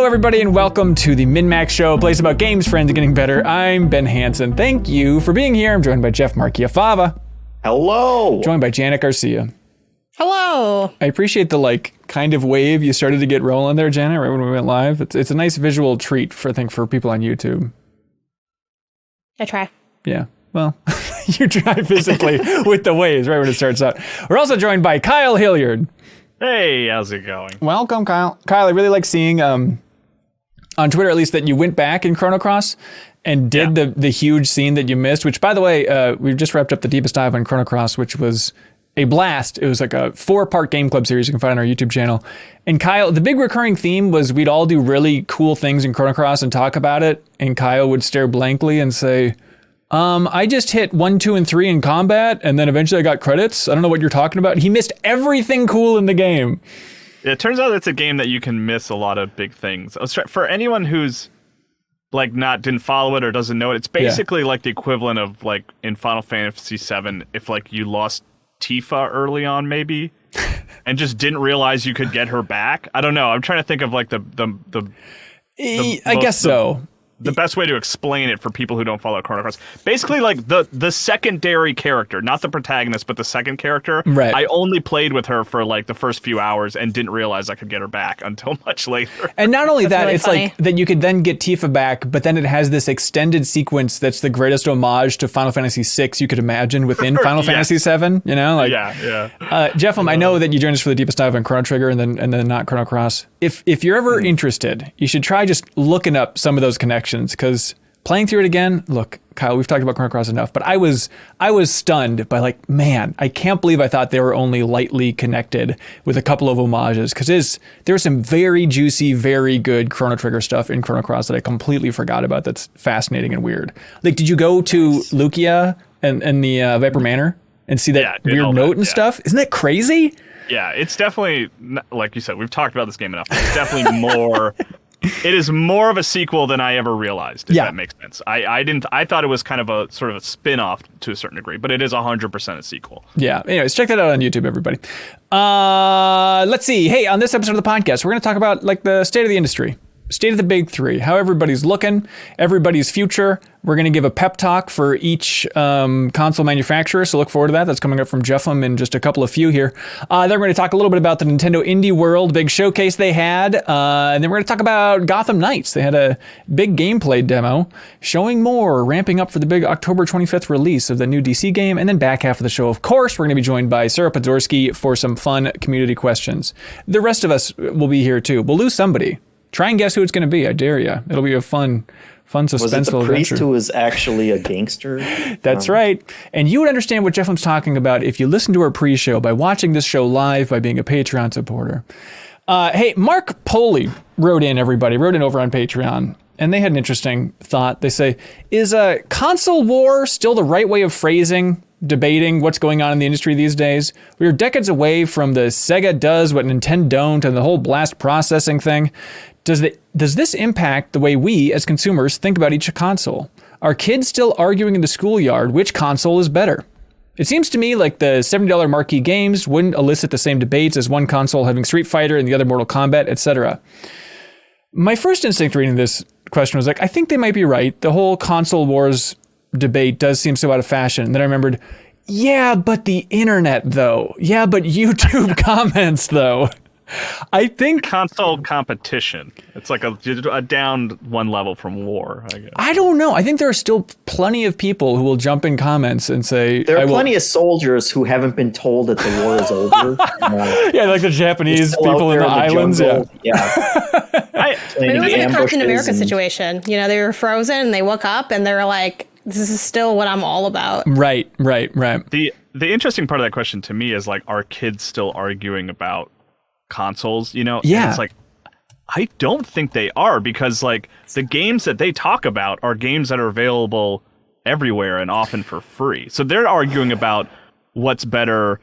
Hello, everybody, and welcome to the MinnMax Show, a place about games, friends, and getting better. I'm Ben Hansen. Thank you for being here. I'm joined by Jeff Marchiafava. Hello. Joined by Janet Garcia. Hello. I appreciate the kind of wave you started to get rolling there, Janet, right when we went live. It's a nice visual treat for people on YouTube. I try. Yeah. Well, you try physically with the waves right when it starts out. We're also joined by Kyle Hilliard. Hey, how's it going? Welcome, Kyle. Kyle, I really like seeing on Twitter, at least, that you went back in Chrono Cross and did the huge scene that you missed, which, by the way, we've just wrapped up the deepest dive on Chrono Cross, which was a blast. It was like a 4-part game club series you can find on our YouTube channel. And Kyle, the big recurring theme was we'd all do really cool things in Chrono Cross and talk about it. And Kyle would stare blankly and say, I just hit 1, 2, and 3 in combat, and then eventually I got credits. I don't know what you're talking about. He missed everything cool in the game. Yeah, it turns out it's a game that you can miss a lot of big things. For anyone who's didn't follow it or doesn't know it, it's basically like the equivalent of in Final Fantasy VII if you lost Tifa early on maybe, and just didn't realize you could get her back. I don't know. I'm trying to think of I guess so. The best way to explain it for people who don't follow Chrono Cross. Basically, the secondary character, not the protagonist, but the second character. Right. I only played with her for the first few hours and didn't realize I could get her back until much later. And not only that, really it's funny. that you could then get Tifa back, but then it has this extended sequence that's the greatest homage to Final Fantasy VI you could imagine within Final Fantasy VII. You know, Jeff, I know that you joined us for the deepest dive on Chrono Trigger and then not Chrono Cross. If you're ever interested, you should try just looking up some of those connections, because playing through it again, look, Kyle, we've talked about Chrono Cross enough, but I was stunned by man, I can't believe I thought they were only lightly connected with a couple of homages, because there's some very juicy, very good Chrono Trigger stuff in Chrono Cross that I completely forgot about that's fascinating and weird. Did you go to Lucia and the Viper Manor and see that weird note and stuff? Isn't that crazy? Yeah, it's definitely, like you said, we've talked about this game enough. It's definitely more... It is more of a sequel than I ever realized, if that makes sense. I thought it was kind of a sort of a spin-off to a certain degree, but it is 100% a sequel. Yeah. Anyways, check that out on YouTube, everybody. Let's see. Hey, on this episode of the podcast, we're going to talk about the state of the industry. State of the big three, how everybody's looking, everybody's future. We're going to give a pep talk for each console manufacturer, so look forward to that. That's coming up from Jeffem in just a couple of few here. Then we're going to talk a little bit about the Nintendo Indie World big showcase they had, and then we're going to talk about Gotham Knights. They had a big gameplay demo showing more, ramping up for the big October 25th release of the new DC game, and then back half of the show, of course, we're going to be joined by Sarah Podzorski for some fun community questions. The rest of us will be here too. We'll lose somebody. Try and guess who it's going to be. I dare you. It'll be a fun suspenseful Was it the priest adventure. who was actually a gangster? That's right. And you would understand what Jeffem's talking about if you listen to our pre-show by watching this show live, by being a Patreon supporter. Hey, Mark Poley wrote in over on Patreon, and they had an interesting thought. They say, is a console war still the right way of debating what's going on in the industry these days? We are decades away from the Sega does what Nintendo don't and the whole blast processing thing. Does this impact the way we, as consumers, think about each console? Are kids still arguing in the schoolyard which console is better? It seems to me like the $70 marquee games wouldn't elicit the same debates as one console having Street Fighter and the other Mortal Kombat, etc. My first instinct reading this question was I think they might be right. The whole console wars debate does seem so out of fashion. And then I remembered, yeah, but the internet, though. Yeah, but YouTube comments, though. I think console competition. It's a down one level from war, I guess. I don't know. I think there are still plenty of people who will jump in comments and say there are plenty of soldiers who haven't been told that the war is over. Yeah, like the Japanese people in the islands. Jungle. It was like a Captain America situation. They were frozen and they woke up and they were like, this is still what I'm all about. Right. The interesting part of that question to me is are kids still arguing about consoles? Yeah. And it's I don't think they are, because the games that they talk about are games that are available everywhere and often for free. So they're arguing about what's better,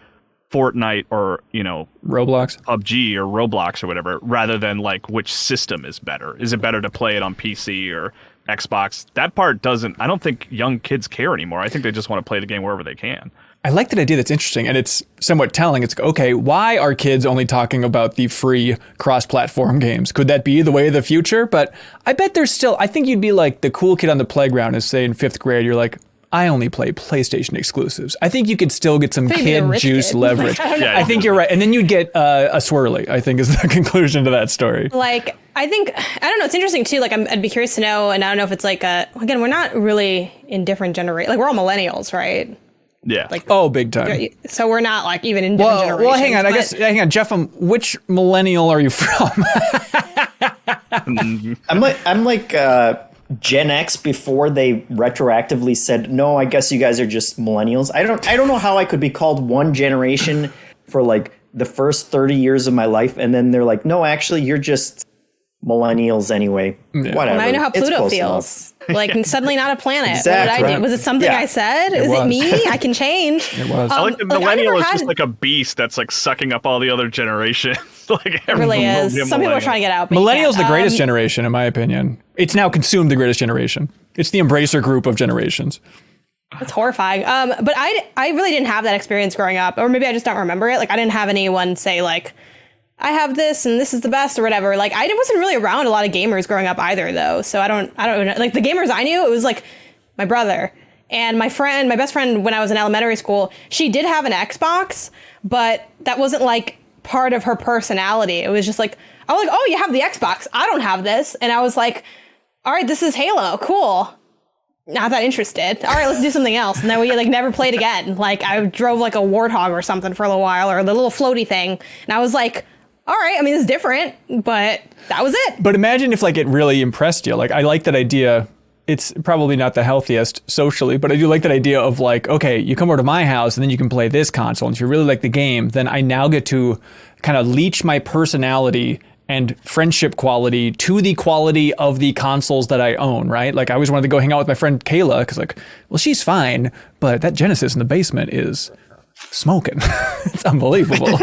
Fortnite or Roblox, PUBG or Roblox or whatever, rather than which system is better. Is it better to play it on PC or Xbox? That part I don't think young kids care anymore. I think they just want to play the game wherever they can. I like that idea. That's interesting. And it's somewhat telling. It's okay, why are kids only talking about the free cross-platform games? Could that be the way of the future? But I bet there's still, I think you'd be like the cool kid on the playground is say in 5th grade, you're like, I only play PlayStation exclusives. I think you could still get some kid juice leverage. I think you're right. And then you'd get a swirly, I think is the conclusion to that story. Like, I don't know. It's interesting too. Like, I'd be curious to know, and I don't know if it's like again, we're not really in different generations. Like, we're all millennials, right? Yeah. Like, big time. So we're not like even in different generations. Well, hang on, Jeff, which millennial are you from? I'm like Gen X before they retroactively said, no, I guess you guys are just millennials. I don't know how I could be called one generation for like the first 30 years of my life. And then they're like, no, actually, you're just millennials anyway. Yeah. Whatever. I know how Pluto feels. Like suddenly not a planet. Exactly. What did I do? Was it something I said? Is it me? I can change. It was. I like the millennial is just like a beast that's like sucking up all the other generations. Like it really is. Some people are trying to get out. Millennial's the greatest generation, in my opinion. It's now consumed the greatest generation. It's the embracer group of generations. It's horrifying. But I really didn't have that experience growing up, or maybe I just don't remember it. Like, I didn't have anyone say like, I have this and this is the best or whatever. Like, I wasn't really around a lot of gamers growing up either, though. So I don't know. Like, the gamers I knew, it was like my brother and my best friend when I was in elementary school. She did have an Xbox, but that wasn't like part of her personality. It was just like, I was like, oh, you have the Xbox. I don't have this. And I was like, all right, this is Halo. Cool. Not that interested. All right, let's do something else. And then we like never played again. Like, I drove like a Warthog or something for a little while, or the little floaty thing. And I was like, all right, I mean, it's different, but that was it. But imagine if like it really impressed you. Like, I like that idea. It's probably not the healthiest socially, but I do like that idea of like, okay, you come over to my house and then you can play this console. And if you really like the game, then I now get to kind of leech my personality and friendship quality to the quality of the consoles that I own, right? Like, I always wanted to go hang out with my friend Kayla because like, well, she's fine, but that Genesis in the basement is smoking. It's unbelievable.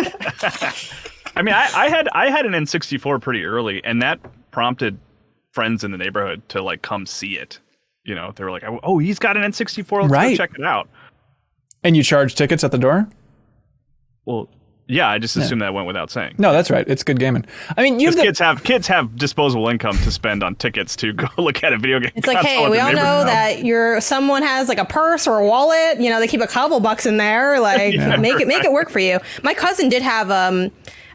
I mean, I had an N64 pretty early, and that prompted friends in the neighborhood to like come see it. You know, they were like, "Oh, he's got an N64. Let's go check it out." And you charge tickets at the door? Well, yeah, I just assumed that went without saying. No, that's right. It's good gaming. I mean, kids have disposable income to spend on tickets to go look at a video game. It's like, hey, we all know that someone has like a purse or a wallet. You know, they keep a couple bucks in there. Like, make it work for you. My cousin did have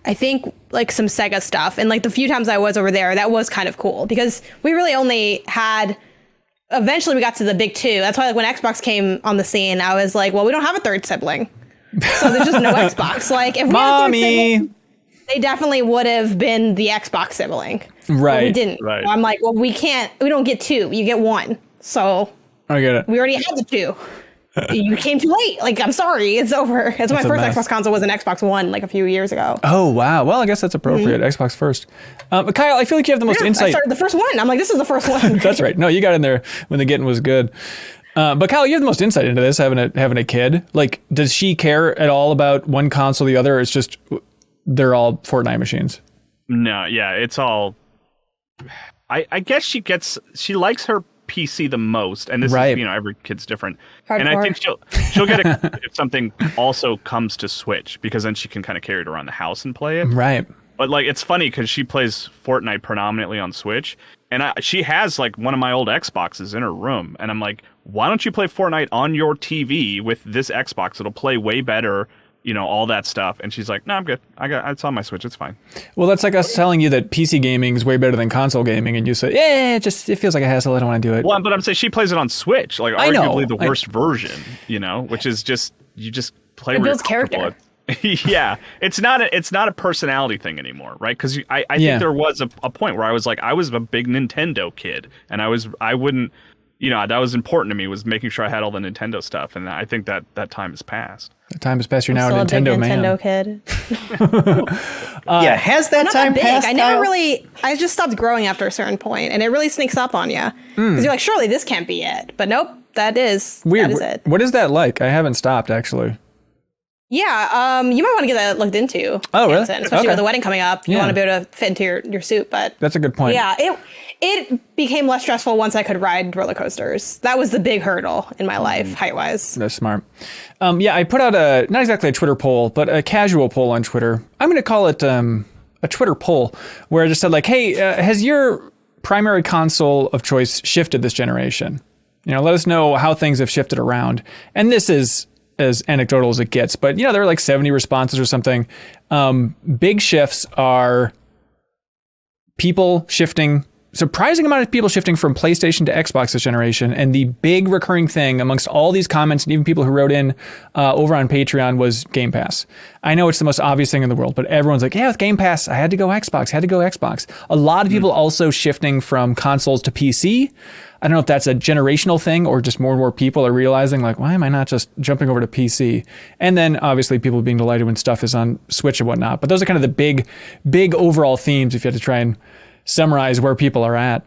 I think like some Sega stuff, and like the few times I was over there, that was kind of cool because we really only had. Eventually, we got to the big two. That's why, like, when Xbox came on the scene, I was like, well, we don't have a third sibling, so there's just no Xbox. Like, if we had a third sibling, they definitely would have been the Xbox sibling. Right. But we didn't. Right. I'm like, well, we don't get two. You get one. So I get it. We already had the two. You came too late. Like, I'm sorry, it's over. That's my first Xbox console was an Xbox One, like a few years ago. Oh wow. Well, I guess that's appropriate. Xbox first. But Kyle, I feel like you have the most insight. I started the first one. I'm like, this is the first one. That's right. No, you got in there when the getting was good. But Kyle, you have the most insight into this, having a kid. Like, does she care at all about one console or the other? Or it's just they're all Fortnite machines. No, yeah, it's all. I guess she likes her PC the most, and this is, every kid's different. And I think she'll get it if something also comes to Switch, because then she can kind of carry it around the house and play it. Right. But like, it's funny because she plays Fortnite predominantly on Switch, and she has like one of my old Xboxes in her room, and I'm like, why don't you play Fortnite on your TV with this Xbox? It'll play way better. All that stuff. And she's like, no, I'm good. It's on my Switch. It's fine. Well, that's like us telling you that PC gaming is way better than console gaming. And you say, it feels like a hassle. I don't want to do it. Well, but I'm saying she plays it on Switch, like arguably the worst version, which is just, you just play with character. Yeah. It's not a personality thing anymore, right? Because I think there was a point where I was like, I was a big Nintendo kid, and I wouldn't, that was important to me, was making sure I had all the Nintendo stuff. And I think that time has passed. The time has passed. You're now a Nintendo man. Nintendo kid. Has that time passed? I just stopped growing after a certain point, and it really sneaks up on you. Because you're like, surely this can't be it. But nope, that is weird. That is it. What is that like? I haven't stopped, actually. Yeah, you might want to get that looked into. Oh, really? Hanson, especially with the wedding coming up. You Yeah. want to be able to fit into your suit, but That's a good point. yeah, it became less stressful once I could ride roller coasters. That was the big hurdle in my life, height-wise. That's smart. Yeah, I put out not exactly a Twitter poll, but a casual poll on Twitter. I'm going to call it a Twitter poll, where I just said, like, hey, has your primary console of choice shifted this generation? Let us know how things have shifted around. And this is as anecdotal as it gets, but there are like 70 responses or something. Big shifts are people shifting, surprising amount of people shifting from PlayStation to Xbox this generation. And the big recurring thing amongst all these comments and even people who wrote in over on Patreon was Game Pass. I know it's the most obvious thing in the world, but everyone's like, yeah, with Game Pass, I had to go Xbox. A lot of people also shifting from consoles to PC. I don't know if that's a generational thing or just more and more people are realizing, like, why am I not just jumping over to PC? And then obviously people being delighted when stuff is on Switch and whatnot. But those are kind of the big overall themes if you had to try and summarize where people are at.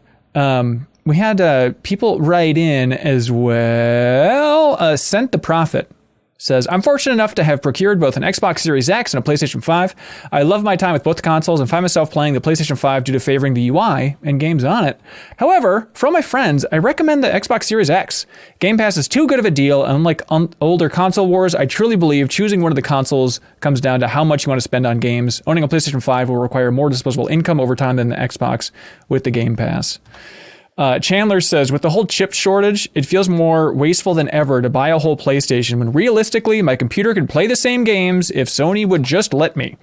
We had people write in as well. Sent the Prophet says, I'm fortunate enough to have procured both an Xbox Series X and a PlayStation 5. I love my time with both consoles and find myself playing the PlayStation 5 due to favoring the UI and games on it. However, for all my friends, I recommend the Xbox Series X. Game Pass is too good of a deal, and unlike older console wars, I truly believe choosing one of the consoles comes down to how much you want to spend on games. Owning a PlayStation 5 will require more disposable income over time than the Xbox with the Game Pass. Chandler says, with the whole chip shortage, it feels more wasteful than ever to buy a whole PlayStation when realistically my computer could play the same games if Sony would just let me.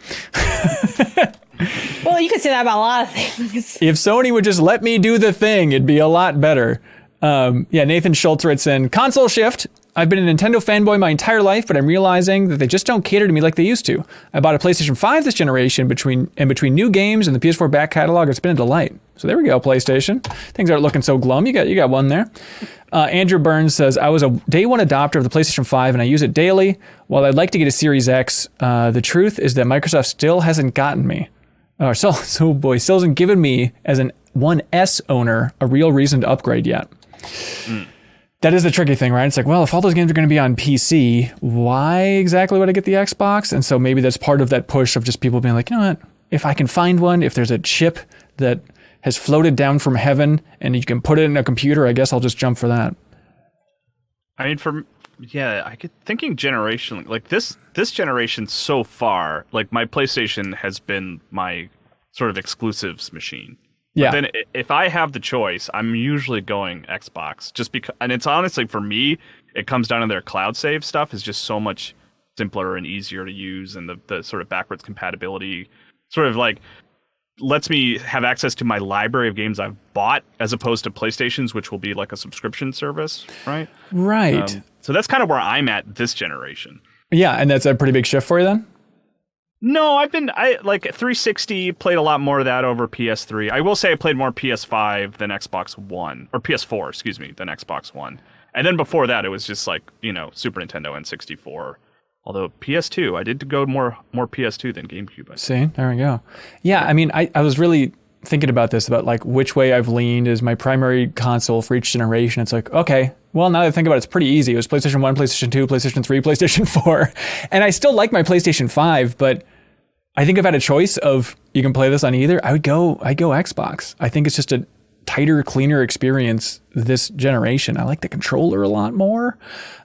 Well, you could say that about a lot of things. If Sony would just let me do the thing, it'd be a lot better. Nathan Schultz writes in, console shift. I've been a Nintendo fanboy my entire life, but I'm realizing that they just don't cater to me like they used to. I bought a PlayStation 5 this generation between new games and the PS4 back catalog. It's been a delight. So there we go, PlayStation. Things aren't looking so glum. You got one there. Andrew Burns says, I was a day one adopter of the PlayStation 5 and I use it daily. While I'd like to get a Series X, the truth is that Microsoft still hasn't gotten me. Still hasn't given me as an 1S owner a real reason to upgrade yet. That is the tricky thing, right? It's like, well, if all those games are going to be on PC, why exactly would I get the Xbox? And so maybe that's part of that push of just people being like, you know what? If I can find one, if there's a chip that has floated down from heaven and you can put it in a computer, I guess I'll just jump for that. I mean, I get thinking generationally, like this generation so far, like my PlayStation has been my sort of exclusives machine. Yeah. But then if I have the choice, I'm usually going Xbox just because, and it's honestly for me, it comes down to their cloud save stuff is just so much simpler and easier to use. And the sort of backwards compatibility sort of like lets me have access to my library of games I've bought as opposed to PlayStation's, which will be like a subscription service. Right. Right. So that's kind of where I'm at this generation. Yeah. And that's a pretty big shift for you then? No, I like 360 played a lot more of that over PS3. I will say I played more PS5 than Xbox One, or PS4, excuse me, than Xbox One. And then before that, it was just like, Super Nintendo N64. Although PS2, I did go more PS2 than GameCube. See, there we go. Yeah, I mean, I was really thinking about this, about like which way I've leaned is my primary console for each generation. It's like, okay, well, now that I think about it, it's pretty easy. It was PlayStation 1, PlayStation 2, PlayStation 3, PlayStation 4. And I still like my PlayStation 5, but I think if I had a choice of you can play this on either, I'd go Xbox. I think it's just a tighter, cleaner experience this generation. I like the controller a lot more.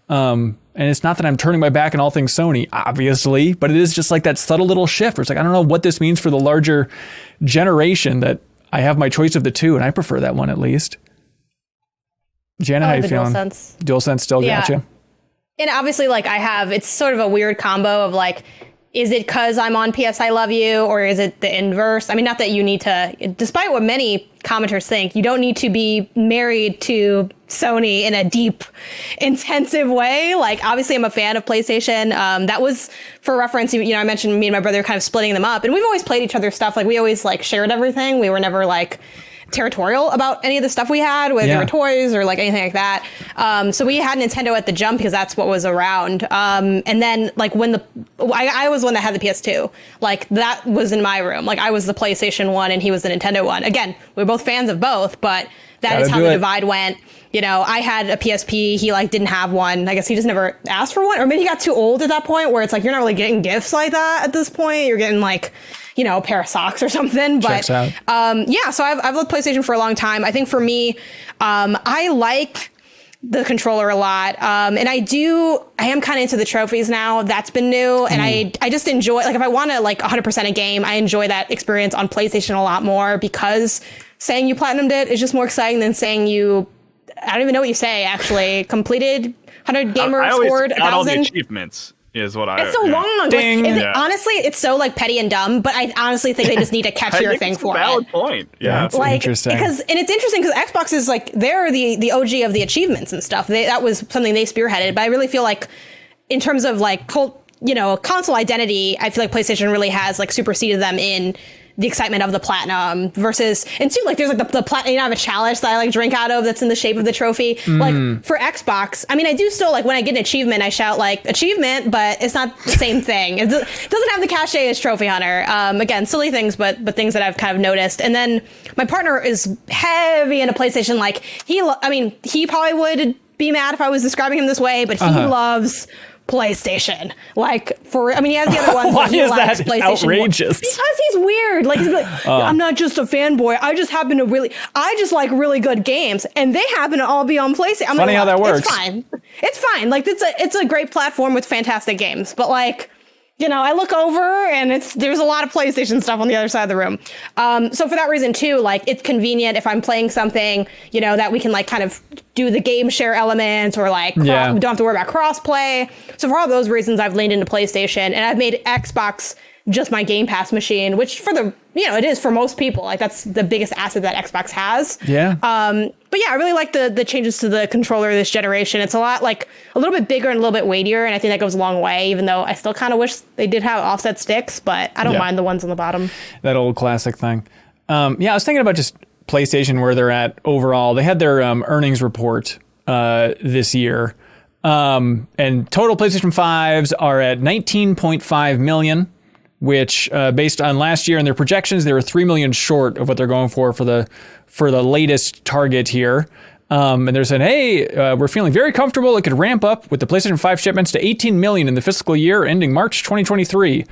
And it's not that I'm turning my back on all things Sony, obviously, but it is just like that subtle little shift where it's like, I don't know what this means for the larger generation that I have my choice of the two, and I prefer that one at least. Jana, how you feeling? DualSense still got you? And obviously, like it's sort of a weird combo of like, is it because I'm on PS I Love You, or is it the inverse? I mean, not that you need to, despite what many commenters think, you don't need to be married to Sony in a deep, intensive way. Like, obviously, I'm a fan of PlayStation. That was, for reference, I mentioned me and my brother kind of splitting them up. And we've always played each other's stuff. Like, we always, shared everything. We were never, territorial about any of the stuff we had, whether they were toys or anything like that. So we had Nintendo at the jump because that's what was around. And then when I was the one that had the PS2, that was in my room. I was the PlayStation one and he was the Nintendo one. Again, we're both fans of both, but that is how the divide went. You know, I had a PSP. He like didn't have one. I guess he just never asked for one, or maybe he got too old at that point where it's like you're not really getting gifts like that at this point. You're getting like, you know, a pair of socks or something. But so I've loved PlayStation for a long time. I think for me, I like the controller a lot. And I am kind of into the trophies now. That's been new. And I just enjoy, like, if I want to like 100% a game, I enjoy that experience on PlayStation a lot more, because saying you platinumed it is just more exciting than saying I don't even know what you say, actually. Completed 100 gamer scored 1,000. All the achievements is what I. It's so long. Honestly, it's so like petty and dumb. But I honestly think they just need a catchier thing for it. Valid point. Yeah, that's like, interesting. And it's interesting because Xbox is like they're the OG of the achievements and stuff. That was something they spearheaded. But I really feel like in terms of like console identity, I feel like PlayStation really has like superseded them in the excitement of the platinum versus, and too, like there's like the platinum, I have a chalice that I like drink out of that's in the shape of the trophy. Like for Xbox, I mean, I do still like when I get an achievement, I shout like achievement, but it's not the same thing. It doesn't have the cachet as Trophy Hunter. Again, silly things, but things that I've kind of noticed. And then my partner is heavy into PlayStation. Like he probably would be mad if I was describing him this way, but he loves PlayStation. Like he has the other ones. Why is that PlayStation outrageous? Because he's weird. Like he's like, I'm not just a fanboy. I just like really good games, and they happen to all be on PlayStation. Funny how that works. It's fine. Like it's a great platform with fantastic games, but like, you know, I look over and there's a lot of PlayStation stuff on the other side of the room. So for that reason too, like it's convenient if I'm playing something, you know, that we can like kind of do the game share element or like we don't have to worry about cross-play. So for all those reasons, I've leaned into PlayStation, and I've made Xbox just my Game Pass machine, which it is for most people. Like that's the biggest asset that Xbox has. Yeah. But yeah, I really like the changes to the controller this generation. It's a little bit bigger and a little bit weightier, and I think that goes a long way, even though I still kind of wish they did have offset sticks, but I don't mind the ones on the bottom. That old classic thing. I was thinking about just PlayStation, where they're at overall. They had their earnings report this year. And total PlayStation 5s are at 19.5 million, which based on last year and their projections, they were 3 million short of what they're going for the latest target here. And they're saying, hey, we're feeling very comfortable. It could ramp up with the PlayStation 5 shipments to 18 million in the fiscal year ending March 2023.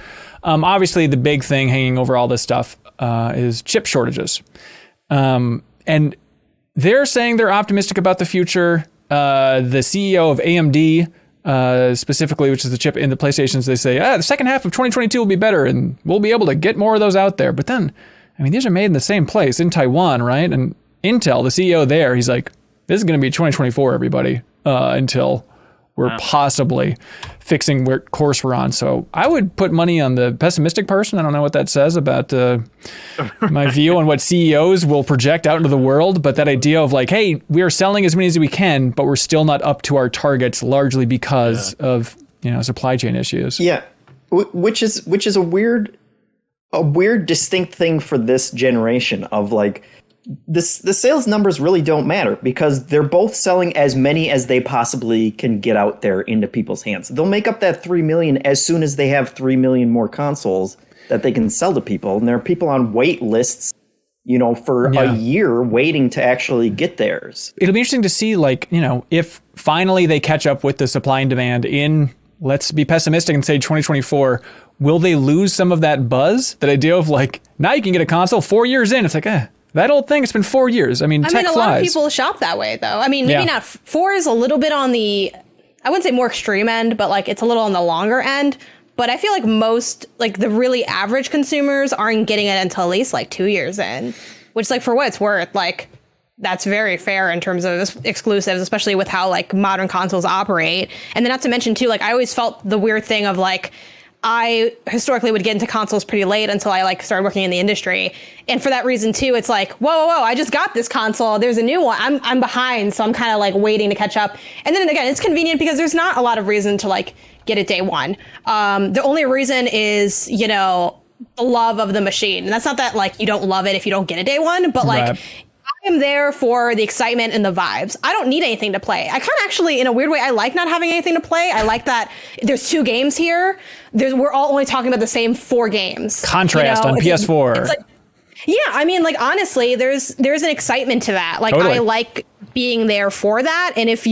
Obviously, the big thing hanging over all this stuff is chip shortages. And they're saying they're optimistic about the future. The CEO of AMD, specifically, which is the chip in the PlayStations, they say, the second half of 2022 will be better and we'll be able to get more of those out there. But then, I mean, these are made in the same place in Taiwan, right? And Intel, the CEO there, he's like, this is going to be 2024, everybody, until we're possibly fixing what course we're on. So I would put money on the pessimistic person. I don't know what that says about my view on what CEOs will project out into the world. But that idea of like, hey, we are selling as many as we can, but we're still not up to our targets, largely because of supply chain issues. Yeah, which is a weird distinct thing for this generation of like. The sales numbers really don't matter because they're both selling as many as they possibly can get out there into people's hands. They'll make up that 3 million as soon as they have 3 million more consoles that they can sell to people. And there are people on wait lists, for a year waiting to actually get theirs. It'll be interesting to see, if finally they catch up with the supply and demand in, let's be pessimistic and say 2024, will they lose some of that buzz? That idea of like, now you can get a console 4 years in. It's like, that old thing, it's been 4 years. I mean, tech flies. A lot of people shop that way, though. I mean, maybe not. 4 is a little bit on the, I wouldn't say more extreme end, but like it's a little on the longer end. But I feel like most, like the really average consumers aren't getting it until at least like 2 years in, which like for what it's worth, like that's very fair in terms of exclusives, especially with how like modern consoles operate. And then not to mention too, like I always felt the weird thing of like, I historically would get into consoles pretty late until I like started working in the industry. And for that reason too, it's like, whoa, I just got this console. There's a new one. I'm behind. So I'm kind of like waiting to catch up. And then again, it's convenient because there's not a lot of reason to like get it day one. The only reason is, the love of the machine. And that's not that like you don't love it if you don't get it day one, but like I am there for the excitement and the vibes. I don't need anything to play. I kind of actually, in a weird way, I like not having anything to play. I like that there's 2 games here. We're all only talking about the same 4 games. Contrast on PS4. It's like, yeah, I mean, like honestly, there's an excitement to that. Like totally. I like being there for that. And if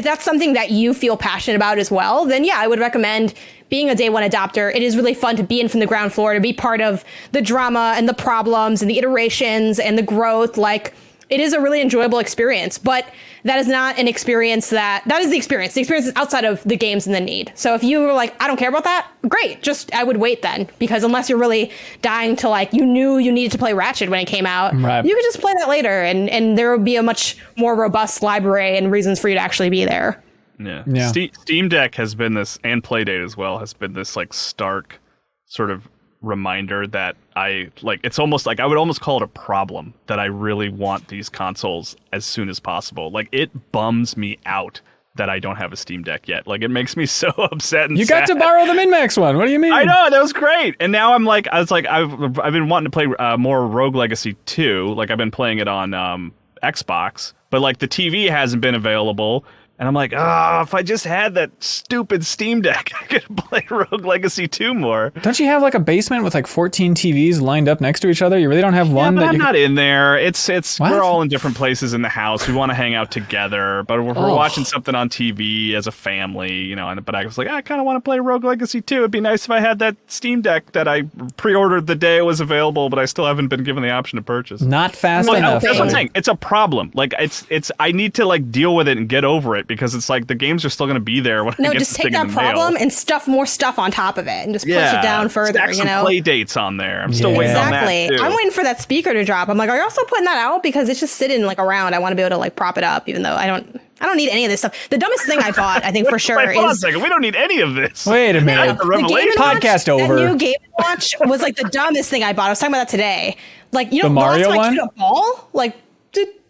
that's something that you feel passionate about as well, then yeah, I would recommend being a day one adopter. It is really fun to be in from the ground floor, to be part of the drama and the problems and the iterations and the growth. Like, it is a really enjoyable experience, but that is not an experience that is the experience. The experience is outside of the games and the need. So if you were like, I don't care about that, great. Just, I would wait then, because unless you're really dying to, like, you knew you needed to play Ratchet when it came out, right, you could just play that later, and there would be a much more robust library and reasons for you to actually be there. Yeah. Steam Deck has been this, and Playdate as well, has been this like stark sort of reminder that it's almost like I would almost call it a problem that I really want these consoles as soon as possible. Like, it bums me out that I don't have a Steam Deck yet. Like, it makes me so upset and You sad. got to borrow the MinnMax one. What do you mean? I know, that was great. And now I've been wanting to play more Rogue Legacy 2. Like, I've been playing it on Xbox, but like the TV hasn't been available. And I'm like, if I just had that stupid Steam Deck, I could play Rogue Legacy 2 more. Don't you have like a basement with like 14 TVs lined up next to each other? You really don't have one? Yeah, but I'm not in there. It's we're all in different places in the house. We want to hang out together, but we're watching something on TV as a family, you know. But I was like, I kind of want to play Rogue Legacy 2. It'd be nice if I had that Steam Deck that I pre-ordered the day it was available, but I still haven't been given the option to purchase. Not fast enough. That's what I'm saying. It's a problem. Like, it's I need to like deal with it and get over it, because it's like the games are still going to be there when I get just this take thing in that the mail. problem and stuff more stuff on top of it and just push it down further. Stack some play dates on there. I'm still waiting on that too. I'm waiting for that speaker to drop. I'm like, are you also putting that out? Because it's just sitting like around. I want to be able to like prop it up, even though I don't need any of this stuff. The dumbest thing I bought, I think for sure, Hold on a second. We don't need any of this. Wait a minute. The podcast over. That new Game & Watch was like the dumbest thing I bought. I was talking about that today. Like, you know, the Mario one? A ball? Like,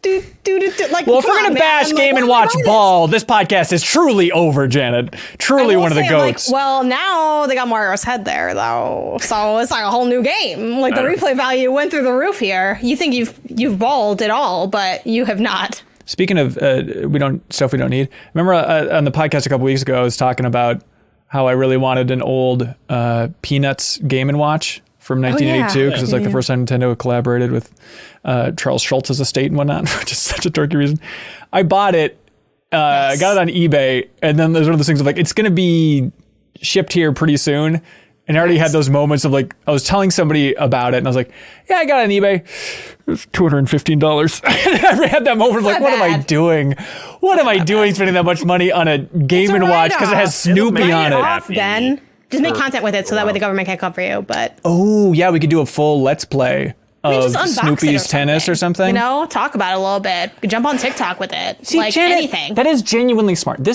like, well, if we're going to bash Game & Watch Ball, this podcast is truly over, Janet. Truly one of the goats. Like, well, now they got Mario's head there, though. So it's like a whole new game. Like, the replay value went through the roof here. You think you've balled it all, but you have not. Speaking of stuff we don't need, remember on the podcast a couple weeks ago, I was talking about how I really wanted an old Peanuts Game & Watch from 1982, because it's like the first time Nintendo collaborated with Charles Schultz's estate and whatnot, which is such a dorky reason. I bought it, I got it on eBay, and then there's one of those things of like, it's going to be shipped here pretty soon. And I already had those moments of like, I was telling somebody about it and I was like, yeah, I got it on eBay. It was $215. I had that moment of like, what am I doing? What am I doing spending that much money on a Game & Watch because it has Snoopy on it? Then just make content with it so that way the government can't come for you. But oh yeah, we could do a full Let's Play of Snoopy's tennis or something. You know, talk about it a little bit. Jump on TikTok with it. See, like Janet, anything. That is genuinely smart.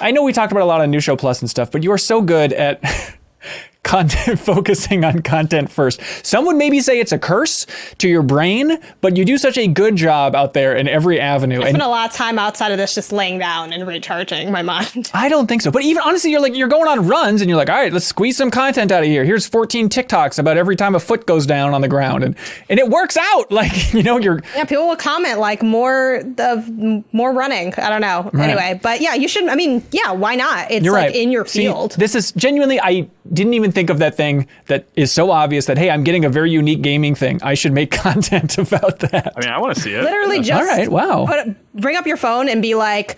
I know we talked about a lot on New Show Plus and stuff, but you are so good at content, focusing on content first. Some would maybe say it's a curse to your brain, but you do such a good job out there in every avenue. I spend a lot of time outside of this just laying down and recharging my mind. I don't think so. But even honestly, you're going on runs and you're like, all right, let's squeeze some content out of here. Here's 14 TikToks about every time a foot goes down on the ground. And it works out. Like, you know, people will comment like more running. I don't know. Right. Anyway, but yeah, you should, why not? It's like in your field. This is genuinely, I didn't even think of that thing that is so obvious that, hey, I'm getting a very unique gaming thing. I should make content about that. I mean, I want to see it. Literally just all right, wow. Bring up your phone and be like,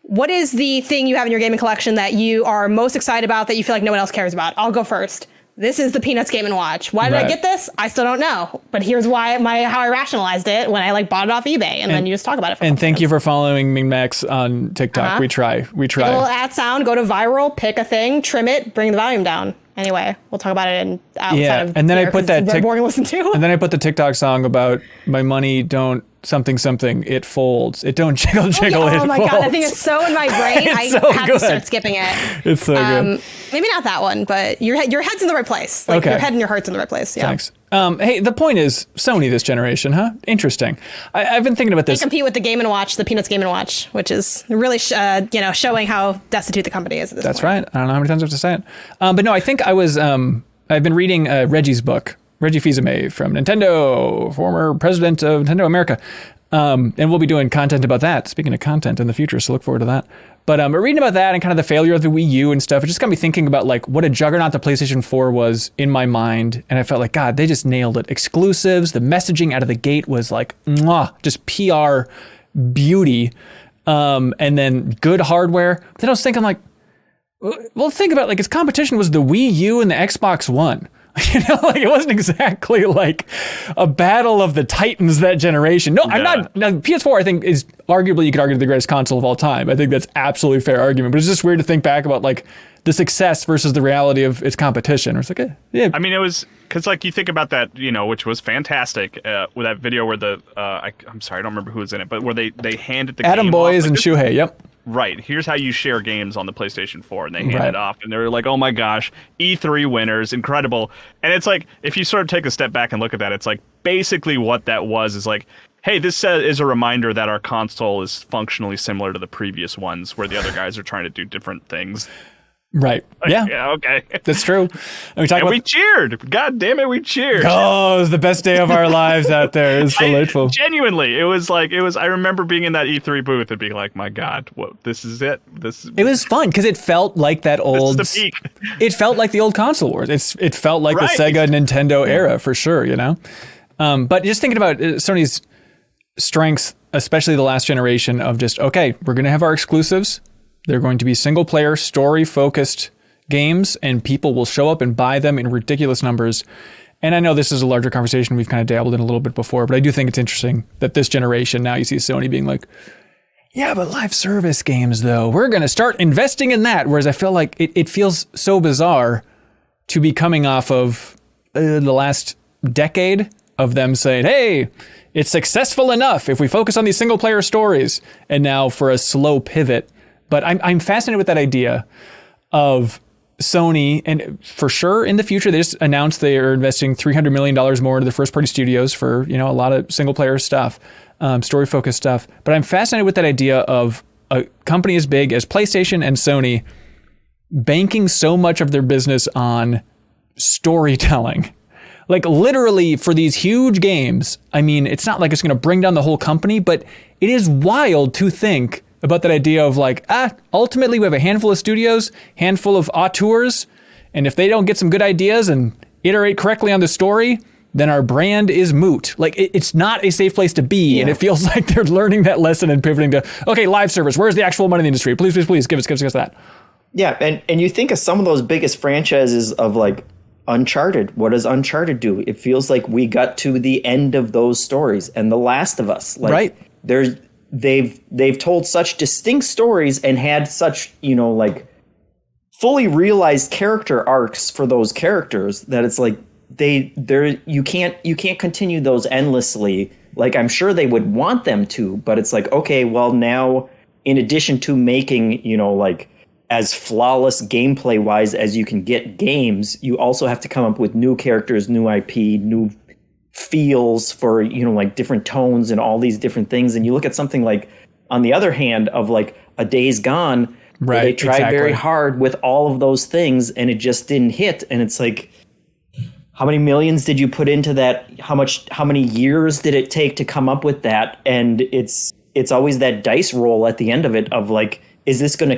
what is the thing you have in your gaming collection that you are most excited about that you feel like no one else cares about? I'll go first. This is the Peanuts Game & Watch. Why did I get this? I still don't know. But here's why how I rationalized it when I bought it off eBay, and then you just talk about it. And thank you for following MinnMax on TikTok. We try. Take a little ad sound, go to viral, pick a thing, trim it, bring the volume down. Anyway, we'll talk about it outside of and then here, I put that boring to listen to. And then I put the TikTok song about my money don't something, it folds. It don't jiggle, it folds. Oh my God, I think it's so in my brain. I have to start skipping it. It's so good. Maybe not that one, but your head's in the right place. Like your head and your heart's in the right place. Yeah. Thanks. Hey, the point is Sony this generation, huh? Interesting. I've been thinking about this. They compete with the Game & Watch, the Peanuts Game & Watch, which is really, showing how destitute the company is at this point. That's right. I don't know how many times I have to say it. But no, I think I've been reading Reggie's book, Reggie Fils-Aimé from Nintendo, former president of Nintendo America. And we'll be doing content about that. Speaking of content in the future, so look forward to that. But we're reading about that and kind of the failure of the Wii U and stuff. It just got me thinking about like what a juggernaut the PlayStation 4 was in my mind. And I felt like, God, they just nailed it. Exclusives, the messaging out of the gate was like, mwah, just PR beauty, and then good hardware. Then I was thinking like, well, think about it, like its competition was the Wii U and the Xbox One. Like it wasn't exactly like a battle of the titans that generation. No, I'm not. Now, PS4, I think, is arguably, you could argue, the greatest console of all time. I think that's absolutely a fair argument. But it's just weird to think back about like the success versus the reality of its competition. It's like, yeah. I mean, it was because like you think about that, which was fantastic with that video where I'm sorry, I don't remember who was in it, but where they handed the Adam game Boyes off, and Shuhei. Yep. Right. Here's how you share games on the PlayStation 4. And they hand it off. And they're like, oh my gosh, E3 winners, incredible. And it's like, if you sort of take a step back and look at that, it's like basically what that was is like, hey, this is a reminder that our console is functionally similar to the previous ones where the other guys are trying to do different things. Right. Like, yeah. Yeah. Okay. That's true. And we cheered. God damn it, we cheered. Oh, it was the best day of our lives out there. It was delightful. Genuinely, it was. I remember being in that E3 booth and being like, my God, this is it. It was fun because it felt like that old. This is the peak. It felt like the old console wars. It felt like the Sega Nintendo era for sure. But just thinking about Sony's strengths, especially the last generation of just, okay, we're going to have our exclusives. They're going to be single player, story focused games, and people will show up and buy them in ridiculous numbers. And I know this is a larger conversation we've kind of dabbled in a little bit before, but I do think it's interesting that this generation, now you see Sony being like, yeah, but live service games though, we're going to start investing in that. Whereas I feel like it feels so bizarre to be coming off of the last decade of them saying, hey, it's successful enough if we focus on these single player stories. And now for a slow pivot. But I'm fascinated with that idea of Sony, and for sure in the future, they just announced they are investing $300 million more into the first party studios for, a lot of single player stuff, story focused stuff. But I'm fascinated with that idea of a company as big as PlayStation and Sony banking so much of their business on storytelling. Like literally for these huge games, I mean, it's not like it's going to bring down the whole company, but it is wild to think about that idea of like, ultimately we have a handful of studios, handful of auteurs, and if they don't get some good ideas and iterate correctly on the story, then our brand is moot. Like it's not a safe place to be, and it feels like they're learning that lesson and pivoting to, okay, live service, where's the actual money in the industry? Please, give us that. Yeah, and you think of some of those biggest franchises of like Uncharted. What does Uncharted do? It feels like we got to the end of those stories, and The Last of Us. Like, right. They've told such distinct stories and had such, like fully realized character arcs for those characters that it's like you can't continue those endlessly. Like I'm sure they would want them to, but it's like, okay, well now in addition to making, like as flawless gameplay wise as you can get games, you also have to come up with new characters, new IP, new feels for, like different tones and all these different things. And you look at something like, on the other hand, of like a Days Gone, where they tried very hard with all of those things and it just didn't hit. And it's like, how many millions did you put into that? How many years did it take to come up with that? And it's always that dice roll at the end of it of like, is this going to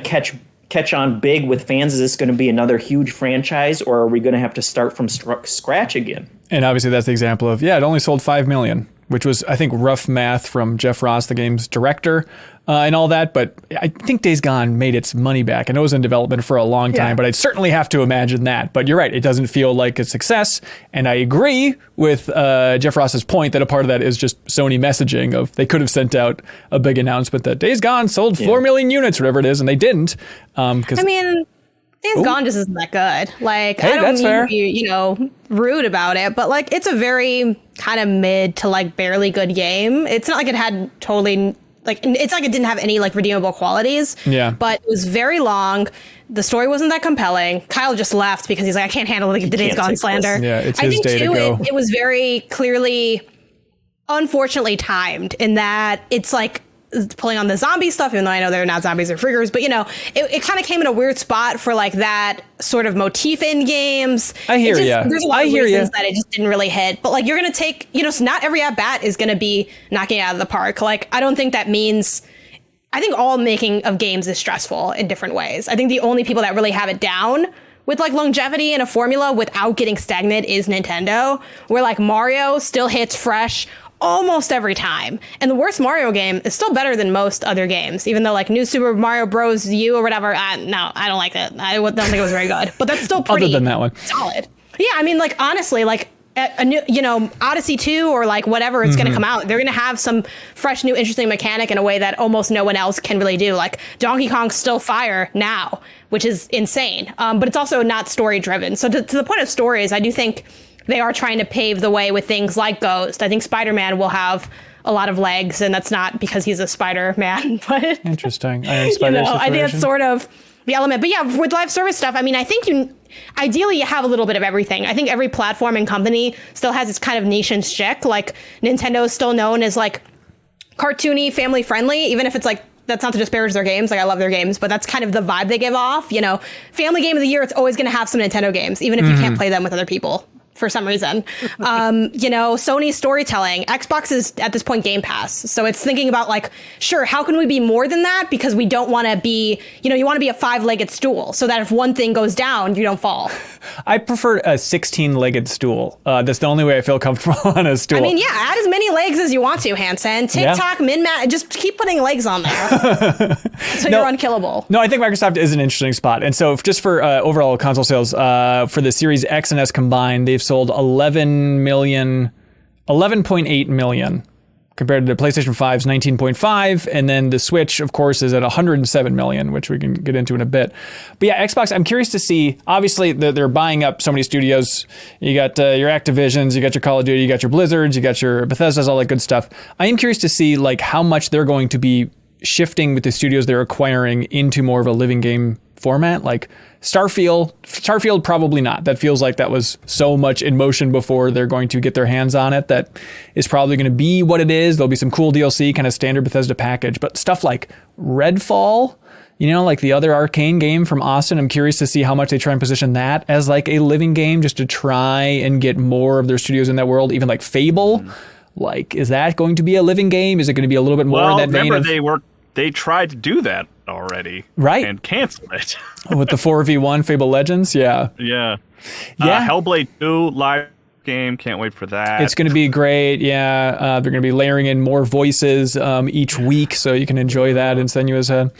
catch on big with fans? Is this going to be another huge franchise, or are we going to have to start from scratch again? And obviously that's the example of, it only sold 5 million, which was, I think, rough math from Jeff Ross, the game's director, and all that. But I think Days Gone made its money back. I know it was in development for a long time, but I'd certainly have to imagine that. But you're right, it doesn't feel like a success. And I agree with Jeff Ross's point that a part of that is just Sony messaging of they could have sent out a big announcement that Days Gone sold 4 million units, whatever it is, and they didn't. Days Gone just isn't that good. Like, I don't mean to be, rude about it, but like, it's a very kind of mid to like barely good game. It's not like it had totally it's like it didn't have any like redeemable qualities. Yeah. But it was very long. The story wasn't that compelling. Kyle just left because he's like, I can't handle the Days Gone slander. Yeah, it's his day to go. It was very clearly, unfortunately timed in that it's like pulling on the zombie stuff, even though I know they're not zombies or friggers, but it kind of came in a weird spot for like that sort of motif in games. I hear you. There's a lot of reasons that it just didn't really hit, but like you're going to take, so not every at bat is going to be knocking it out of the park. Like, I don't think that means, I think all making of games is stressful in different ways. I think the only people that really have it down with like longevity and a formula without getting stagnant is Nintendo, where like Mario still hits fresh almost every time. And the worst Mario game is still better than most other games, even though like New Super Mario Bros. U or whatever. No, I don't like it. I don't think it was very good, but that's still pretty other than that one. solid. Yeah, I mean, like honestly, like a new, Odyssey 2 or like whatever it's going to come out, they're going to have some fresh, new, interesting mechanic in a way that almost no one else can really do. Like Donkey Kong's still fire now, which is insane. But it's also not story driven. So to the point of stories, I do think they are trying to pave the way with things like Ghost. I think Spider-Man will have a lot legs, and that's not because he's a Spider-Man, but interesting. I think that's sort of the element. But yeah, with live service stuff, I mean, I think ideally you have a little bit of everything. I think every platform and company still has its kind of niche and shtick. Like Nintendo is still known as like cartoony, family friendly, even if it's like, that's not to disparage their games. Like I love their games, but that's kind of the vibe they give off. Family game of the year, it's always going to have some Nintendo games, even if you can't play them with other people for some reason. Sony's storytelling. Xbox is at this point Game Pass. So it's thinking about like, sure, how can we be more than that? Because we don't want to be, you want to be a 5-legged stool so that if one thing goes down, you don't fall. I prefer a 16-legged stool. That's the only way I feel comfortable on a stool. I mean, yeah, add as many legs as you want to, Hansen. TikTok, MinnMax, just keep putting legs on there. So you're unkillable. No, I think Microsoft is an interesting spot. And so just for overall console sales, for the Series X and S combined, they've sold 11.8 million compared to the PlayStation 5's 19.5, and then the Switch, of course, is at 107 million, which we can get into in a bit. But yeah, Xbox, I'm curious to see, obviously they're buying up so many studios. You got your Activisions, you got your Call of Duty, you got your Blizzards, you got your Bethesda's, all that good stuff. I am curious to see like how much they're going to be shifting with the studios they're acquiring into more of a living game format. Like Starfield probably not. That feels like that was so much in motion before they're going to get their hands on it. That is probably going to be what it is. There'll be some cool DLC, kind of standard Bethesda package, but stuff like Redfall, like the other Arcane game from Austin, I'm curious to see how much they try and position that as like a living game just to try and get more of their studios in that world. Even like Fable, like, is that going to be a living game? Is it going to be a little bit more in that vein? They tried to do that already, right? And canceled it with the 4v1 Fable Legends. Yeah. Hellblade 2 live game, can't wait for that. It's going to be great. They're going to be layering in more voices each week, so you can enjoy that in Senua's head.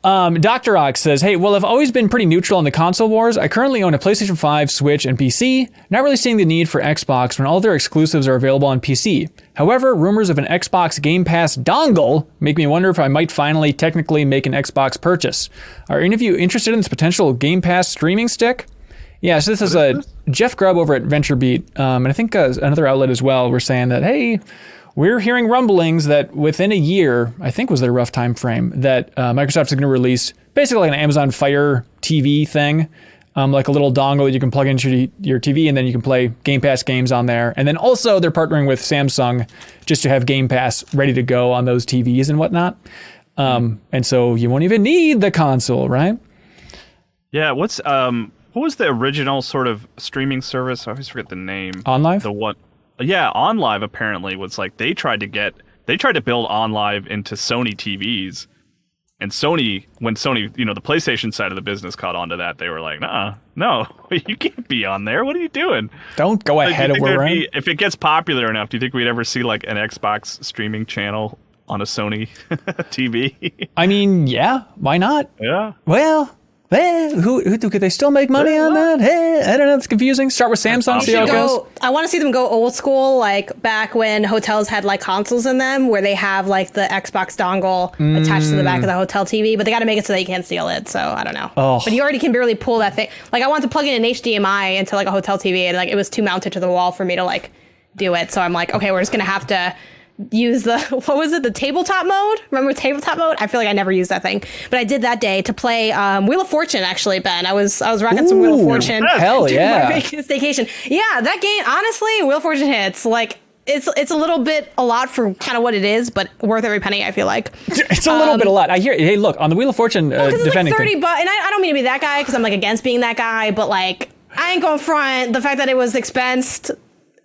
Dr. Ox says, hey, well, I've always been pretty neutral on the console wars. I currently own a PlayStation 5, Switch, and PC, not really seeing the need for Xbox when all their exclusives are available on PC. However, rumors of an Xbox Game Pass dongle make me wonder if I might finally technically make an Xbox purchase. Are any of you interested in this potential Game Pass streaming stick? Yeah, so this is Jeff Grubb over at VentureBeat, and I think another outlet as well, were saying that, hey, we're hearing rumblings that within a year, I think was their rough time frame, that Microsoft is going to release basically like an Amazon Fire TV thing, like a little dongle that you can plug into your TV, and then you can play Game Pass games on there. And then also they're partnering with Samsung just to have Game Pass ready to go on those TVs and whatnot. And so you won't even need the console, right? Yeah, what was the original sort of streaming service? I always forget the name. OnLive? The one. Yeah, OnLive apparently was like they tried to build OnLive into Sony TVs, and Sony, when Sony, the PlayStation side of the business caught on to that, they were like, no, you can't be on there. What are you doing? Don't go ahead of where we're in. If it gets popular enough, do you think we'd ever see like an Xbox streaming channel on a Sony TV? I mean, yeah, why not? Yeah. Well, who could they still make money on that? Hey, I don't know. It's confusing. Start with Samsung. See how it goes. I want to see them go old school, like back when hotels had like consoles in them, where they have like the Xbox dongle attached to the back of the hotel TV. But they got to make it so that you can't steal it. So I don't know. Oh. But you already can barely pull that thing. Like I wanted to plug in an HDMI into like a hotel TV, and like it was too mounted to the wall for me to like do it. So I'm like, okay, we're just gonna have to use the tabletop mode? Remember tabletop mode? I feel like I never used that thing, but I did that day to play Wheel of Fortune. Actually, Ben, I was rocking some Wheel of Fortune. Hell yeah! My vacation. Yeah, that game. Honestly, Wheel of Fortune hits like. It's a little bit a lot for kind of what it is, but worth every penny. I feel like it's a little bit a lot. I hear. Hey, look on the Wheel of Fortune. It's like $30, and I don't mean to be that guy because I'm like against being that guy, but like I ain't going front. The fact that it was expensed.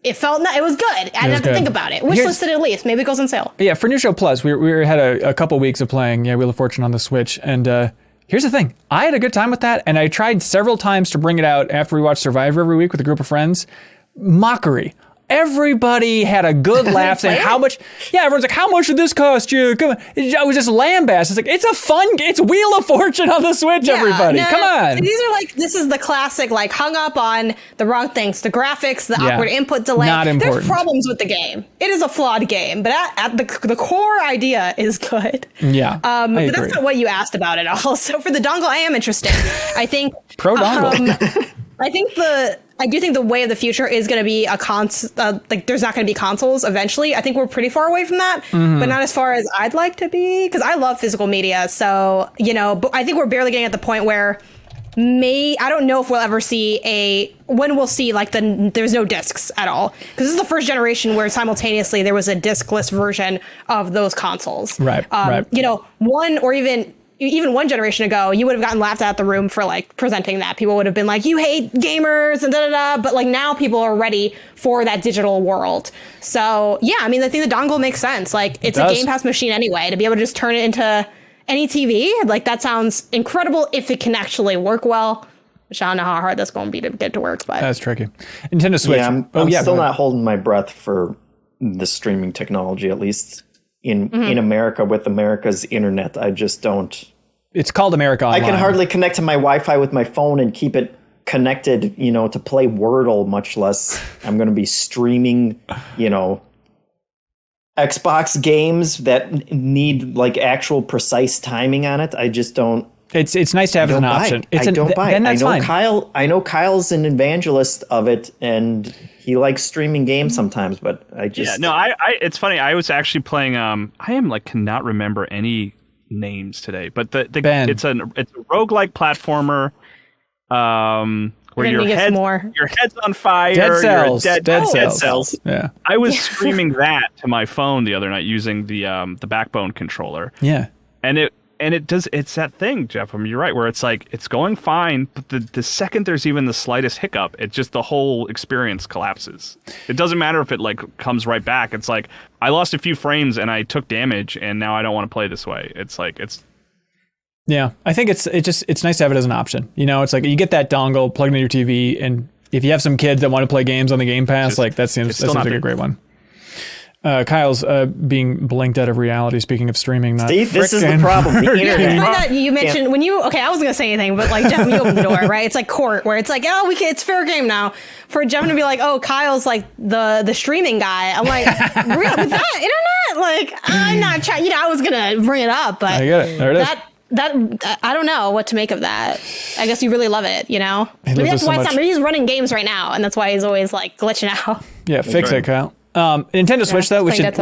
It was good. I didn't have to think about it. Wish listed at least. Maybe it goes on sale. Yeah, for New Show Plus, we had a couple weeks of playing Wheel of Fortune on the Switch. And here's the thing. I had a good time with that. And I tried several times to bring it out after we watched Survivor every week with a group of friends. Mockery. everybody had a good laugh saying how much. Yeah, everyone's like, how much did this cost you? Come on. I was just lambast. It's like, it's a fun. It's Wheel of Fortune on the Switch. Everybody, come on. These are like, this is the classic, like, hung up on the wrong things, the graphics, the awkward input delay. Not important. There's problems with the game. It is a flawed game, but at the core idea is good. Yeah, but that's not what you asked about it all. So for the dongle, I am interested. I think pro dongle. I do think the way of the future is going to be like there's not going to be consoles eventually. I think we're pretty far away from that, but not as far as I'd like to be, because I love physical media. So, but I think we're barely getting at the point where I don't know if we'll ever see when we'll see like there's no discs at all. Because this is the first generation where simultaneously there was a discless version of those consoles. Right. One or even one generation ago, you would have gotten laughed at the room for like presenting that. People would have been like, you hate gamers and da-da-da. But like now people are ready for that digital world. So yeah, I mean, I think the dongle makes sense. Like it's a Game Pass machine anyway, to be able to just turn it into any TV. Like that sounds incredible if it can actually work well. Which I don't know how hard that's going to be to get to work, but that's tricky. Nintendo Switch. Yeah, I'm still not holding my breath for the streaming technology, at least in America with America's internet. I just don't. It's called America Online. I can hardly connect to my Wi-Fi with my phone and keep it connected, to play Wordle, much less I'm going to be streaming, Xbox games that need like actual precise timing on it. I just don't. It's nice to have as an option. I don't buy it. Fine. I know Kyle's an evangelist of it, and he likes streaming games sometimes, but I just it's funny. I was actually playing. I am like cannot remember any names today, but it's a roguelike platformer. Where your head's on fire. Dead cells. Yeah. I was streaming that to my phone the other night using the Backbone controller. Yeah. And it's that thing, Jeff. You're right, where it's like it's going fine, but the second there's even the slightest hiccup, it just the whole experience collapses. It doesn't matter if it like comes right back. It's like I lost a few frames and I took damage, and now I don't want to play this way. It's like it's. Yeah, I think it's nice to have it as an option. It's like you get that dongle, plug it into your TV, and if you have some kids that want to play games on the Game Pass, that seems like a great one. Kyle's being blinked out of reality. Speaking of streaming, this is the problem. The internet. That you mentioned when you. Okay, I wasn't gonna say anything, but like Jeff, when you open the door, right? It's like court, where it's like, it's fair game now. For Jeff to be like, Kyle's like the streaming guy. I'm like, real with that internet? Like, I'm not trying. I was gonna bring it up, but I get it. There it is. That I don't know what to make of that. I guess you really love it, Maybe that's why maybe he's running games right now, and that's why he's always like glitching out. Yeah, fix it, Kyle. Nintendo Switch though, we should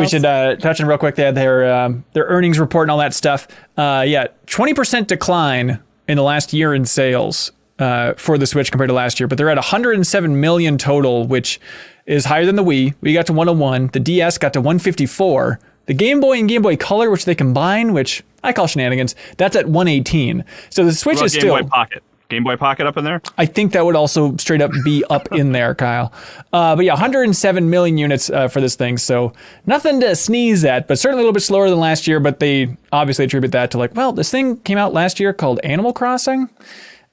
touch on real quick. They had their earnings report and all that stuff. 20% decline in the last year in sales for the Switch compared to last year, but they're at 107 million total, which is higher than the Wii. We got to 101. The DS got to 154. The Game Boy and Game Boy Color, which they combine, which I call shenanigans, that's at 118. So the Switch is still... Game Boy Pocket up in there? I think that would also straight up be up in there, Kyle. But yeah, 107 million units for this thing. So nothing to sneeze at, but certainly a little bit slower than last year. But they obviously attribute that to this thing came out last year called Animal Crossing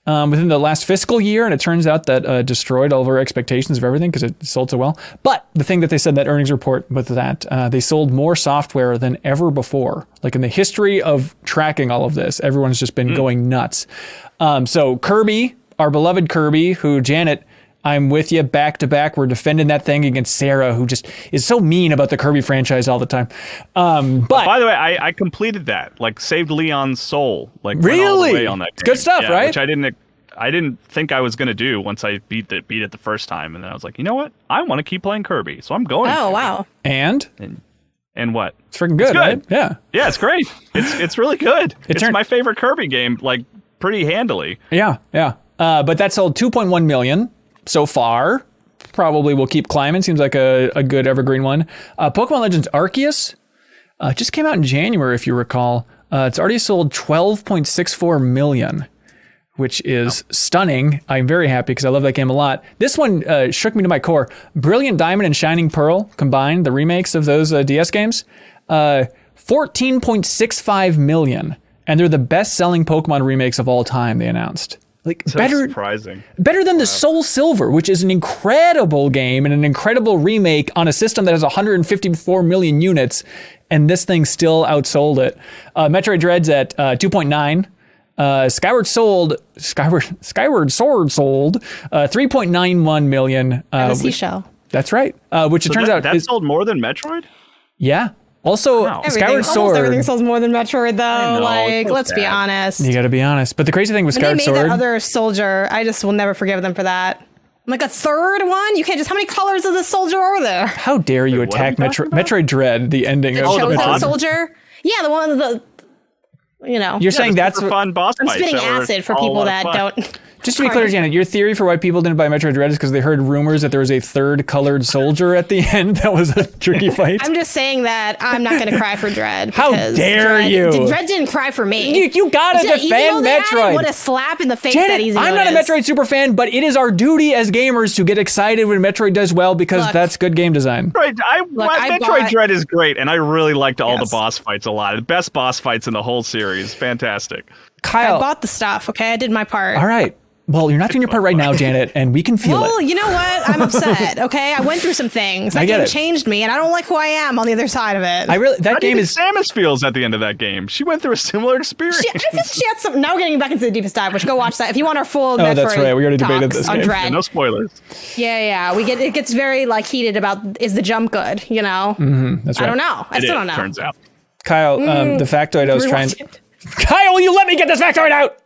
within the last fiscal year. And it turns out that destroyed all of our expectations of everything because it sold so well. But the thing that they said in that earnings report was that they sold more software than ever before. Like in the history of tracking all of this, everyone's just been going nuts. So Kirby, our beloved Kirby, who Janet, I'm with you back to back. We're defending that thing against Sarah, who just is so mean about the Kirby franchise all the time. But by the way, I completed that, saved Leon's soul, really went all the way on that game. Good stuff, right? Which I didn't think I was gonna do once I beat it the first time, and then I was like, you know what? I want to keep playing Kirby, so I'm going. Oh wow! And what? It's freaking good, right? Yeah, it's great. It's really good. It's my favorite Kirby game, pretty handily. Yeah. But that sold 2.1 million so far. Probably will keep climbing. Seems like a good evergreen one. Pokemon Legends Arceus just came out in January, if you recall. It's already sold 12.64 million, which is stunning. I'm very happy because I love that game a lot. This one shook me to my core. Brilliant Diamond and Shining Pearl combined, the remakes of those DS games, 14.65 million. And they're the best-selling Pokemon remakes of all time, they announced. Like So surprising. Better than the Soul Silver, which is an incredible game and an incredible remake on a system that has 154 million units, and this thing still outsold it. Metroid Dread's at 2.9. Skyward Sword sold 3.91 million. The seashell. That's right. Which it turns out that sold more than Metroid. Yeah. Also, Skyward Sword. Almost everything sells more than Metroid, though. Know, like, let's be honest. You got to be honest. But the crazy thing with Skyward Sword, they made that other soldier. I just will never forgive them for that. Like a third one? You can't just. How many colors of the soldier are there? How dare you attack Metroid Dread? The ending of Chosen soldier. Yeah, the one the. You're saying that's fun boss I'm fights. spitting acid for people that don't. Just to be clear, Janet, your theory for why people didn't buy Metroid Dread is because they heard rumors that there was a third colored soldier at the end that was a tricky fight. I'm just saying that I'm not going to cry for Dread. How dare you? Dread didn't cry for me. You gotta defend Metroid. What a slap in the face Janet, that easy I'm not a Metroid super fan, but it is our duty as gamers to get excited when Metroid does well because that's good game design. Right, Metroid Dread is great, and I really liked all the boss fights a lot. The best boss fights in the whole series. Fantastic. Kyle. I bought the stuff, okay? I did my part. All right. Well, you're not doing your part right now, Janet, and we can feel it. Well, you know what? I'm upset, okay? I went through some things. That game changed me, and I don't like who I am on the other side of it. How do you think Samus feels at the end of that game? She went through a similar experience. I think she had some. Now we're getting back into the deepest dive, which go watch that if you want our full. Oh, that's right. We already debated this game. Yeah, no spoilers. Yeah. It gets very heated about is the jump good? You know. Mm-hmm, that's right. I don't know. I still don't know. Turns out. Kyle, the factoid I was trying. Kyle, will you let me get this factoid out?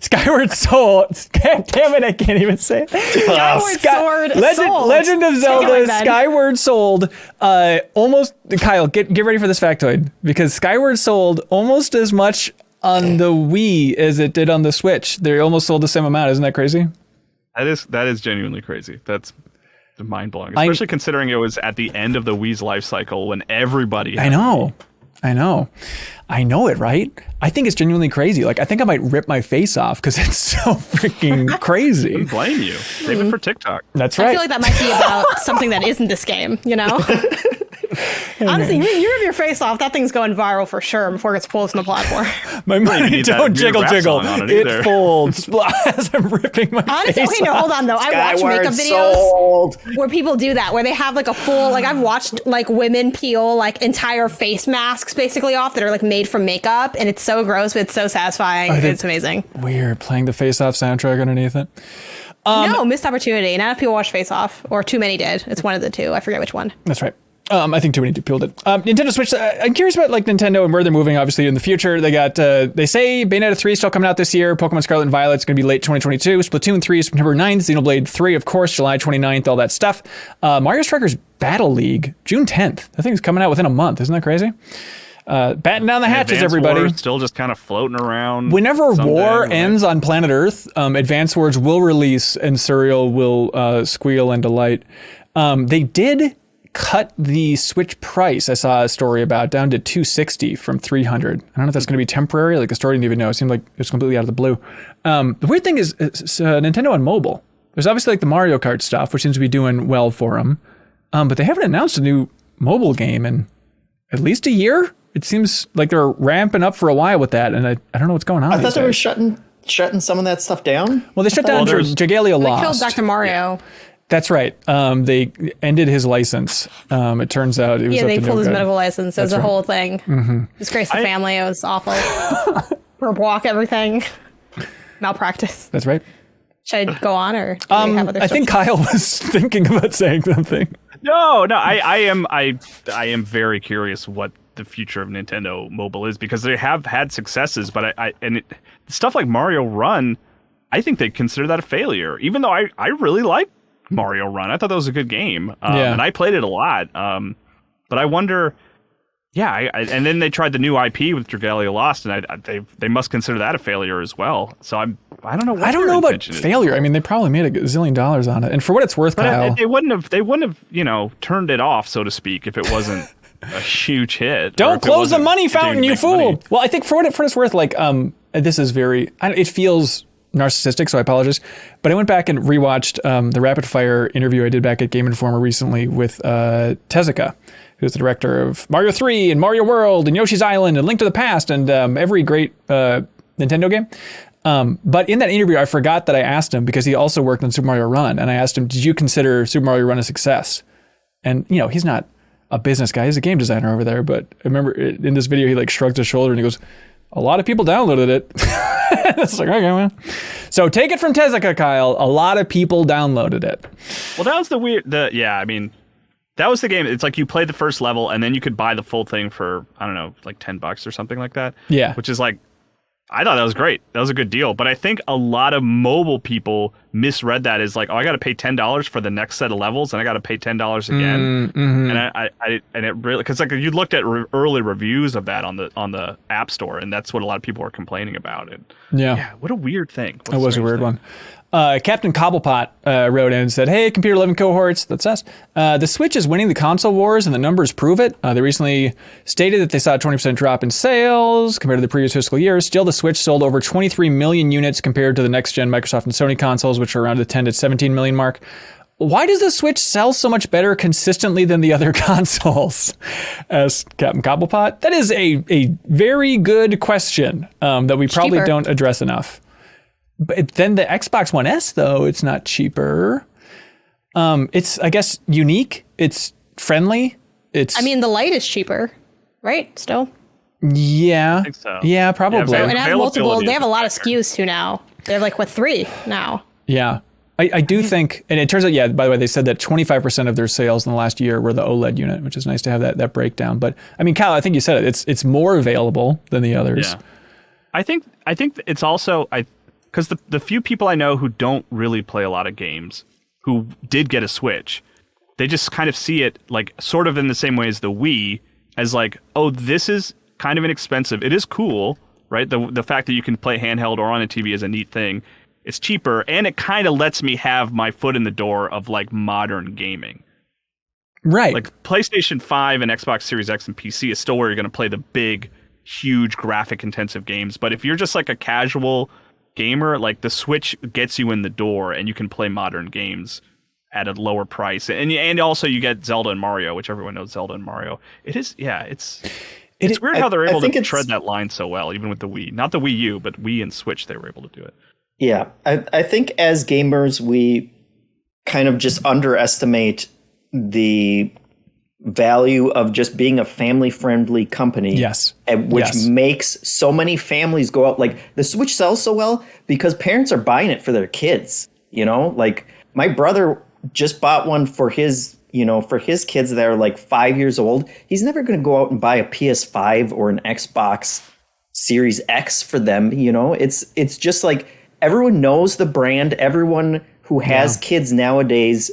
Skyward Sword. God damn it, I can't even say it. Skyward Sword. Legend of Zelda Skyward Sword. Almost. Kyle, get ready for this factoid because Skyward sold almost as much on the Wii as it did on the Switch. They almost sold the same amount. Isn't that crazy? That is genuinely crazy. That's mind blowing, especially considering it was at the end of the Wii's life cycle when everybody. I know it, right? I think it's genuinely crazy. Like, I think I might rip my face off because it's so freaking crazy. I don't blame you. Save it for TikTok. That's right. I feel like that might be about something that isn't this game, you know? Honestly, you rip your face off, that thing's going viral for sure before it gets pulled from the platform. My money don't jiggle. It folds as I'm ripping my face off. Okay, no, hold on though. I watch makeup videos where people do that, where they have like a full, like I've watched like women peel like entire face masks basically off that are like made from makeup, and it's so gross, but it's so satisfying. It's amazing. Weird, playing the Face Off soundtrack underneath it. No, missed opportunity. Not if people watch Face Off, or too many did. It's one of the two. I forget which one. That's right. I think too many people did. Nintendo Switch. I'm curious about like Nintendo and where they're moving. Obviously, in the future, they got. They say Bayonetta 3 is still coming out this year. Pokemon Scarlet and Violet is going to be late 2022. Splatoon 3 is September 9th. Xenoblade 3, of course, July 29th. All that stuff. Mario Strikers Battle League, June 10th. That thing's coming out within a month. Isn't that crazy? Batten down the hatches, everybody. Still just kind of floating around. Whenever war ends on planet Earth, Advance Wars will release and Surreal will squeal in delight. They did cut the Switch price. I saw a story about down to $260 from $300. I don't know if that's going to be temporary. Like the store didn't even know. It seemed like it was completely out of the blue. The weird thing is Nintendo on mobile. There's obviously like the Mario Kart stuff, which seems to be doing well for them. But they haven't announced a new mobile game in at least a year. It seems like they're ramping up for a while with that, and I don't know what's going on. I thought they were shutting some of that stuff down. Well, they shut down Jawarhello Lost. They killed Dr. Mario. Yeah. That's right. They ended his license. It turns out it was they pulled his medical license. It was a whole thing. Mm-hmm. Disgraced the family. It was awful. Block everything. Malpractice. That's right. Should I go on or do we have other I think Kyle was thinking about saying something. No, I am very curious what the future of Nintendo Mobile is, because they have had successes, but stuff like Mario Run, I think they consider that a failure, even though I really like Mario Run. I thought that was a good game, and I played it a lot. But I wonder, and then they tried the new IP with Jawarhello Lost, and they must consider that a failure as well. So I don't know. I don't know about failure. I mean, they probably made $1 zillion on it, and for what it's worth, Kyle, they wouldn't have turned it off, so to speak, if it wasn't a huge hit. Don't close the money fountain, you fool. Money. Well, I think for what it's worth, like this is it feels narcissistic, so I apologize. But I went back and rewatched the rapid fire interview I did back at Game Informer recently with Tezuka, who's the director of Mario 3 and Mario World and Yoshi's Island and Link to the Past and every great Nintendo game. But in that interview, I forgot that I asked him, because he also worked on Super Mario Run, and I asked him, did you consider Super Mario Run a success? And, you know, he's not a business guy. He's a game designer over there. But I remember in this video, he like shrugged his shoulder and he goes, a lot of people downloaded it. It's like, okay, well. So take it from Tezuka, Kyle. A lot of people downloaded it. Well, that was that was the game. It's like you played the first level and then you could buy the full thing for, I don't know, like $10 or something like that. Yeah. Which is like, I thought that was great. That was a good deal. But I think a lot of mobile people misread that as like, oh, I got to pay $10 for the next set of levels, and I got to pay $10 again. And and it really, because like you looked at early reviews of that on the App Store, and that's what a lot of people were complaining about. And yeah, what a weird thing. It was a weird one. Captain Cobblepot wrote in and said, hey, Computer 11 cohorts, that's us. The Switch is winning the console wars, and the numbers prove it. They recently stated that they saw a 20% drop in sales compared to the previous fiscal year. Still, the Switch sold over 23 million units compared to the next-gen Microsoft and Sony consoles, which are around the 10 to 17 million mark. Why does the Switch sell so much better consistently than the other consoles? Asked Captain Cobblepot. That is a very good question that we probably don't address enough. But then the Xbox One S, though, it's not cheaper. It's, I guess, unique. It's friendly. It's. I mean, the Lite is cheaper, right? Still. Yeah. I think so. Yeah, probably. And it has multiple. They have a lot of SKUs too now. They're like with 3 now. Yeah. I do think, and it turns out, yeah, by the way, they said that 25% of their sales in the last year were the OLED unit, which is nice to have that breakdown. But I mean, Kyle, I think you said it. It's more available than the others. Yeah. I think it's also, because the few people I know who don't really play a lot of games, who did get a Switch, they just kind of see it like sort of in the same way as the Wii, as like, oh, this is kind of inexpensive. It is cool, right? The fact that you can play handheld or on a TV is a neat thing. It's cheaper, and it kind of lets me have my foot in the door of like modern gaming. Right. Like PlayStation 5 and Xbox Series X and PC is still where you're going to play the big, huge graphic intensive games. But if you're just like a casual gamer, like the Switch gets you in the door and you can play modern games at a lower price. And also you get Zelda and Mario, which everyone knows Zelda and Mario. It is, yeah, it's weird how they're able to tread that line so well, even with the Wii. Not the Wii U, but Wii and Switch, they were able to do it. Yeah, I think as gamers, we kind of just underestimate the value of just being a family-friendly company. Yes. Which makes so many families go out. Like, the Switch sells so well because parents are buying it for their kids, you know? Like, my brother just bought one for his kids that are like 5 years old. He's never going to go out and buy a PS5 or an Xbox Series X for them, you know? It's just like, everyone knows the brand. Everyone who has kids nowadays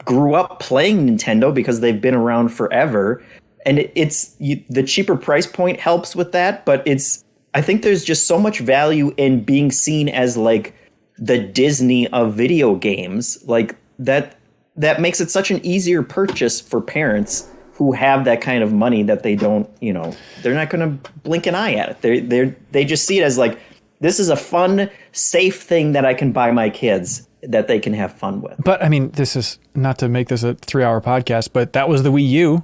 grew up playing Nintendo because they've been around forever. And the cheaper price point helps with that. But I think there's just so much value in being seen as like the Disney of video games. Like that makes it such an easier purchase for parents who have that kind of money that they don't, you know, they're not going to blink an eye at it. They just see it as like, this is a fun, safe thing that I can buy my kids that they can have fun with. But I mean, this is not to make this a 3-hour podcast, but that was the Wii U.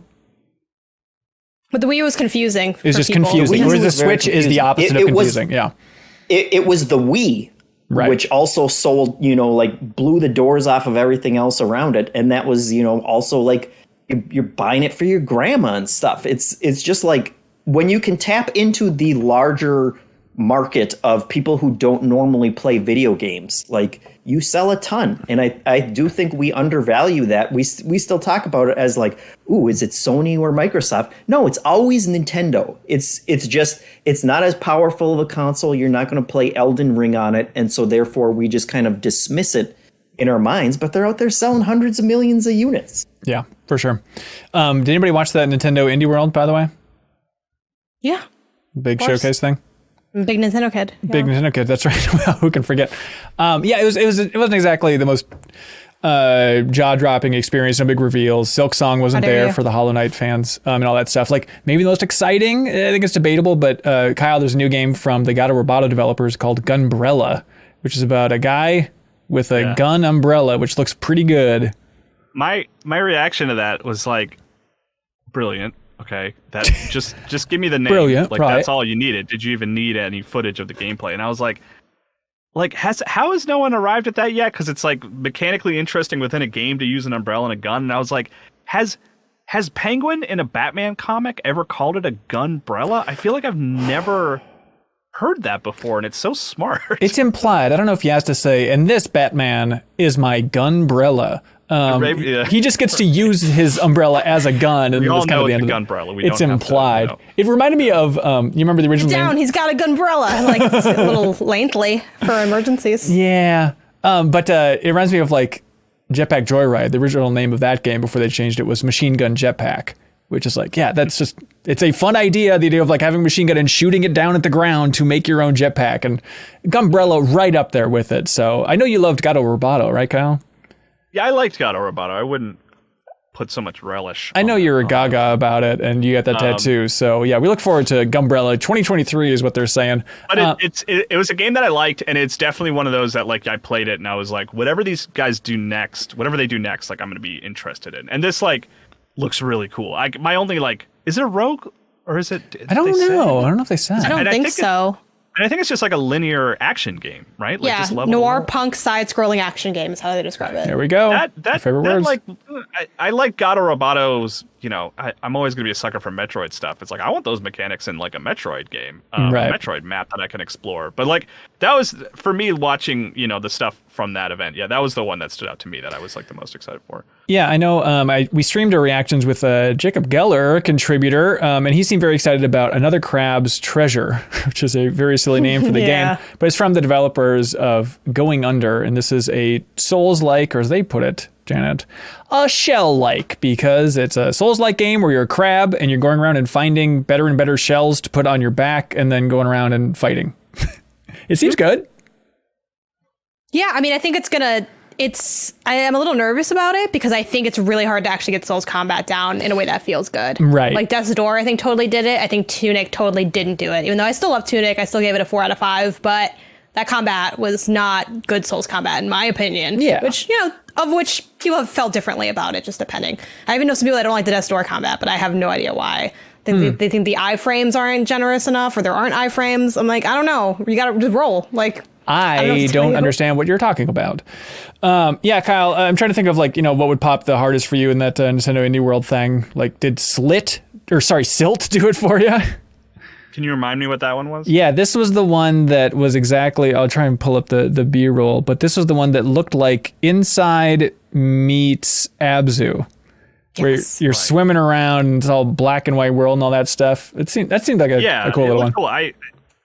But the Wii U was confusing. It's just confusing. Whereas the Switch is the opposite of confusing. It was the Wii, which also sold, you know, like blew the doors off of everything else around it. And that was, you know, also like you're buying it for your grandma and stuff. It's just like when you can tap into the larger market of people who don't normally play video games, like you sell a ton. And I do think we undervalue that. We still talk about it as like, ooh, is it Sony or Microsoft? No, it's always Nintendo. It's not as powerful of a console. You're not going to play Elden Ring on it. And so therefore we just kind of dismiss it in our minds, but they're out there selling hundreds of millions of units. Yeah, for sure. Did anybody watch that Nintendo Indie World, by the way? Yeah. Big showcase thing? Big Nintendo kid. Yeah. Big Nintendo kid. That's right. Well, who can forget? It wasn't exactly the most jaw-dropping experience. No big reveals. Silk Song wasn't there for the Hollow Knight fans and all that stuff. Like maybe the most exciting. I think it's debatable, but Kyle, there's a new game from the Gato Roboto developers called Gunbrella, which is about a guy with a gun umbrella, which looks pretty good. My reaction to that was like brilliant. Okay, that just give me the name. Brilliant, like right. That's all you needed. Did you even need any footage of the gameplay? And I was like, Like, how has no one arrived at that yet? Because it's like mechanically interesting within a game to use an umbrella and a gun. And I was like, has Penguin in a Batman comic ever called it a gunbrella? I feel like I've never heard that before, and it's so smart. It's implied. I don't know if he has to say, and this Batman is my gunbrella. He just gets to use his umbrella as a gun, and it's kind of the end of the gunbrella. It's implied. It reminded me of you remember the original name? He's got a gunbrella, like it's a little lengthy for emergencies. Yeah, but it reminds me of like Jetpack Joyride. The original name of that game before they changed it was Machine Gun Jetpack, which is like, yeah, that's just, it's a fun idea. The idea of like having a machine gun and shooting it down at the ground to make your own jetpack, and Gunbrella right up there with it. So I know you loved Gato Roboto, right, Kyle? Yeah, I liked Gato Roboto. I wouldn't put so much relish. I know you're a gaga about it, and you got that tattoo. So yeah, we look forward to Gunbrella. 2023 is what they're saying. But it was a game that I liked, and it's definitely one of those that like I played it and I was like, whatever these guys do next, whatever they do next, like I'm going to be interested in. And this like looks really cool. My only like, is it a rogue or is it? I don't know. I don't know if they said. I don't think so. And I think it's just like a linear action game, right? Like just noir punk side-scrolling action game is how they describe it. There we go. That favorite words. Like, I like Gato Roboto's. You know, I'm always going to be a sucker for Metroid stuff. It's like I want those mechanics in like a Metroid game, right. A Metroid map that I can explore. But like that was for me watching, you know, the stuff from that event. Yeah, that was the one that stood out to me that I was like the most excited for. Yeah, I know. We streamed our reactions with Jacob Geller, contributor, and he seemed very excited about Another Crab's Treasure, which is a very silly name for the game, but it's from the developers of Going Under, and this is a Souls-like, or as they put it, Janet, a shell-like, because it's a Souls-like game where you're a crab and you're going around and finding better and better shells to put on your back and then going around and fighting. It seems good. Yeah, I mean, I think I am a little nervous about it because I think it's really hard to actually get Souls combat down in a way that feels good. Right. Like Death's Door, I think totally did it. I think Tunic totally didn't do it. Even though I still love Tunic, I still gave it a 4 out of 5, but that combat was not good Souls combat in my opinion. Yeah. Which, you know, of which people have felt differently about it, just depending. I even know some people that don't like the Death's Door combat, but I have no idea why. They think the iframes aren't generous enough, or there aren't iframes. I'm like, I don't know. You gotta just roll. Like, I don't understand what you're talking about. Yeah, Kyle, I'm trying to think of like, you know, what would pop the hardest for you in that Nintendo Indie World thing. Like, did Silt do it for you? Can you remind me what that one was? Yeah, this was the one that was exactly, I'll try and pull up the B-roll, but this was the one that looked like Inside meets Abzu. Yes. Where you're swimming around and it's all black and white world and all that stuff. That seemed like a cool little one. Cool.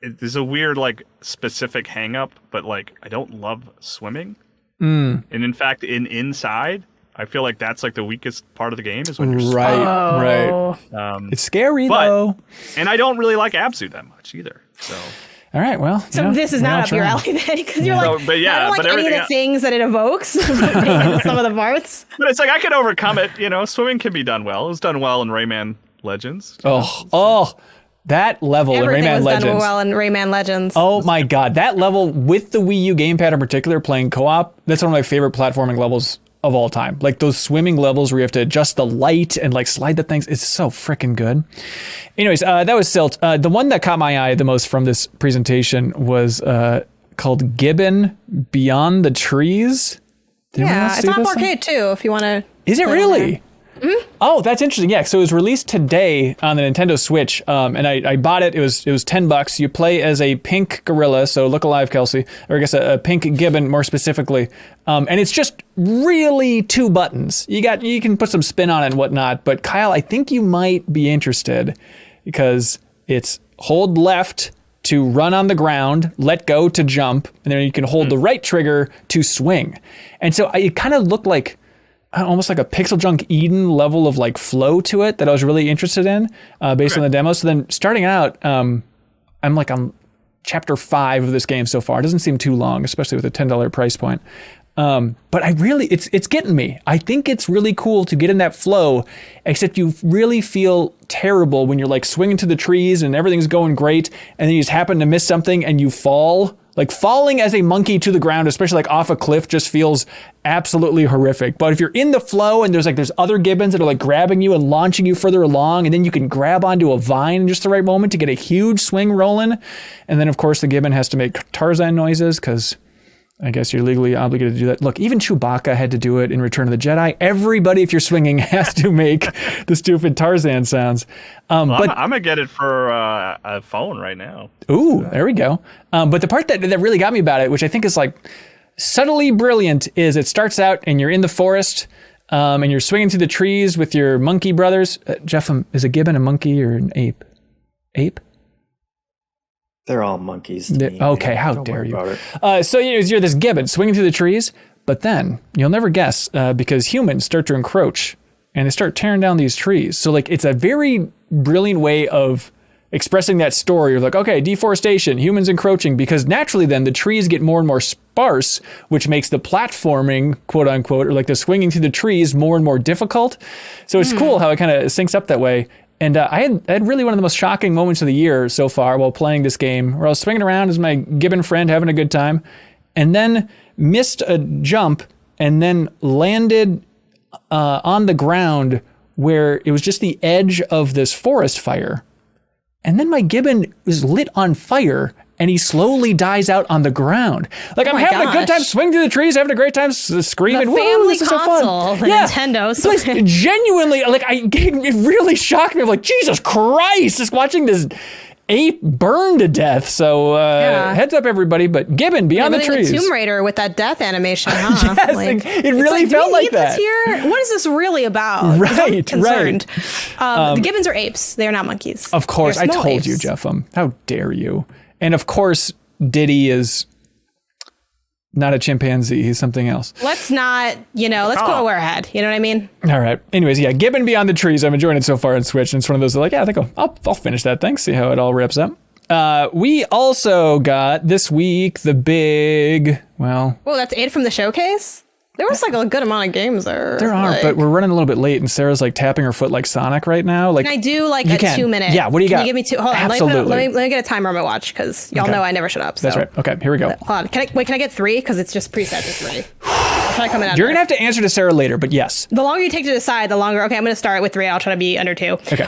There's a weird like specific hang up, but like I don't love swimming. And in fact, Inside, I feel like that's like the weakest part of the game is when you're swimming. Right. It's scary though. And I don't really like Abzu that much either. So. All right, well. So this is not up your alley then, because you're like, but yeah, I don't like any of the things that it evokes, some of the parts. But it's like, I can overcome it, you know, swimming can be done well. It was done well in Rayman Legends. That level Everything in Rayman was Legends. done well in Rayman Legends. Oh my God, that level with the Wii U gamepad in particular, playing co-op, that's one of my favorite platforming levels of all time. Like those swimming levels where you have to adjust the light and like slide the things. It's so freaking good. Anyways, that was Silt. The one that caught my eye the most from this presentation was called Gibbon Beyond the Trees. It's on arcade too, if you want to. Is it really? Mm-hmm. Oh, that's interesting. Yeah, so it was released today on the Nintendo Switch, and I bought it. It was $10. You play as a pink gorilla, so look alive, Kelsey, or I guess a pink gibbon more specifically. And it's just really 2 buttons. You can put some spin on it and whatnot. But Kyle, I think you might be interested because it's hold left to run on the ground, let go to jump, and then you can hold the right trigger to swing. And so it kind of looked like almost like a Pixel Junk Eden level of like flow to it that I was really interested in based on the demo. So then starting out, I'm like on chapter 5 of this game so far. It doesn't seem too long, especially with a $10 price point. But I really, it's getting me. I think it's really cool to get in that flow, except you really feel terrible when you're like swinging to the trees and everything's going great. And then you just happen to miss something and you fall Like falling as a monkey to the ground, especially like off a cliff, just feels absolutely horrific. But if you're in the flow and there's other gibbons that are like grabbing you and launching you further along, and then you can grab onto a vine in just the right moment to get a huge swing rolling. And then of course the gibbon has to make Tarzan noises because I guess you're legally obligated to do that. Look, even Chewbacca had to do it in Return of the Jedi. Everybody, if you're swinging, has to make the stupid Tarzan sounds. But I'm going to get it for a phone right now. Ooh, there we go. But the part that really got me about it, which I think is like subtly brilliant, is it starts out and you're in the forest and you're swinging through the trees with your monkey brothers. Jeff, is a gibbon a monkey or an ape? Ape? They're all monkeys to me. Okay, how dare you? So you're this gibbon swinging through the trees, but then you'll never guess because humans start to encroach and they start tearing down these trees. So like it's a very brilliant way of expressing that story. You're like, okay, deforestation, humans encroaching, because naturally then the trees get more and more sparse, which makes the platforming, quote unquote, or like the swinging through the trees more and more difficult. So it's cool how it kind of syncs up that way. And I had really one of the most shocking moments of the year so far while playing this game, where I was swinging around as my gibbon friend having a good time, and then missed a jump and then landed on the ground where it was just the edge of this forest fire. And then my gibbon was lit on fire and he slowly dies out on the ground. Like I'm having a good time swinging through the trees, having a great time screaming. The family this console, is so fun. the Nintendo. So like, genuinely, like it really shocked me. I'm like, Jesus Christ, just watching this ape burn to death. So heads up, everybody. But Gibbon beyond the trees. Like Tomb Raider with that death animation, huh? Yes, like, it really felt like that. This here? What is this really about? Right, I'm concerned. The gibbons are apes. They are not monkeys. Of course, I told apes. you, Jeff. How dare you? And of course, Diddy is not a chimpanzee. He's something else. Let's not, let's go where ahead. You know what I mean? All right. Anyways, yeah, Gibbon Beyond the Trees. I'm enjoying it so far on Switch. And it's one of those that like, yeah, I think I'll finish that thing, see how it all wraps up. We also got this week the big, Oh, that's it from the showcase? There was like a good amount of games there. There are, but we're running a little bit late, and Sarah's like tapping her foot like Sonic right now. Like, can I do like a 2 minute? Yeah, what do you got? Can you give me two? Hold on, Absolutely. let me get a timer on my watch because y'all know I never shut up. So. That's right. Okay, here we go. Hold on. Can I get 3? Because it's just preset to 3. I'll try to come in. You're going to have to answer to Sarah later, but yes. The longer you take to decide, the longer. Okay, I'm going to start with 3. I'll try to be under 2. Okay.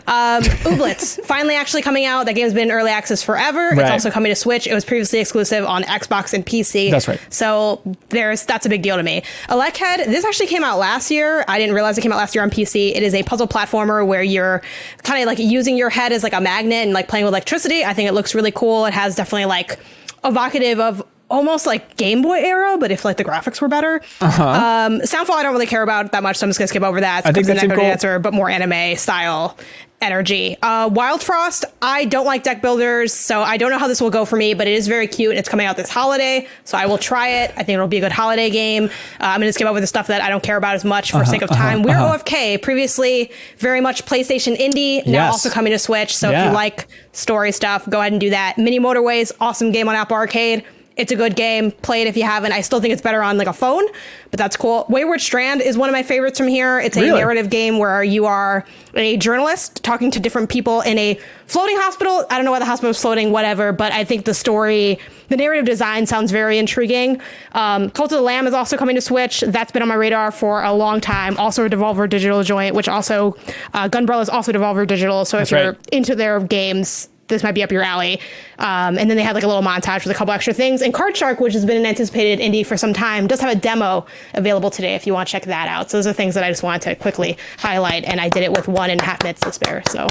Blitz finally actually coming out. That game's been in early access forever. Right. It's also coming to Switch. It was previously exclusive on Xbox and PC. That's right. So that's a big deal to me. Electhead, this actually came out last year. I didn't realize it came out last year on PC. It is a puzzle platformer where you're kind of like using your head as like a magnet and like playing with electricity. I think it looks really cool. It has definitely like evocative of almost like Game Boy era, but if like the graphics were better. Soundfall I don't really care about that much, so I'm just gonna skip over that. I think that's cool. Dancer, but more anime style energy. Wild Frost, I don't like deck builders, so I don't know how this will go for me, but it is very cute. It's coming out this holiday, so I will try it. I think it'll be a good holiday game. I'm gonna skip over the stuff that I don't care about as much for sake of time. We're OFK, previously very much PlayStation indie, now also coming to Switch, so if you like story stuff, go ahead and do that. Mini Motorways, awesome game on Apple Arcade. It's a good game. Play it if you haven't. I still think it's better on like a phone, but that's cool. Wayward Strand is one of my favorites from here. It's a narrative game where you are a journalist talking to different people in a floating hospital. I don't know why the hospital is floating, whatever, but I think the story, the narrative design sounds very intriguing. Cult of the Lamb is also coming to Switch. That's been on my radar for a long time. Also a Devolver Digital joint, which also, Gunbrella is also Devolver Digital. So if you're into their games, this might be up your alley. And then they had like a little montage with a couple extra things. And Card Shark, which has been an anticipated indie for some time, does have a demo available today if you want to check that out. So those are things that I just wanted to quickly highlight. And I did it with 1.5 minutes to spare. So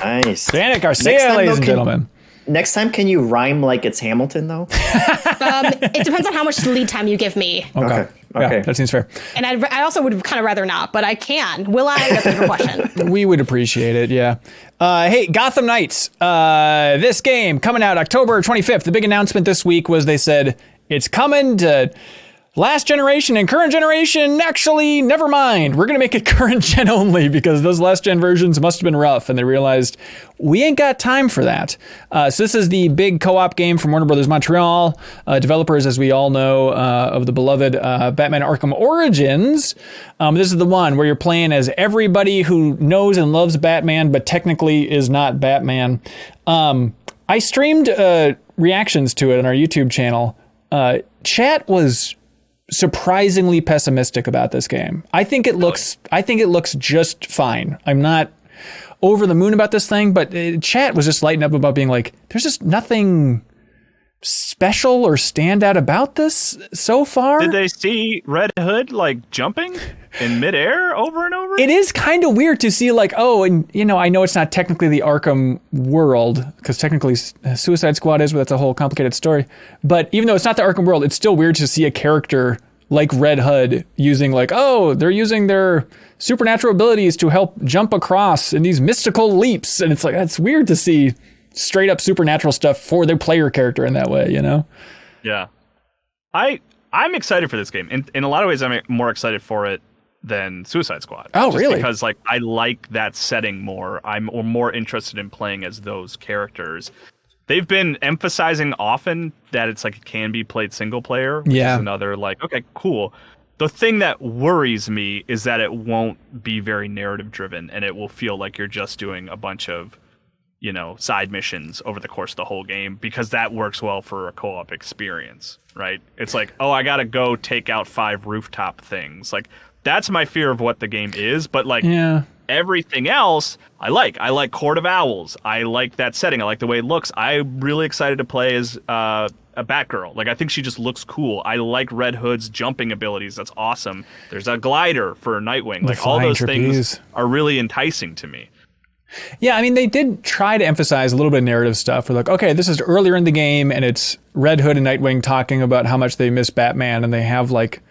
nice. Danica Garcia, ladies and gentlemen. Next time, can you rhyme like it's Hamilton, though? It depends on how much lead time you give me. Okay. Yeah, that seems fair. And I also would kind of rather not, but I can. Will I? That's a good question. We would appreciate it, yeah. Hey, Gotham Knights. This game coming out October 25th. The big announcement this week was they said it's coming to last generation and current generation. Actually, never mind. We're going to make it current gen only because those last gen versions must have been rough. And they realized we ain't got time for that. So this is the big co-op game from Warner Brothers Montreal. Developers, as we all know, of the beloved Batman Arkham Origins. This is the one where you're playing as everybody who knows and loves Batman, but technically is not Batman. I streamed reactions to it on our YouTube channel. Chat was surprisingly pessimistic about this game. I think it looks just fine. I'm not over the moon about this thing, but chat was just lighting up about being like, there's just nothing special or stand out about this so far. Did they see Red Hood like jumping in midair over and over? It is kind of weird to see like, oh, and I know it's not technically the Arkham world because technically Suicide Squad is, but that's a whole complicated story. But even though it's not the Arkham world, it's still weird to see a character like Red Hood using like, oh, they're using their supernatural abilities to help jump across in these mystical leaps. And it's like, that's weird to see straight up supernatural stuff for their player character in that way, Yeah. I'm excited for this game. In a lot of ways, I'm more excited for it than Suicide Squad. Oh, really? Because like I like that setting more. I'm more interested in playing as those characters. They've been emphasizing often that it's like it can be played single player, which is another like, okay, cool. The thing that worries me is that it won't be very narrative driven and it will feel like you're just doing a bunch of side missions over the course of the whole game, because that works well for a co-op experience, right? It's like, oh, I gotta go take out 5 rooftop things. Like, that's my fear of what the game is, but like everything else, I like. I like Court of Owls. I like that setting. I like the way it looks. I'm really excited to play as a Batgirl. Like, I think she just looks cool. I like Red Hood's jumping abilities. That's awesome. There's a glider for Nightwing. Like, all those things are really enticing to me. Yeah, I mean, they did try to emphasize a little bit of narrative stuff. We're like, okay, this is earlier in the game, and it's Red Hood and Nightwing talking about how much they miss Batman, and they have, like,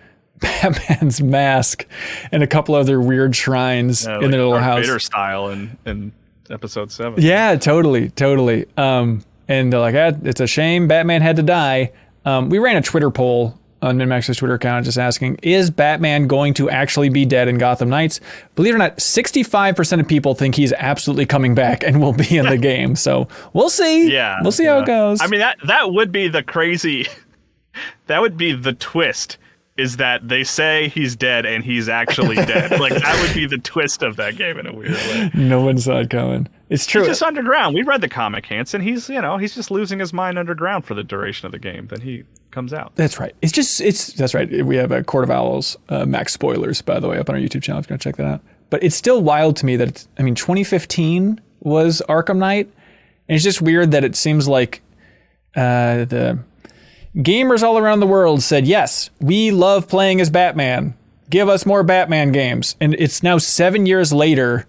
Batman's mask and a couple other weird shrines in their little house. Vader style in episode 7. Yeah, totally. And they're like, it's a shame Batman had to die. We ran a Twitter poll on MinnMax's Twitter account just asking, is Batman going to actually be dead in Gotham Knights? Believe it or not, 65% of people think he's absolutely coming back and will be in the game. So we'll see. Yeah. We'll see how it goes. I mean, that would be the crazy, that would be the twist, is that they say he's dead and he's actually dead. Like, that would be the twist of that game in a weird way. No one saw it coming. It's true. He's just underground. We read the comic, Hanson. He's just losing his mind underground for the duration of the game. Then he comes out. That's right. That's right. We have a Court of Owls, max spoilers, by the way, up on our YouTube channel if you want to check that out. But it's still wild to me that 2015 was Arkham Knight. And it's just weird that it seems like the gamers all around the world said, yes, we love playing as Batman. Give us more Batman games. And it's now 7 years later,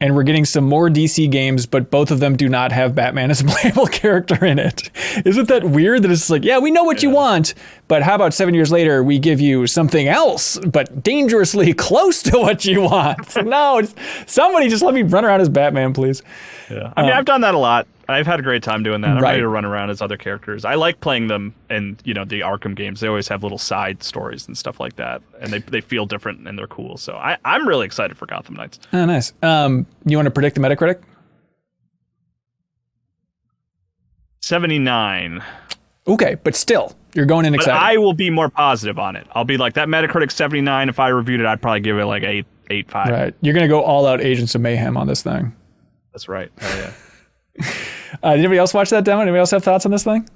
and we're getting some more DC games, but both of them do not have Batman as a playable character in it. Isn't that weird that it's like, yeah, we know what you want, but how about 7 years later, we give you something else, but dangerously close to what you want? It's like, no, somebody just let me run around as Batman, please. Yeah. I mean, I've done that a lot. I've had a great time doing that. I'm ready to run around as other characters. I like playing them in, the Arkham games. They always have little side stories and stuff like that. And they feel different and they're cool. So I'm really excited for Gotham Knights. Oh, nice. You want to predict the Metacritic? 79. Okay, but still, you're going in excited. But I will be more positive on it. I'll be like, that Metacritic 79. If I reviewed it, I'd probably give it like 8.5. Right. You're going to go all out Agents of Mayhem on this thing. That's right. Oh, yeah. Did anybody else watch that demo? Anybody else have thoughts on this thing?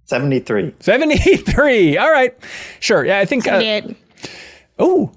73. 73. All right. Sure. Yeah, I think.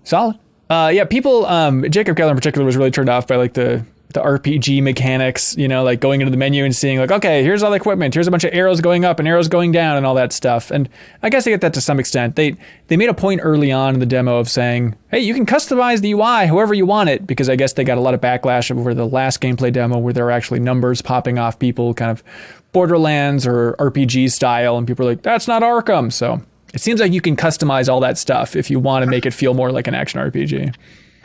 Solid. Yeah, people. Jacob Keller in particular was really turned off by like the RPG mechanics. Like going into the menu and seeing like, okay, here's all the equipment. Here's a bunch of arrows going up and arrows going down and all that stuff. And I guess I get that to some extent. They made a point early on in the demo of saying, hey, you can customize the UI however you want it, because I guess they got a lot of backlash over the last gameplay demo where there were actually numbers popping off people, kind of Borderlands or RPG style, and people are like, that's not Arkham. So it seems like you can customize all that stuff if you want to make it feel more like an action RPG.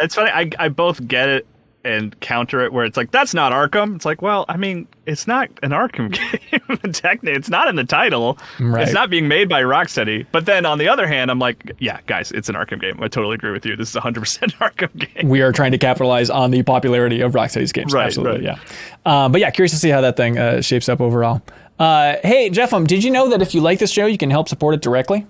It's funny. I both get it and counter it, where it's like, that's not Arkham. It's like, well, I mean, it's not an Arkham game. Technically, it's not in the title. Right. It's not being made by Rocksteady. But then on the other hand, I'm like, yeah, guys, it's an Arkham game. I totally agree with you. This is 100% Arkham game. We are trying to capitalize on the popularity of Rocksteady's games. Right, absolutely, yeah. But yeah, curious to see how that thing shapes up overall. Hey, Jeff, did you know that if you like this show, you can help support it directly?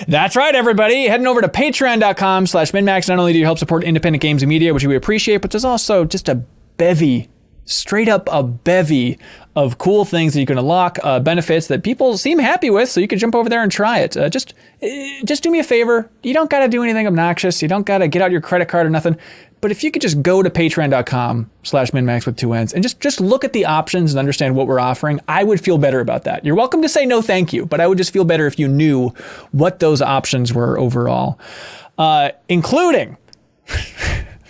That's right, everybody. Heading over to patreon.com/MinnMax. Not only do you help support independent games and media, which we appreciate, but there's also just a bevy straight up a bevy of cool things that you can unlock, benefits that people seem happy with, so you can jump over there and try it. Just do me a favor. You don't got to do anything obnoxious. You don't got to get out your credit card or nothing. But if you could just go to patreon.com/MinnMax with 2 N's and just look at the options and understand what we're offering, I would feel better about that. You're welcome to say no thank you, but I would just feel better if you knew what those options were overall. Including...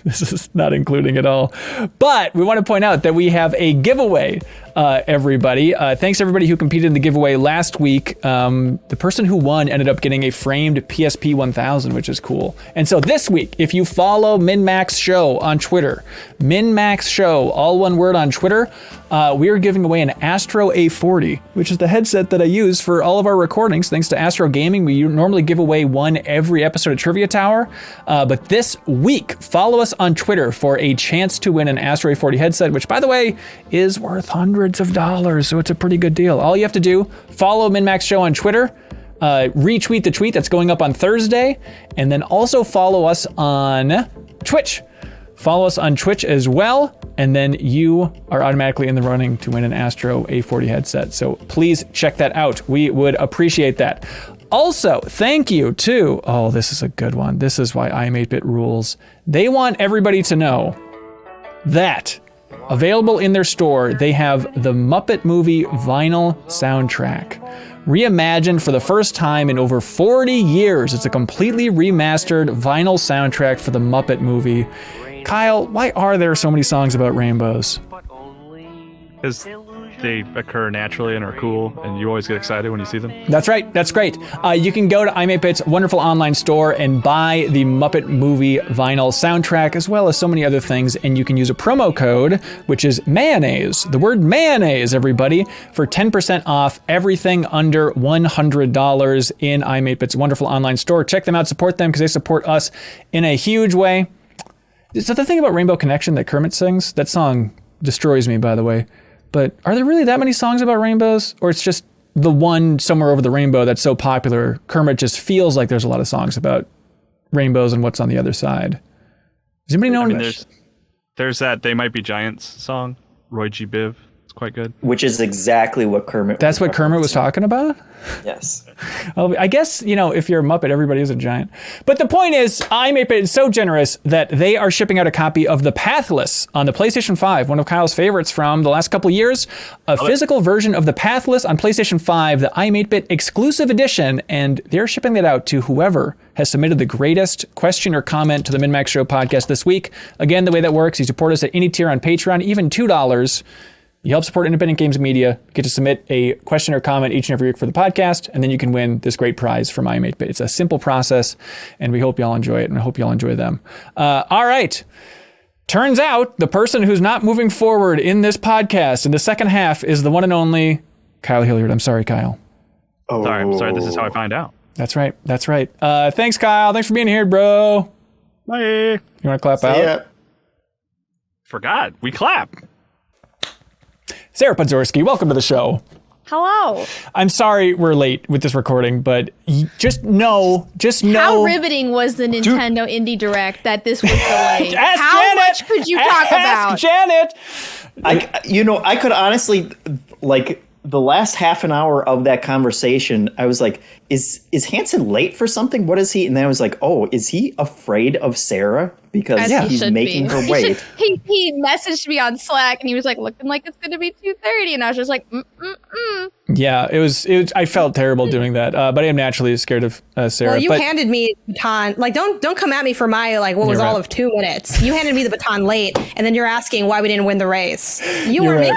This is not including at all. But we want to point out that we have a giveaway, everybody. Thanks to everybody who competed in the giveaway last week. The person who won ended up getting a framed PSP 1000, which is cool. And so this week, if you follow MinnMax Show on Twitter, MinnMax Show, all one word on Twitter, we are giving away an Astro A40, which is the headset that I use for all of our recordings. Thanks to Astro Gaming, we normally give away one every episode of Trivia Tower. But this week, follow us on Twitter for a chance to win an Astro A40 headset, which, by the way, is worth hundreds of dollars. So it's a pretty good deal. All you have to do, follow MinnMax Show on Twitter, retweet the tweet that's going up on Thursday, and then also follow us on Twitch. Follow us on Twitch as well, and then you are automatically in the running to win an Astro A40 headset. So please check that out. We would appreciate that. Also, thank you to, oh, this is a good one. This is why I'm 8-Bit rules. They want everybody to know that available in their store, they have the Muppet Movie vinyl soundtrack. Reimagined for the first time in over 40 years. It's a completely remastered vinyl soundtrack for the Muppet Movie. Kyle, why are there so many songs about rainbows? Because they occur naturally and are cool, and you always get excited when you see them. That's right. That's great. You can go to I'm8Bit's wonderful online store and buy the Muppet Movie vinyl soundtrack, as well as so many other things, and you can use a promo code, which is mayonnaise. The word mayonnaise, everybody, for 10% off everything under $100 in I'm8Bit's wonderful online store. Check them out. Support them because they support us in a huge way. So the thing about Rainbow Connection that Kermit sings, that song destroys me, by the way. But are there really that many songs about rainbows? Or it's just the one Somewhere Over the Rainbow that's so popular, Kermit just feels like there's a lot of songs about rainbows and what's on the other side. Does anybody know? I mean, there's that They Might Be Giants song, Roy G. Biv. It's quite good. Which is exactly what Kermit That's what Kermit was talking about? Yes. Well, I guess, if you're a Muppet, everybody is a giant. But the point is, I'm8Bit is so generous that they are shipping out a copy of The Pathless on the PlayStation 5, one of Kyle's favorites from the last couple of years. A physical version of The Pathless on PlayStation 5, the I'm8Bit exclusive edition, and they're shipping that out to whoever has submitted the greatest question or comment to the MinnMax Show podcast this week. Again, the way that works, you support us at any tier on Patreon, even $2. You help support independent games media, get to submit a question or comment each and every week for the podcast, and then you can win this great prize from I'm8Bit. It's a simple process, and we hope y'all enjoy it, and I hope y'all enjoy them. All right. Turns out the person who's not moving forward in this podcast in the second half is the one and only Kyle Hilliard. I'm sorry, Kyle. Oh. I'm sorry. This is how I find out. That's right. That's right. Thanks, Kyle. Thanks for being here, bro. Bye. You want to clap out? Yeah. Forgot. We clap. Sarah Podzorski, welcome to the show. Hello. I'm sorry we're late with this recording, but just know. How riveting was the Nintendo Indie Direct that this was delayed? How Janet. Much could you talk about? Ask Janet. I could honestly, the last half an hour of that conversation, I was like, is Hanson late for something? What is he? And then I was like, oh, is he afraid of Sarah? Because he's making her wait. He messaged me on Slack and he was like, looking like it's going to be 2:30. And I was just like, Yeah, it was. I felt terrible doing that, but I am naturally scared of Sarah. Well, you handed me the baton. Don't come at me for my what was all of 2 minutes. You handed me the baton late, and then you're asking why we didn't win the race. You're right.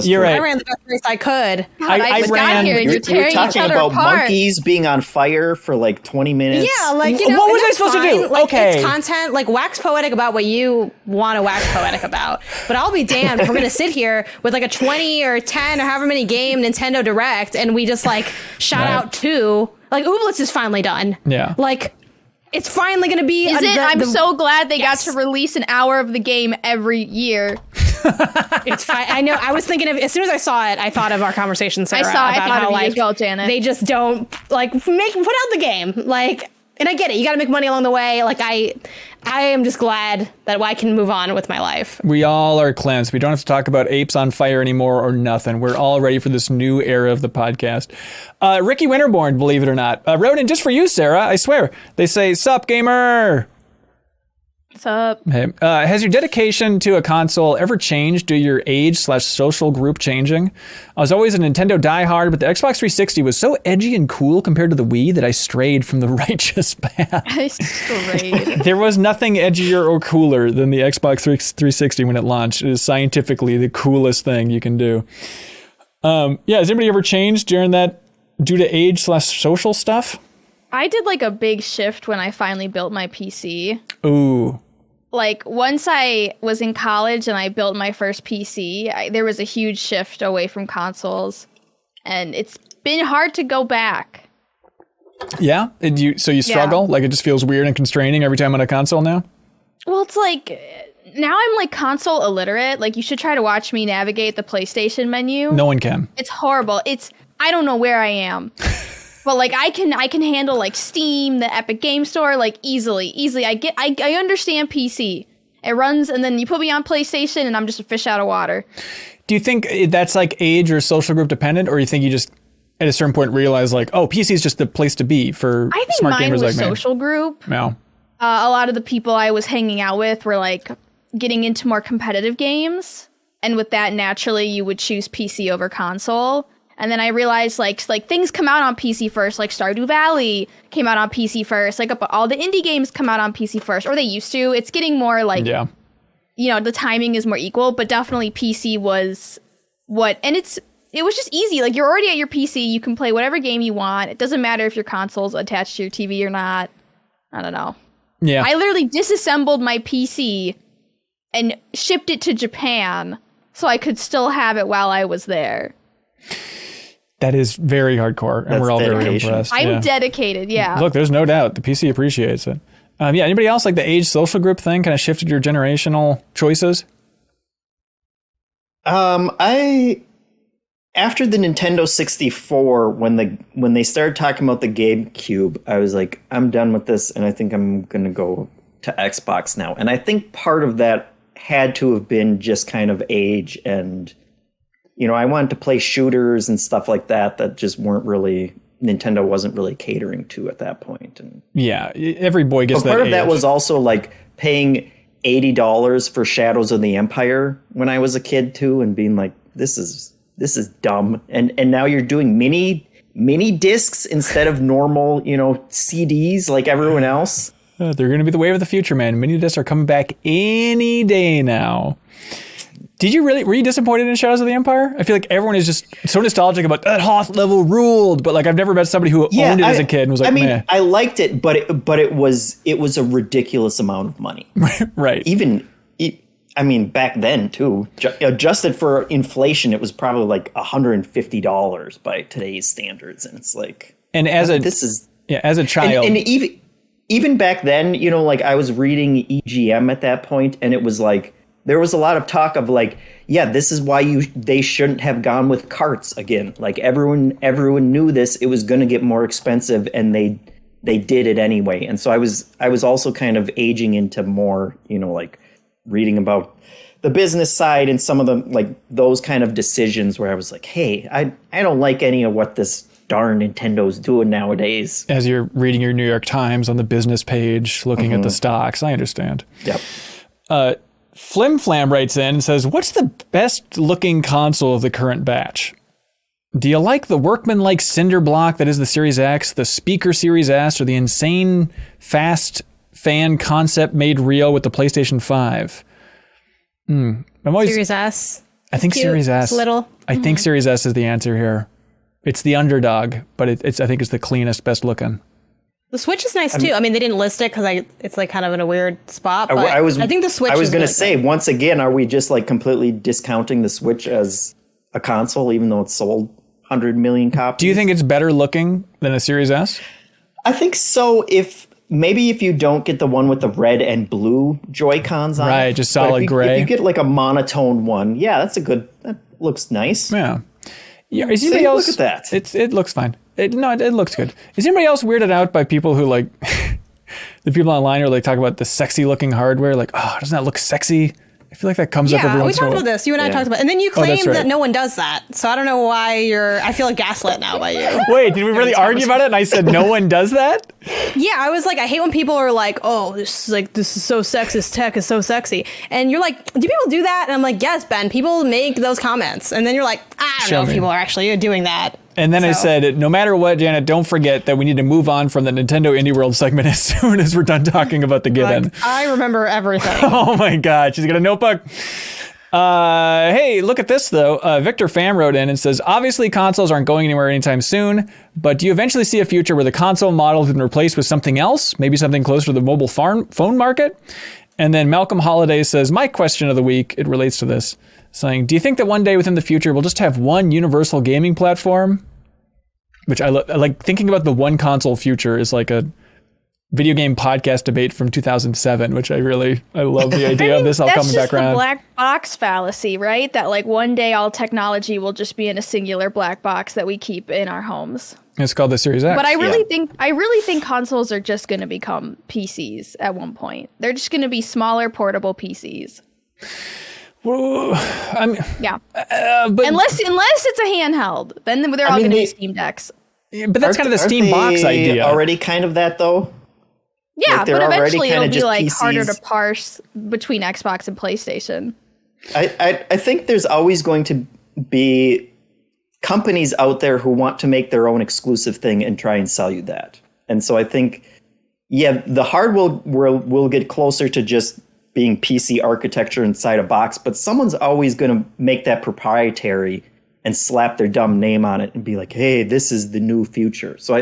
You're right. I ran the best race I could. God, I just got here and you're tearing each talking other about apart. monkeys being on fire for 20 minutes. Yeah, what was I supposed to do? Okay, it's content. Wax poetic about what you want to wax poetic about. But I'll be damned if we're gonna sit here with a 20 or 10 or however many game Nintendo Direct, and we just shout out 2. Ooblets is finally done. Yeah. It's finally gonna be. I'm so glad they got to release an hour of the game every year. It's fine. I know. I was thinking of, as soon as I saw it, I thought of our conversation, Sarah. I thought of you as well, Janet. They just don't put out the game. And I get it. You got to make money along the way. I am just glad that I can move on with my life. We all are cleansed. We don't have to talk about apes on fire anymore or nothing. We're all ready for this new era of the podcast. Ricky Winterborn, believe it or not, wrote in just for you, Sarah. I swear. They say, "Sup, gamer." What's up? Hey, has your dedication to a console ever changed due to your age/social group changing? I was always a Nintendo diehard, but the Xbox 360 was so edgy and cool compared to the Wii that I strayed from the righteous path. I strayed. There was nothing edgier or cooler than the Xbox 360 when it launched. It is scientifically the coolest thing you can do. Has anybody ever changed during that due to age/social stuff? I did like a big shift when I finally built my PC. Ooh. Like once I was in college and I built my first PC, there was a huge shift away from consoles, and it's been hard to go back. Yeah? So you struggle? Like it just feels weird and constraining every time on a console now? Well, it's like now I'm like console illiterate. Like you should try to watch me navigate the PlayStation menu. No one can. It's horrible. I don't know where I am. But like I can handle like Steam, the Epic Game Store, like easily. I understand PC. It runs, and then you put me on PlayStation, and I'm just a fish out of water. Do you think that's like age or social group dependent, or you think you just at a certain point realize like, oh, PC is just the place to be for I think smart mine gamers was like me? social group. No. A lot of the people I was hanging out with were like getting into more competitive games, and with that, naturally, you would choose PC over console. And then I realized like things come out on PC first, like Stardew Valley came out on PC first, like all the indie games come out on PC first, or they used to. It's getting more like, the timing is more equal, but definitely PC was it was just easy. Like you're already at your PC, you can play whatever game you want. It doesn't matter if your console's attached to your TV or not. I don't know. Yeah. I literally disassembled my PC and shipped it to Japan so I could still have it while I was there. That is very hardcore, and we're all very impressed. I'm dedicated, yeah. Look, there's no doubt. The PC appreciates it. Anybody else like the age social group thing kind of shifted your generational choices? After the Nintendo 64, when they started talking about the GameCube, I was like, I'm done with this, and I think I'm going to go to Xbox now. And I think part of that had to have been just kind of age and... I wanted to play shooters and stuff like that just weren't really, Nintendo wasn't really catering to at that point. And every boy gets that. Part of age. that was also like paying $80 for Shadows of the Empire when I was a kid too, and being like, this is dumb. And now you're doing mini discs instead of normal, CDs like everyone else. They're going to be the wave of the future, man. Mini discs are coming back any day now. Were you disappointed in Shadows of the Empire? I feel like everyone is just so nostalgic about that Hoth level ruled, but like I've never met somebody who owned it as a kid and was like, meh. I liked it, but it was a ridiculous amount of money. Right. Back then too, adjusted for inflation, it was probably like $150 by today's standards. And it's like, and as a child, and even back then, like I was reading EGM at that point, and it was like, there was a lot of talk of like, this is why they shouldn't have gone with carts again. Like everyone knew this, it was going to get more expensive, and they did it anyway. And so I was also kind of aging into more, like reading about the business side and some of the like those kind of decisions where I was like, hey, I don't like any of what this darn Nintendo's doing nowadays. As you're reading your New York Times on the business page, looking at the stocks, I understand. Yep. Flim Flam writes in and says, what's the best looking console of the current batch? Do you like the workman-like cinder block that is the Series X, the speaker Series S, or the insane fast fan concept made real with the PlayStation 5? Series S. I think cute. Series S. It's little. I think Series S is the answer here. It's the underdog, but I think it's the cleanest, best looking. The Switch is nice too. I mean, they didn't list it because it's like kind of in a weird spot. But I think the Switch. I was going to say, once again, are we just like completely discounting the Switch as a console, even though it's sold 100 million copies? Do you think it's better looking than a Series S? I think so. If you don't get the one with the red and blue Joy-Cons on, right, just solid gray. If you get like a monotone one, that looks nice. Yeah. Is anybody else? Look at that. It looks fine. It looks good. Is anybody else weirded out by people who like the people online are like talking about the sexy looking hardware. Like, oh, doesn't that look sexy? I feel like that comes up every once in a while. We talked about this. You and I talked about it. And then you claimed that no one does that. So I don't know why I feel like gaslit now by you. Wait, did we really argue about it? And I said no one does that? Yeah, I was like, I hate when people are like, oh, this is so sexist. Tech is so sexy. And you're like, do people do that? And I'm like, yes, Ben, people make those comments. And then you're like, I don't know if people are actually doing that. And then I said, no matter what, Janet, don't forget that we need to move on from the Nintendo Indie World segment as soon as we're done talking about the Gibbon. Like, I remember everything. Oh my God, she's got a notebook. Hey, look at this though. Victor Pham wrote in and says, obviously consoles aren't going anywhere anytime soon, but do you eventually see a future where the console model has been replaced with something else? Maybe something closer to the mobile phone market? And then Malcolm Holiday says, my question of the week, it relates to this, saying, do you think that one day within the future we'll just have one universal gaming platform? Which I like thinking about the one console future is like a video game podcast debate from 2007, which I love the idea of this all coming back around. That's just the black box fallacy, right? That like one day all technology will just be in a singular black box that we keep in our homes. It's called the Series X. But I really think consoles are just going to become PCs at one point. They're just going to be smaller portable PCs. Well, yeah. But unless it's a handheld, then they're all going to be Steam Decks. Yeah, but that's kind of the Steam box idea. Already kind of that though. Yeah, like but eventually it'll be like PCs. harder to parse between Xbox and PlayStation. I think there's always going to be companies out there who want to make their own exclusive thing and try and sell you that. And so I think, the hardware will get closer to just being PC architecture inside a box, but someone's always going to make that proprietary and slap their dumb name on it and be like, hey, this is the new future. So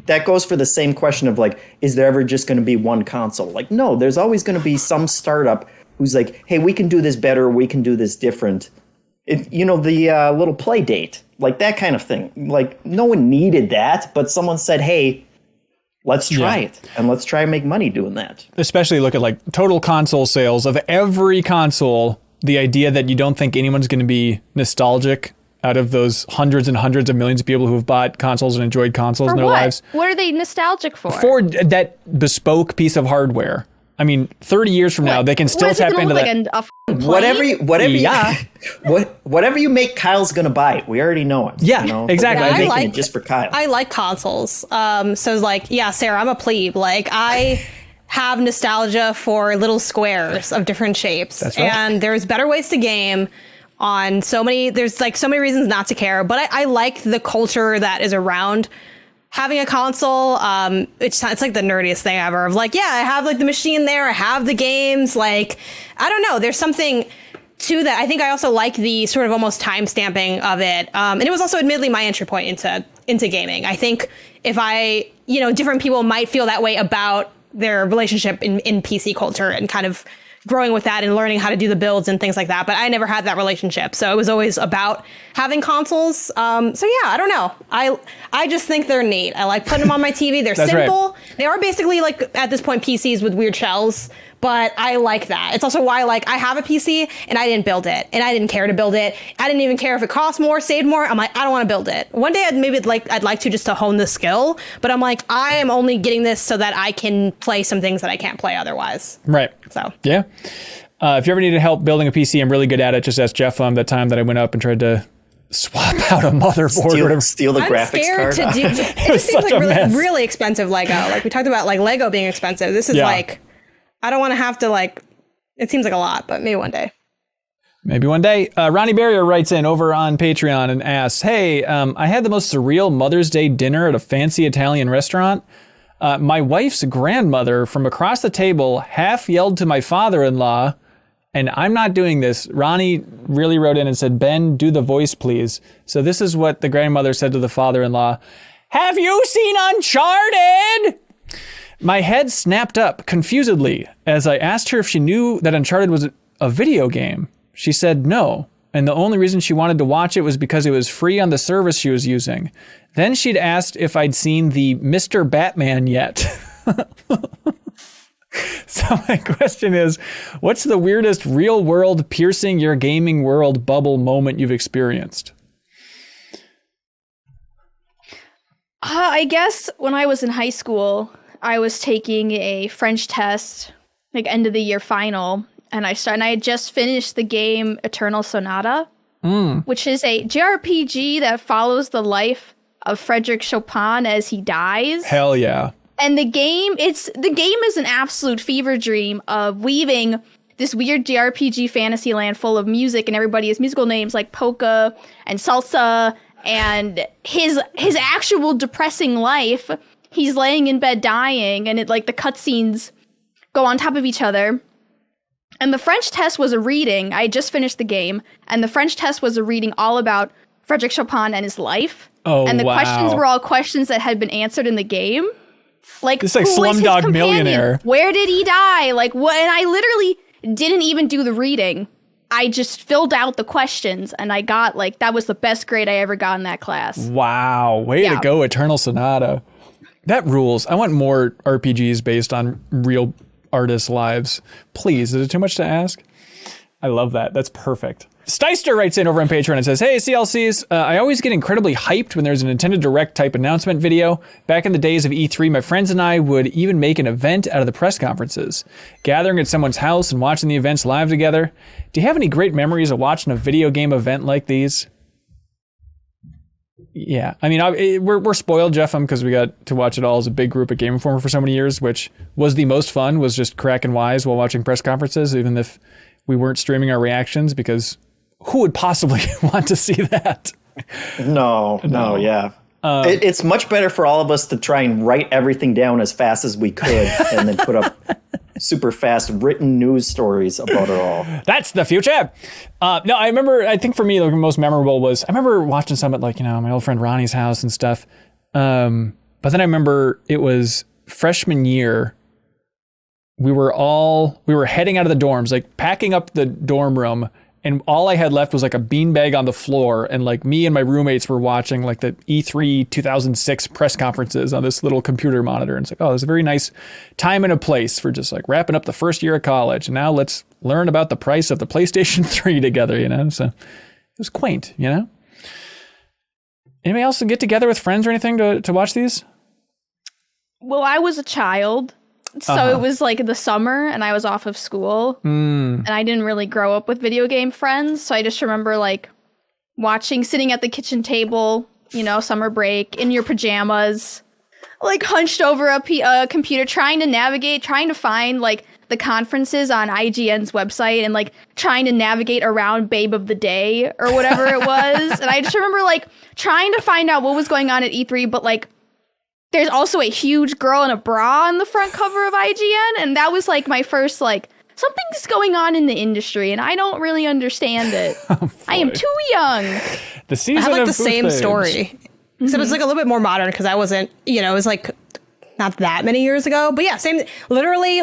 that goes for the same question of like, is there ever just going to be one console? Like, no, there's always going to be some startup who's like, hey, we can do this better, we can do this different. The little play date, like that kind of thing. Like, no one needed that, but someone said, hey, let's try it, and let's try and make money doing that. Especially look at like total console sales of every console. The idea that you don't think anyone's going to be nostalgic out of those hundreds and hundreds of millions of people who have bought consoles and enjoyed consoles in their lives. What are they nostalgic for? For that bespoke piece of hardware. I mean, 30 years from now, they can still tap into that. Whatever you make, Kyle's gonna buy it. We already know it. Yeah, exactly. I like just for Kyle. I like consoles. So like, Sarah, I'm a plebe. Like I have nostalgia for little squares of different shapes. That's right. And there's better ways to game on there's like so many reasons not to care. But I like the culture that is around having a console. It's like the nerdiest thing ever of like, I have like the machine there. I have the games. Like, I don't know. There's something to that. I think I also like the sort of almost time stamping of it. And it was also admittedly my entry point into gaming. I think if different people might feel that way about their relationship in PC culture and kind of growing with that and learning how to do the builds and things like that. But I never had that relationship. So it was always about having consoles. I don't know. I just think they're neat. I like putting them on my TV. They're simple. Right. They are basically like at this point PCs with weird shells. But I like that. It's also why I have a PC and I didn't build it and I didn't care to build it. I didn't even care if it cost more, saved more. I'm like, I don't want to build it. One day I'd like to just to hone the skill, but I'm like, I am only getting this so that I can play some things that I can't play otherwise. Right. So yeah. If you ever needed help building a PC, I'm really good at it. Just ask Jeff that time that I went up and tried to swap out a motherboard or whatever. Steal the graphics card. To do. It just seems like really expensive Lego. Like we talked about like Lego being expensive. This is like, I don't want to have to it seems like a lot, but maybe one day. Maybe one day. Ronnie Barrier writes in over on Patreon and asks, hey, I had the most surreal Mother's Day dinner at a fancy Italian restaurant. My wife's grandmother from across the table half yelled to my father-in-law, and I'm not doing this. Ronnie really wrote in and said, Ben, do the voice, please. So this is what the grandmother said to the father-in-law. Have you seen Uncharted? My head snapped up confusedly as I asked her if she knew that Uncharted was a video game. She said no, and the only reason she wanted to watch it was because it was free on the service she was using. Then she'd asked if I'd seen the Mr. Batman yet. So my question is, what's the weirdest real-world piercing your gaming world bubble moment you've experienced? I guess when I was in high school, I was taking a French test, like end of the year final, and I had just finished the game Eternal Sonata, which is a JRPG that follows the life of Frédéric Chopin as he dies. Hell yeah. And the game is an absolute fever dream of weaving this weird JRPG fantasy land full of music, and everybody has musical names like polka and salsa, and his actual depressing life. He's laying in bed dying, and the cutscenes go on top of each other. And the French test was a reading. I just finished the game, and the French test was a reading all about Frédéric Chopin and his life. Oh, and the wow. questions were all questions that had been answered in the game. Like, this is like who was his Slumdog companion? Millionaire. Where did he die? Like, what? And I literally didn't even do the reading. I just filled out the questions, and I got, that was the best grade I ever got in that class. Wow. Way to go, Eternal Sonata. That rules. I want more RPGs based on real artists' lives. Please, is it too much to ask? I love that. That's perfect. Steister writes in over on Patreon and says, hey, CLCs, I always get incredibly hyped when there's a Nintendo Direct type announcement video. Back in the days of E3, my friends and I would even make an event out of the press conferences, gathering at someone's house and watching the events live together. Do you have any great memories of watching a video game event like these? Yeah, I mean, we're spoiled, Jeff, because we got to watch it all as a big group at Game Informer for so many years, which was the most fun, was just cracking wise while watching press conferences, even if we weren't streaming our reactions, because who would possibly want to see that? No, yeah. It's much better for all of us to try and write everything down as fast as we could and then put up super fast written news stories about it all. That's the future. No, I think for me, the most memorable was, I remember watching some at my old friend Ronnie's house and stuff. But then I remember it was freshman year. We were heading out of the dorms, packing up the dorm room, and all I had left was a beanbag on the floor, and me and my roommates were watching the E3 2006 press conferences on this little computer monitor. And it's there's a very nice time and a place for just wrapping up the first year of college. And now let's learn about the price of the PlayStation 3 together, So it was quaint, Anybody else get together with friends or anything to watch these? Well, I was a child. So it was the summer, and I was off of school, and I didn't really grow up with video game friends. So I just remember sitting at the kitchen table, summer break, in your pajamas, hunched over a computer, trying to navigate, trying to find the conferences on IGN's website, and trying to navigate around Babe of the Day or whatever it was. And I just remember trying to find out what was going on at E3, but there's also a huge girl in a bra on the front cover of IGN, and that was my first something's going on in the industry, and I don't really understand it. I am too young. The season I have of the same babes. story, except it's a little bit more modern because I wasn't, it was not that many years ago, but yeah, same. Literally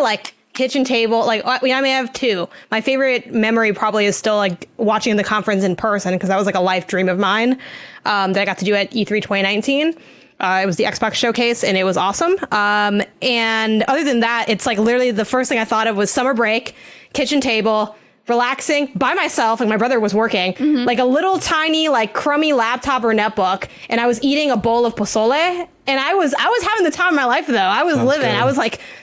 kitchen table. I may have two. My favorite memory probably is still watching the conference in person, because that was a life dream of mine that I got to do at E3 2019. It was the Xbox showcase, and it was awesome. And other than that, it's literally the first thing I thought of was summer break, kitchen table, relaxing by myself. My brother was working, a little tiny, crummy laptop or netbook. And I was eating a bowl of pozole, and I was having the time of my life, though. I was living. Good. I was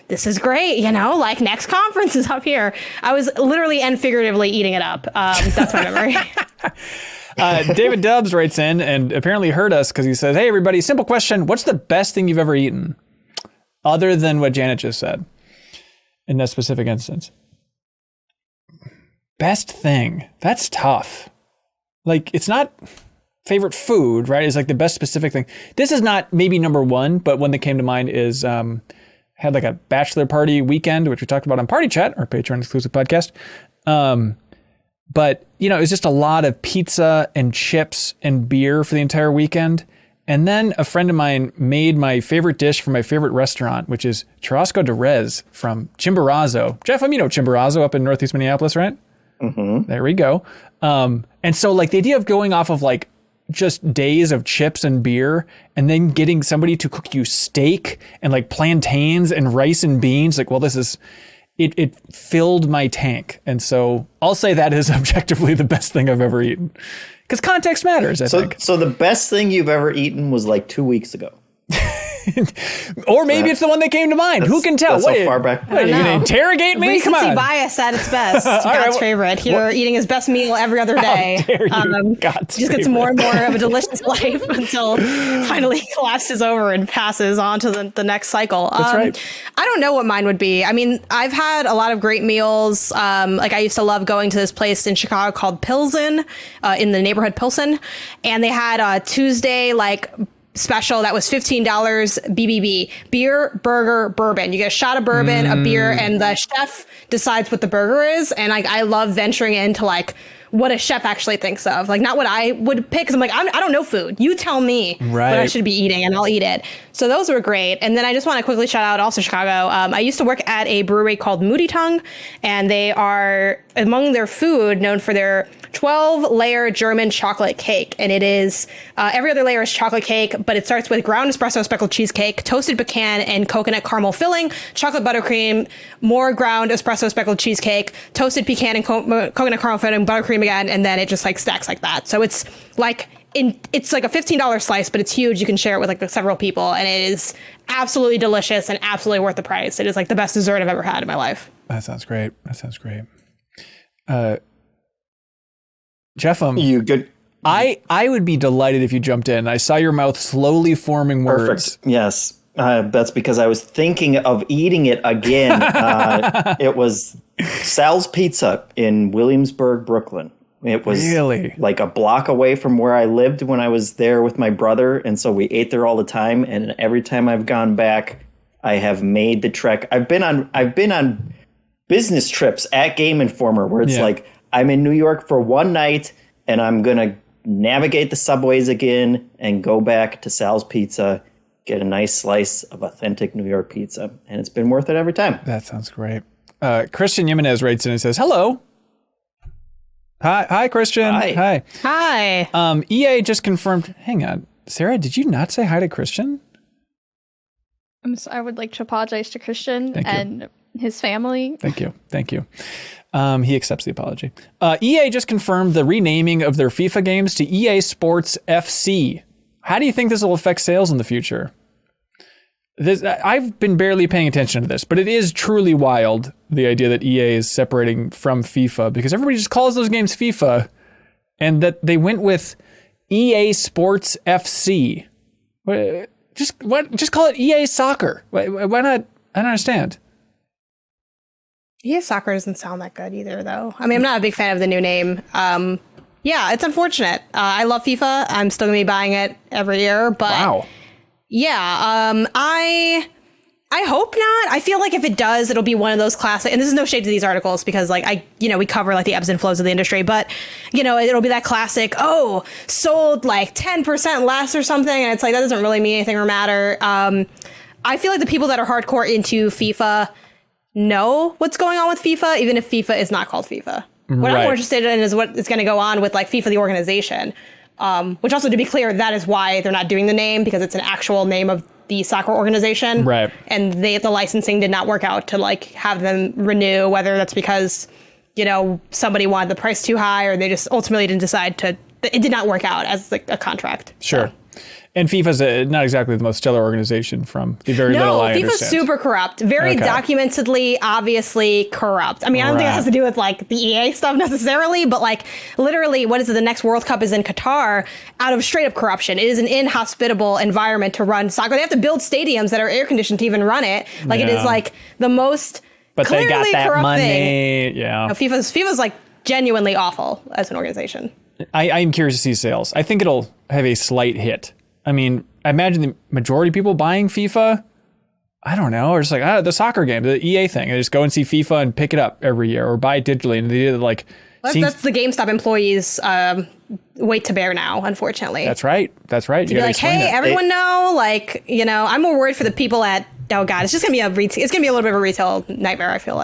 this is great. Next conference is up here. I was literally and figuratively eating it up. That's my memory. David Dubs writes in and apparently heard us, because he says, hey, everybody, simple question. What's the best thing you've ever eaten? Other than what Janet just said in that specific instance. Best thing. That's tough. It's not favorite food, right? It's the best specific thing. This is not maybe number one, but one that came to mind is had a bachelor party weekend, which we talked about on Party Chat, our Patreon exclusive podcast. But, it was just a lot of pizza and chips and beer for the entire weekend. And then a friend of mine made my favorite dish from my favorite restaurant, which is churrasco de res from Chimborazo. Jeff, Chimborazo up in Northeast Minneapolis, right? Mm-hmm. There we go. And so the idea of going off of just days of chips and beer, and then getting somebody to cook you steak and plantains and rice and beans, this is... It filled my tank. And so I'll say that is objectively the best thing I've ever eaten. Because context matters, I think. So the best thing you've ever eaten was 2 weeks ago. Or maybe it's the one that came to mind. Who can tell? That's What, so far back. what, are you going to interrogate me? Come Recency on. bias at its best. God's favorite. Here, eating his best meal every other day. dare you, God's just gets favorite. more and more of a delicious life until finally collapses over and passes on to the next cycle. That's right. I don't know what mine would be. I mean, I've had a lot of great meals. Like I used to love going to this place in Chicago called Pilsen, in the neighborhood Pilsen, and they had a Tuesday special that was $15 BBB, beer, burger, bourbon. You get a shot of bourbon, a beer, and the chef decides what the burger is. And I love venturing into what a chef actually thinks of, not what I would pick. Cause I'm I don't know food. You tell me what I should be eating and I'll eat it. So those were great. And then I just want to quickly shout out also Chicago. I used to work at a brewery called Moody Tongue, and they are among their food known for their 12-layer German chocolate cake. And it is, every other layer is chocolate cake, but it starts with ground espresso speckled cheesecake, toasted pecan and coconut caramel filling, chocolate buttercream, more ground espresso speckled cheesecake, toasted pecan and coconut caramel filling, buttercream again, and then it just stacks like that. So it's it's like a $15 slice, but it's huge. You can share it with several people, and it is absolutely delicious and absolutely worth the price. It is the best dessert I've ever had in my life. That sounds great. Jeff, you good? I would be delighted if you jumped in. I saw your mouth slowly forming words. Perfect. Yes. That's because I was thinking of eating it again. It was Sal's Pizza in Williamsburg, Brooklyn. It was really a block away from where I lived when I was there with my brother. And so we ate there all the time. And every time I've gone back, I have made the trek. I've been on business trips at Game Informer where it's I'm in New York for one night and I'm going to navigate the subways again and go back to Sal's Pizza, get a nice slice of authentic New York pizza. And it's been worth it every time. That sounds great. Christian Jimenez writes in and says, hello. Hi, Christian. Hi. EA just confirmed. Hang on. Sarah, did you not say hi to Christian? I would like to apologize to Christian and his family. Thank you. He accepts the apology. EA just confirmed the renaming of their FIFA games to EA Sports FC. How do you think this will affect sales in the future? I've been barely paying attention to this, but it is truly wild, the idea that EA is separating from FIFA, because everybody just calls those games FIFA, and that they went with EA Sports FC. Just call it EA Soccer. Why not? I don't understand. EA Soccer doesn't sound that good either, though. I mean, I'm not a big fan of the new name. Yeah, it's unfortunate. I love FIFA. I'm still going to be buying it every year, but... Wow. Yeah, I hope not. I feel like if it does, it'll be one of those classic, and this is no shade to these articles because we cover the ebbs and flows of the industry, but it'll be that classic, sold 10% less or something. And it's that doesn't really mean anything or matter. I feel like the people that are hardcore into FIFA know what's going on with FIFA, even if FIFA is not called FIFA. What I'm more interested in is what is going to go on with FIFA, the organization. Which also, to be clear, that is why they're not doing the name, because it's an actual name of the soccer organization. Right. And the licensing did not work out to have them renew, whether that's because, somebody wanted the price too high or they just ultimately didn't decide to, it did not work out as a contract. Sure. So. And FIFA's not exactly the most stellar organization from the very little I understand. No, FIFA's super corrupt. Very documentedly, obviously corrupt. I mean, I don't think it has to do with the EA stuff necessarily, but literally, what is it? The next World Cup is in Qatar out of straight up corruption. It is an inhospitable environment to run soccer. They have to build stadiums that are air conditioned to even run it. It is the most but clearly they got that corrupt money. Thing. Yeah. No, FIFA's genuinely awful as an organization. I'm curious to see sales. I think it'll have a slight hit. I mean, I imagine the majority of people buying FIFA, I don't know, are just the soccer game, the EA thing. They just go and see FIFA and pick it up every year or buy it digitally. And they did that's the GameStop employees' weight to bear now, unfortunately. That's right. To be hey, everyone know, I'm more worried for the people at, oh God, it's just going to be it's going to be a little bit of a retail nightmare, I feel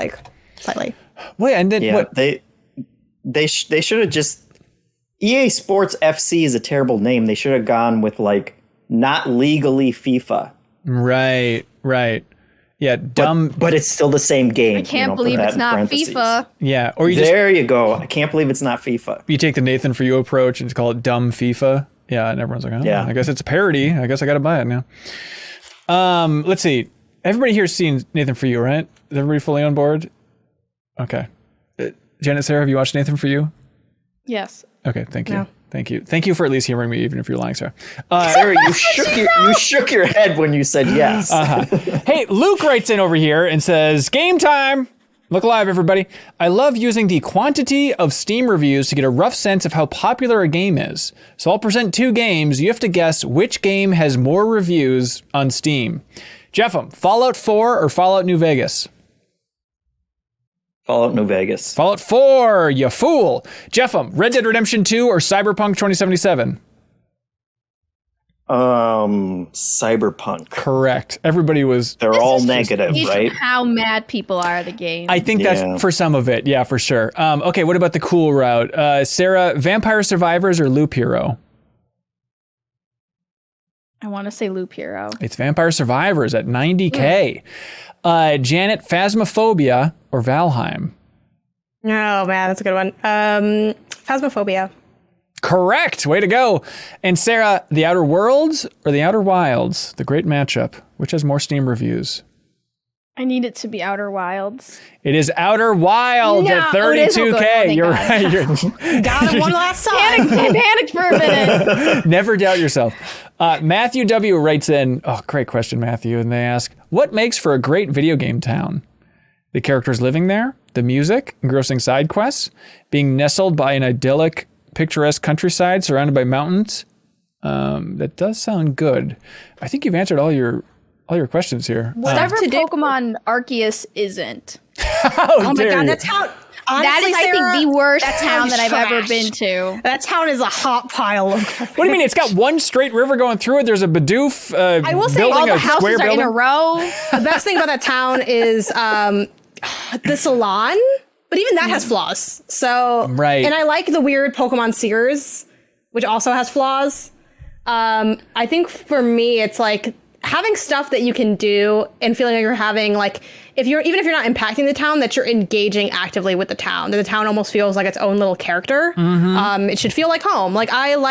slightly. Well, and then what? They should have just... EA Sports FC is a terrible name. They should have gone with not legally FIFA. Right. Yeah, dumb. But it's still the same game. I can't believe it's not FIFA. Yeah, or there you go. I can't believe it's not FIFA. You take the Nathan For You approach and call it dumb FIFA. Yeah, and everyone's oh, yeah. I guess it's a parody. I guess I got to buy it now. Let's see. Everybody here's seen Nathan For You, right? Is everybody fully on board? Okay. Janet, Sarah, have you watched Nathan For You? Yes. Okay, thank you. No. Thank you. Thank you for at least humoring me, even if you're lying, Sarah. Sarah, you shook your head when you said yes. Hey, Luke writes in over here and says, game time. Look alive, everybody. I love using the quantity of Steam reviews to get a rough sense of how popular a game is. So I'll present 2 games. You have to guess which game has more reviews on Steam. Jeffem, Fallout 4 or Fallout New Vegas? Fallout New Vegas. Fallout 4, you fool. Jeffem, Red Dead Redemption 2 or Cyberpunk 2077? Cyberpunk. Correct. Everybody was... They're all negative, right? How mad people are at the game. I think that's for some of it. Yeah, for sure. Okay, what about the cool route? Sarah, Vampire Survivors or Loop Hero? I want to say Loop Hero. It's Vampire Survivors at 90K. Janet, Phasmophobia or Valheim? Oh, man, that's a good one. Phasmophobia. Correct. Way to go. And Sarah, The Outer Worlds or The Outer Wilds? The great matchup. Which has more Steam reviews? I need it to be Outer Wilds. It is Outer Wilds at 32K. You're right. Got him one last time. Panicked for a minute. Never doubt yourself. Matthew W. writes in, great question, Matthew. And they ask, what makes for a great video game town? The characters living there, the music, engrossing side quests, being nestled by an idyllic, picturesque countryside surrounded by mountains. That does sound good. I think you've answered all your questions here. Whatever Pokemon Arceus isn't. Oh my god, that's how. Honestly, that is, Sarah, I think, the worst town that I've ever been to. That town is a hot pile of. What do you mean? It's got one straight river going through it. There's a Bidoof. I will say all the houses are building. in a row. The best thing about that town is the salon, but even that has flaws. So right, and I like the weird Pokemon Sears, which also has flaws. I think for me, it's like having stuff that you can do and feeling like you're having like even if you're not impacting the town, that you're engaging actively with the town. That the town almost feels like its own little character. Mm-hmm. It should feel like home. Like I don't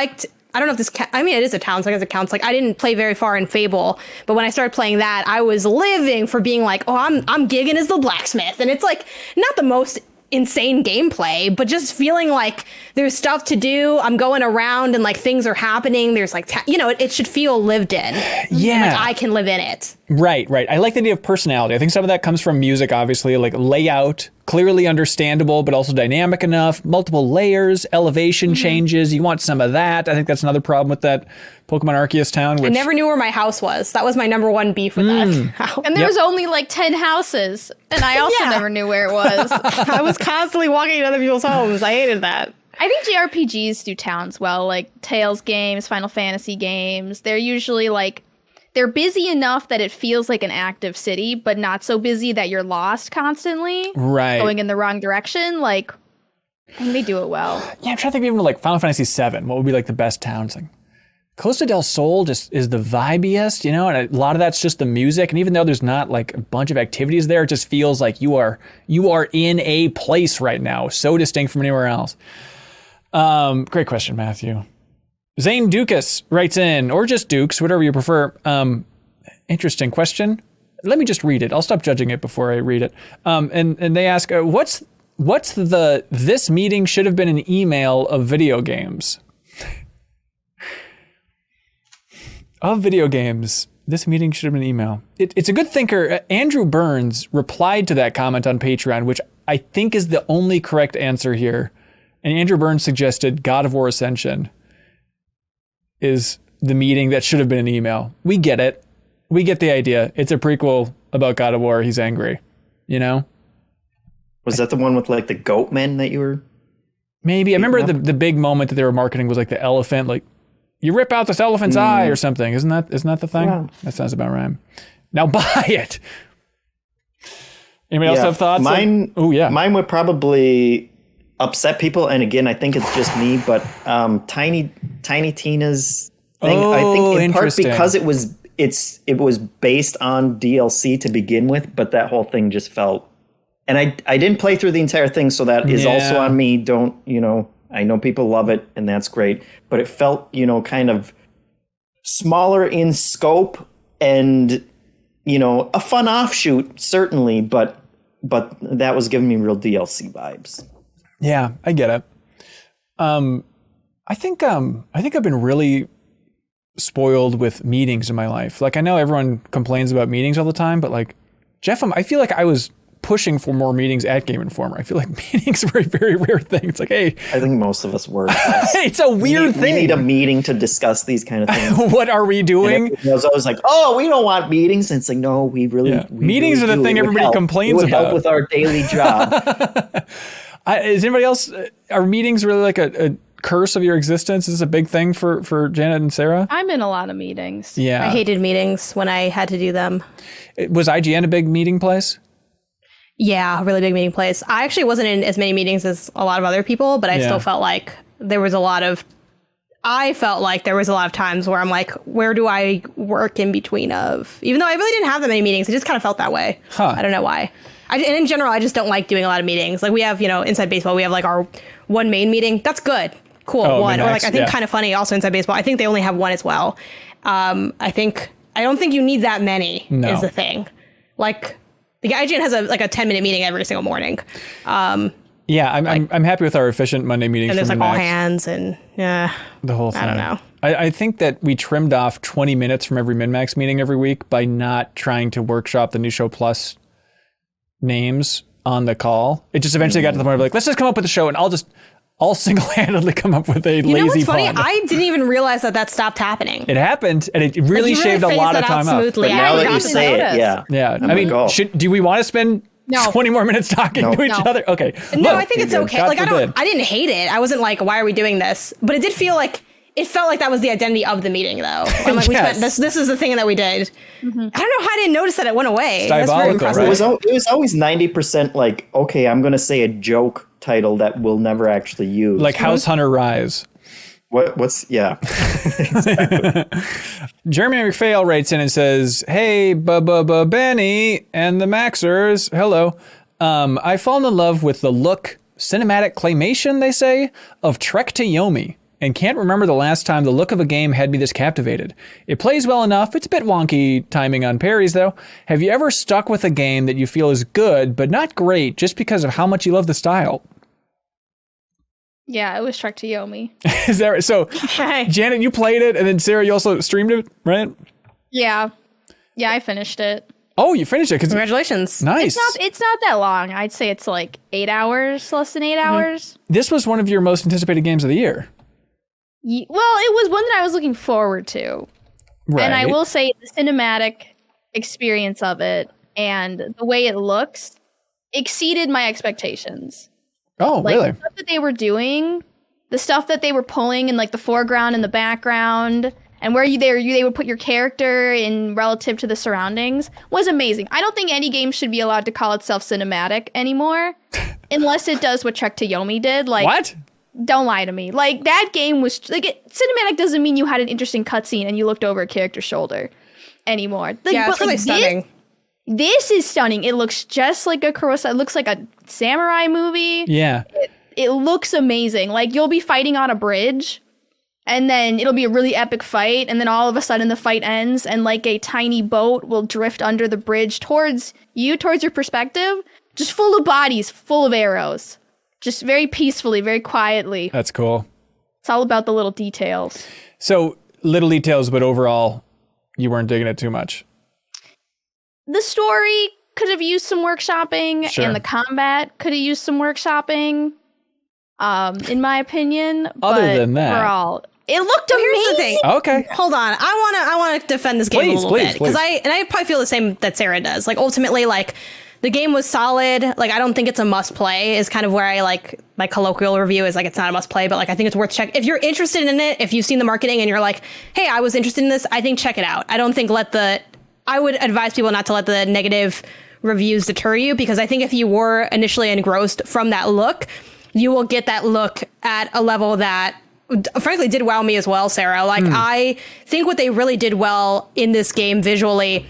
know if this. It is a town, so I guess it counts. Like I didn't play very far in Fable, but when I started playing that, I was living for being like, I'm gigging as the blacksmith, and it's like not the most insane gameplay, but just feeling like there's stuff to do. I'm going around and like things are happening. There's like, it should feel lived in. Yeah. Like I can live in it. Right. I like the idea of personality. I think some of that comes from music, obviously, like layout, clearly understandable, but also dynamic enough, multiple layers, elevation changes. You want some of that. I think that's another problem with that Pokemon Arceus town. Which... I never knew where my house was. That was my number one beef with that house. And there was only like 10 houses. And I also never knew where it was. I was constantly walking to other people's homes. I hated that. I think JRPGs do towns well, like Tales games, Final Fantasy games. They're usually like, they're busy enough that it feels like an active city, but not so busy that you're lost constantly. Right. Going in the wrong direction. Like, I think they do it well. Yeah, I'm trying to think of even like Final Fantasy VII. What would be like the best towns? Like Costa del Sol just is the vibiest, and a lot of that's just the music. And even though there's not like a bunch of activities there, it just feels like you are in a place right now, so distinct from anywhere else. Great question, Matthew. Zane Dukas writes in, or just Dukes, whatever you prefer. Interesting question. Let me just read it. I'll stop judging it before I read it. And they ask, what's the this meeting should have been an email of video games? Of video games, this meeting should have been an email. It's a good thinker. Andrew Burns replied to that comment on Patreon, which I think is the only correct answer here. And Andrew Burns suggested God of War Ascension is the meeting that should have been an email. We get it. We get the idea. It's a prequel about God of War. He's angry, Was that the one with like the goat men that you were? Maybe. I remember the big moment that they were marketing was like the elephant, like you rip out this elephant's eye or something. Isn't that the thing? Yeah. That sounds about right. Now buy it. Anybody else have thoughts? Mine would probably upset people, and again, I think it's just me, but Tiny Tina's thing. I think in part because it was based on DLC to begin with, but that whole thing just felt. And I didn't play through the entire thing, so that is also on me. I know people love it, and that's great, but it felt kind of smaller in scope and a fun offshoot certainly, but that was giving me real DLC vibes. Yeah, I get it. I think I've been really spoiled with meetings in my life. Like, I know everyone complains about meetings all the time, but like, Jeff, I feel like I was pushing for more meetings at Game Informer. I feel like meetings were a very rare thing. It's like, hey, I think most of us were. It's a weird thing. We need a meeting to discuss these kind of things. What are we doing? I was always like, oh, we don't want meetings. And it's like, no, we really. Yeah. Meetings are the thing everybody complains about. It would help with our daily job. Is anybody else? Are meetings really like a curse of your existence? Is this a big thing for Janet and Sarah? I'm in a lot of meetings. Yeah, I hated meetings when I had to do them. Was IGN a big meeting place? Yeah, a really big meeting place. I actually wasn't in as many meetings as a lot of other people, but I still felt like there was a lot of times where I'm like, where do I work in between of? Even though I really didn't have that many meetings, it just kind of felt that way. I don't know why. And in general, I just don't like doing a lot of meetings. Like we have, Inside Baseball, we have like our one main meeting. That's good. Cool. One. MinnMax, or like, I think kind of funny also Inside Baseball. I think they only have one as well. I don't think you need that many is the thing. Like the IGN has a 10-minute meeting every single morning. Yeah, I'm happy with our efficient Monday meetings. And there's like all hands and the whole thing. I don't know. I think that we trimmed off 20 minutes from every MinnMax meeting every week by not trying to workshop the New Show Plus names on the call. It just eventually got to the point of like, let's just come up with a show and I'll single-handedly come up with a lazy You know what's funny? pod. I didn't even realize that stopped happening. It happened, and it really shaved a lot of time off. But now that you say it, yeah. I mean, do we want to spend 20 more minutes talking to each other? Okay. No, I think it's okay. Like I didn't hate it. I wasn't like, why are we doing this? But it felt like that was the identity of the meeting, though. I'm like, we spent this is the thing that we did. Mm-hmm. I don't know how I didn't notice that it went away. That's very impressive. Right? It was always 90% like, okay, I'm going to say a joke title that we'll never actually use. Like House Hunter Rise. Exactly. Jeremy McPhail writes in and says, hey, Benny and the Maxers, hello. I've fallen in love with the look, cinematic claymation, they say, of Trek to Yomi, and can't remember the last time the look of a game had me this captivated. It plays well enough. It's a bit wonky timing on parries, though. Have you ever stuck with a game that you feel is good, but not great, just because of how much you love the style? Yeah, it was Trek to Yomi. Is that right? So, Janet, you played it, and then Sarah, you also streamed it, right? Yeah. Yeah, I finished it. Oh, you finished it. Congratulations. Nice. It's not that long. I'd say it's like 8 hours, less than 8 hours. This was one of your most anticipated games of the year. Well, it was one that I was looking forward to. Right. And I will say the cinematic experience of it and the way it looks exceeded my expectations. Oh, like, really? The stuff that they were doing, the stuff that they were pulling in like the foreground and the background, and where they would put your character in relative to the surroundings was amazing. I don't think any game should be allowed to call itself cinematic anymore, unless it does what Trek to Yomi did. Like, what? Don't lie to me. Like, that game was like cinematic doesn't mean you had an interesting cutscene and you looked over a character's shoulder anymore. Like, yeah, it's really stunning. This is stunning. It looks just like a Kurosawa. It looks like a samurai movie. Yeah. It looks amazing. Like, you'll be fighting on a bridge, and then it'll be a really epic fight, and then all of a sudden the fight ends, and like a tiny boat will drift under the bridge towards your perspective, just full of bodies, full of arrows. Just very peacefully, very quietly. That's cool. It's all about the little details. So, little details, but overall, you weren't digging it too much. The story could have used some workshopping, and the combat could have used some workshopping, in my opinion. Other than that, overall, it looked amazing. Here's the thing. Okay, hold on. I want to defend this game a little bit because I probably feel the same that Sarah does. Like, ultimately, like, the game was solid. Like, I don't think it's a must play. Is kind of where I like my colloquial review is like it's not a must play, but like I think it's worth checking. If you're interested in it, if you've seen the marketing and you're like, hey, I was interested in this, I think check it out. I don't think I would advise people not to let the negative reviews deter you, because I think if you were initially engrossed from that look, you will get that look at a level that frankly did wow me as well, Sarah. Like, I think what they really did well in this game visually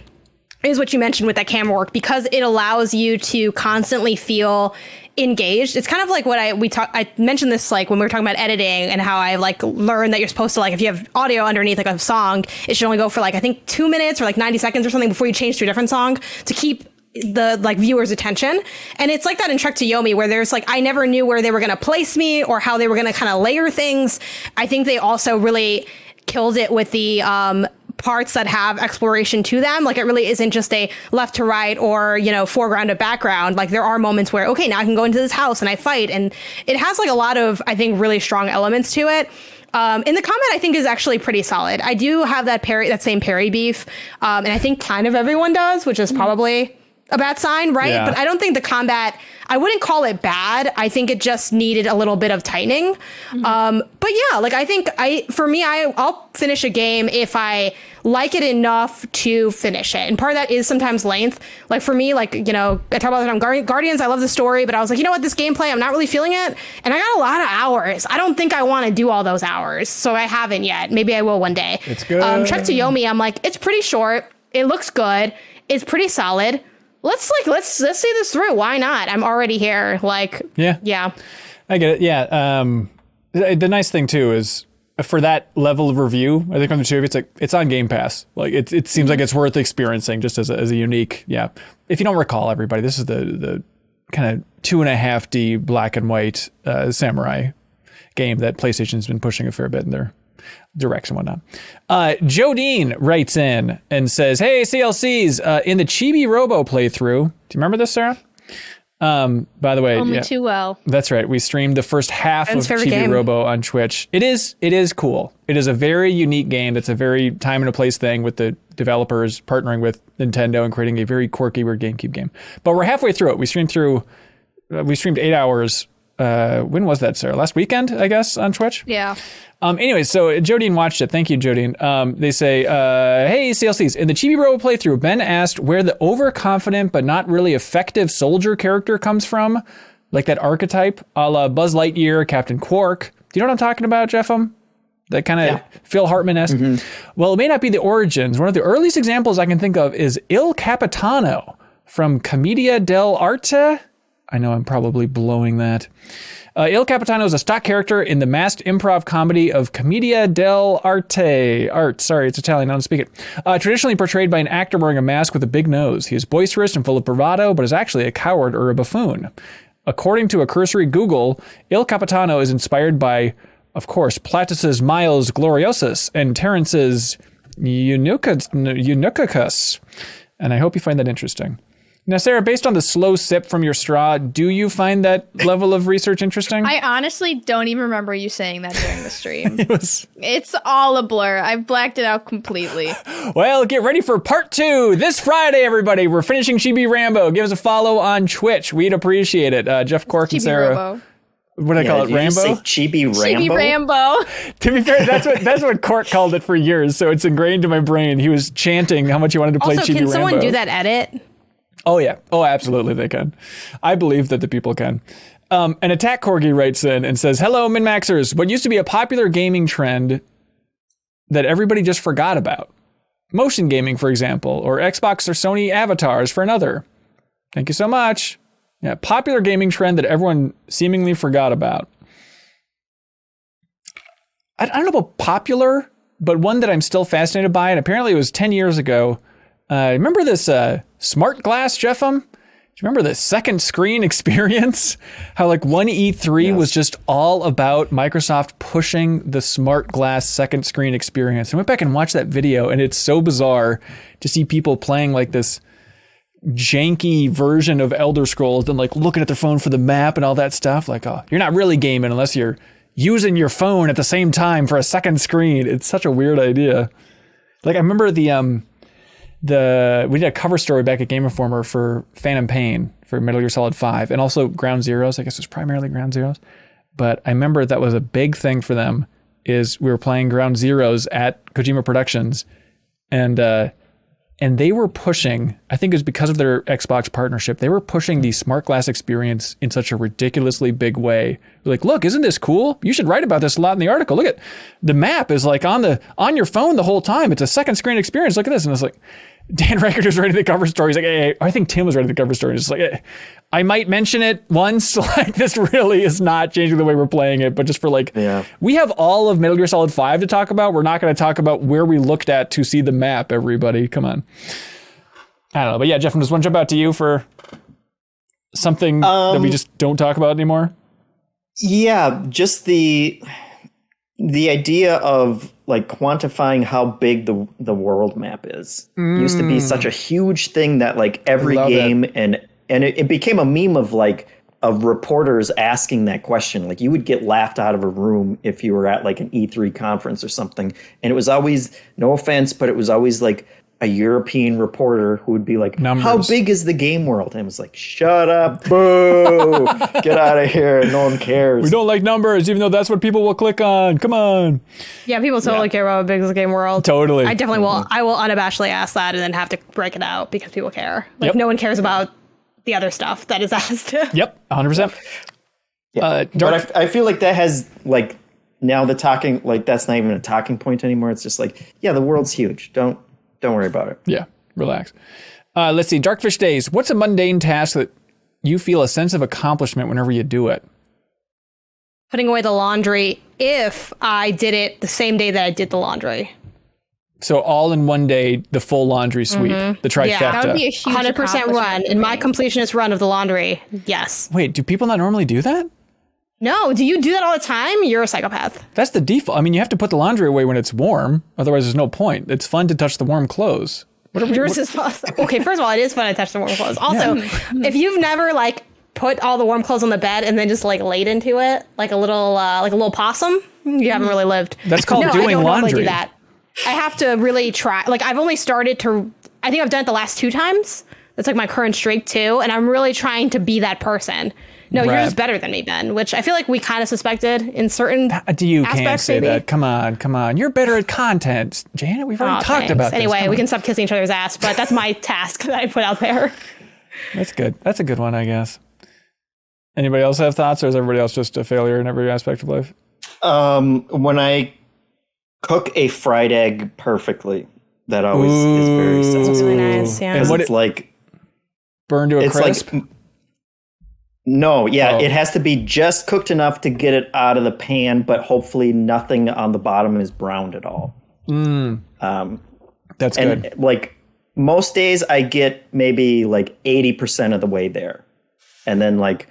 is what you mentioned with that camera work, because it allows you to constantly feel engaged. It's kind of like what I mentioned this like when we were talking about editing and how I like learned that you're supposed to like if you have audio underneath like a song, it should only go for like I think 2 minutes or like 90 seconds or something before you change to a different song to keep the like viewer's attention. And it's like that in Trek to Yomi where there's like I never knew where they were going to place me or how they were going to kind of layer things. I think they also really killed it with the parts that have exploration to them. Like it really isn't just a left to right or, you know, foreground to background. Like there are moments where, okay, now I can go into this house and I fight. And it has like a lot of, I think, really strong elements to it. In the combat, I think is actually pretty solid. I do have that same parry beef. And I think kind of everyone does, which is probably a bad sign, right? Yeah. But I don't think the combat, I wouldn't call it bad. I think it just needed a little bit of tightening. But yeah, like I think I'll finish a game if I like it enough to finish it. And part of that is sometimes length. Like for me, like, you know, I talk about that on Guardians. I love the story, but I was like, you know what, this gameplay, I'm not really feeling it. And I got a lot of hours. I don't think I want to do all those hours. So I haven't yet. Maybe I will one day. It's good. Trek to Yomi, I'm like, it's pretty short. It looks good. It's pretty solid. Let's see this through. Why not? I'm already here. Like, yeah. I get it. Yeah. The nice thing too is for that level of review, I think from the two of you, it's on Game Pass. Like it seems like it's worth experiencing just as a unique. Yeah. If you don't recall, everybody, this is the kind of 2.5D black and white samurai game that PlayStation's been pushing a fair bit in their direction and whatnot. Jodine writes in and says, hey, CLCs, in the Chibi Robo playthrough, do you remember this, Sarah? By the way, only too well. That's right. We streamed the first half of Chibi game. Robo on Twitch. It is cool. It is a very unique game. That's a very time and a place thing with the developers partnering with Nintendo and creating a very quirky, weird GameCube game. But we're halfway through it. We streamed 8 hours. When was that, Sarah? Last weekend, I guess, on Twitch? Yeah. Anyway, so Jodine watched it. Thank you, Jodine. They say, hey, CLCs, in the Chibi Robo playthrough, Ben asked where the overconfident but not really effective soldier character comes from, like that archetype, a la Buzz Lightyear, Captain Quark. Do you know what I'm talking about, Jeffem? That kind of Phil Hartman-esque. Mm-hmm. Well, it may not be the origins. One of the earliest examples I can think of is Il Capitano from Commedia dell'arte. I know I'm probably blowing that. Il Capitano is a stock character in the masked improv comedy of Commedia dell'arte. Sorry, it's Italian, I don't speak it. Traditionally portrayed by an actor wearing a mask with a big nose. He is boisterous and full of bravado, but is actually a coward or a buffoon. According to a cursory Google, Il Capitano is inspired by, of course, Plautus's Miles Gloriosus and Terence's Eunuchus. And I hope you find that interesting. Now, Sarah, based on the slow sip from your straw, do you find that level of research interesting? I honestly don't even remember you saying that during the stream. It's all a blur. I've blacked it out completely. Well, get ready for part 2 this Friday, everybody. We're finishing Chibi Rambo. Give us a follow on Twitch. We'd appreciate it. Jeff Cork and Sarah. Robo. What do I call it? Rambo? Chibi Rambo? Chibi Rambo. To be fair, that's what Cork called it for years, so it's ingrained in my brain. He was chanting how much he wanted to play also, Chibi Rambo. Also, can someone do that edit? Oh, yeah. Oh, absolutely they can. I believe that the people can. An Attack Corgi writes in and says, hello, MinnMaxers. What used to be a popular gaming trend that everybody just forgot about. Motion gaming, for example, or Xbox or Sony avatars for another. Thank you so much. Yeah, popular gaming trend that everyone seemingly forgot about. I don't know about popular, but one that I'm still fascinated by, and apparently it was 10 years ago. Remember this smart glass, Jeffem? Do you remember the second screen experience? How like one E3 was just all about Microsoft pushing the smart glass second screen experience. I went back and watched that video, and it's so bizarre to see people playing like this janky version of Elder Scrolls and like looking at their phone for the map and all that stuff. Like, oh, you're not really gaming unless you're using your phone at the same time for a second screen. It's such a weird idea. Like I remember we did a cover story back at Game Informer for Phantom Pain for Metal Gear Solid 5 and also Ground Zeroes. I guess it was primarily Ground Zeroes. But I remember that was a big thing for them is we were playing Ground Zeroes at Kojima Productions and they were pushing, I think it was because of their Xbox partnership, they were pushing the smart glass experience in such a ridiculously big way. We're like, look, isn't this cool? You should write about this a lot in the article. Look at the map is like on your phone the whole time. It's a second screen experience. Look at this. And it's like, Dan Reichert was writing the cover story. He's like, hey, I think Tim was writing the cover story. It's like, hey, I might mention it once. Like, this really is not changing the way we're playing it, but just for like, we have all of Metal Gear Solid 5 to talk about. We're not going to talk about where we looked at to see the map, everybody. Come on. I don't know. But yeah, Jeff, does one jump out to you for something that we just don't talk about anymore? Yeah, just the idea of like quantifying how big the world map is. It used to be such a huge thing that like every game and it became a meme of like of reporters asking that question. Like you would get laughed out of a room if you were at like an E3 conference or something. And it was always, no offense, but it was always like a European reporter who would be like, numbers. How big is the game world? And it was like, shut up, boo, get out of here, no one cares. We don't like numbers, even though that's what people will click on. Come on. Yeah, people totally care about how big is the game world. Totally. I definitely will. I will unabashedly ask that and then have to break it out because people care. Like no one cares about the other stuff that is asked. Yep, 100%. Yeah. But I feel like that has like, now the talking, like that's not even a talking point anymore. It's just like, yeah, the world's huge. Don't worry about it. Yeah, relax. Let's see. Darkfish Days. What's a mundane task that you feel a sense of accomplishment whenever you do it? Putting away the laundry if I did it the same day that I did the laundry. So all in one day, the full laundry sweep, the trifecta. Yeah, that would be a huge 100% run. In my completionist run of the laundry, yes. Wait, do people not normally do that? No, do you do that all the time? You're a psychopath. That's the default. I mean, you have to put the laundry away when it's warm. Otherwise, there's no point. It's fun to touch the warm clothes. Yours is fun. Okay, first of all, it is fun to touch the warm clothes. Also, if you've never like put all the warm clothes on the bed and then just like laid into it like a little possum, you haven't really lived. That's called doing laundry. Do that. I have to really try. Like I've only started to. I think I've done it the last 2 times. That's like my current streak too, and I'm really trying to be that person. No, you're just better than me, Ben, which I feel like we kind of suspected in certain You aspects, can't say maybe. that. Come on. You're better at content. Janet, we've already talked about this. Anyway, we can stop kissing each other's ass, but that's my task that I put out there. That's good. That's a good one, I guess. Anybody else have thoughts, or is everybody else just a failure in every aspect of life? When I cook a fried egg perfectly, that always is very satisfying. It's really nice, yeah. And it's like... Burned to a crisp? Like, no, it has to be just cooked enough to get it out of the pan, but hopefully nothing on the bottom is browned at all. That's and good. Like most days I get maybe like 80% of the way there. And then like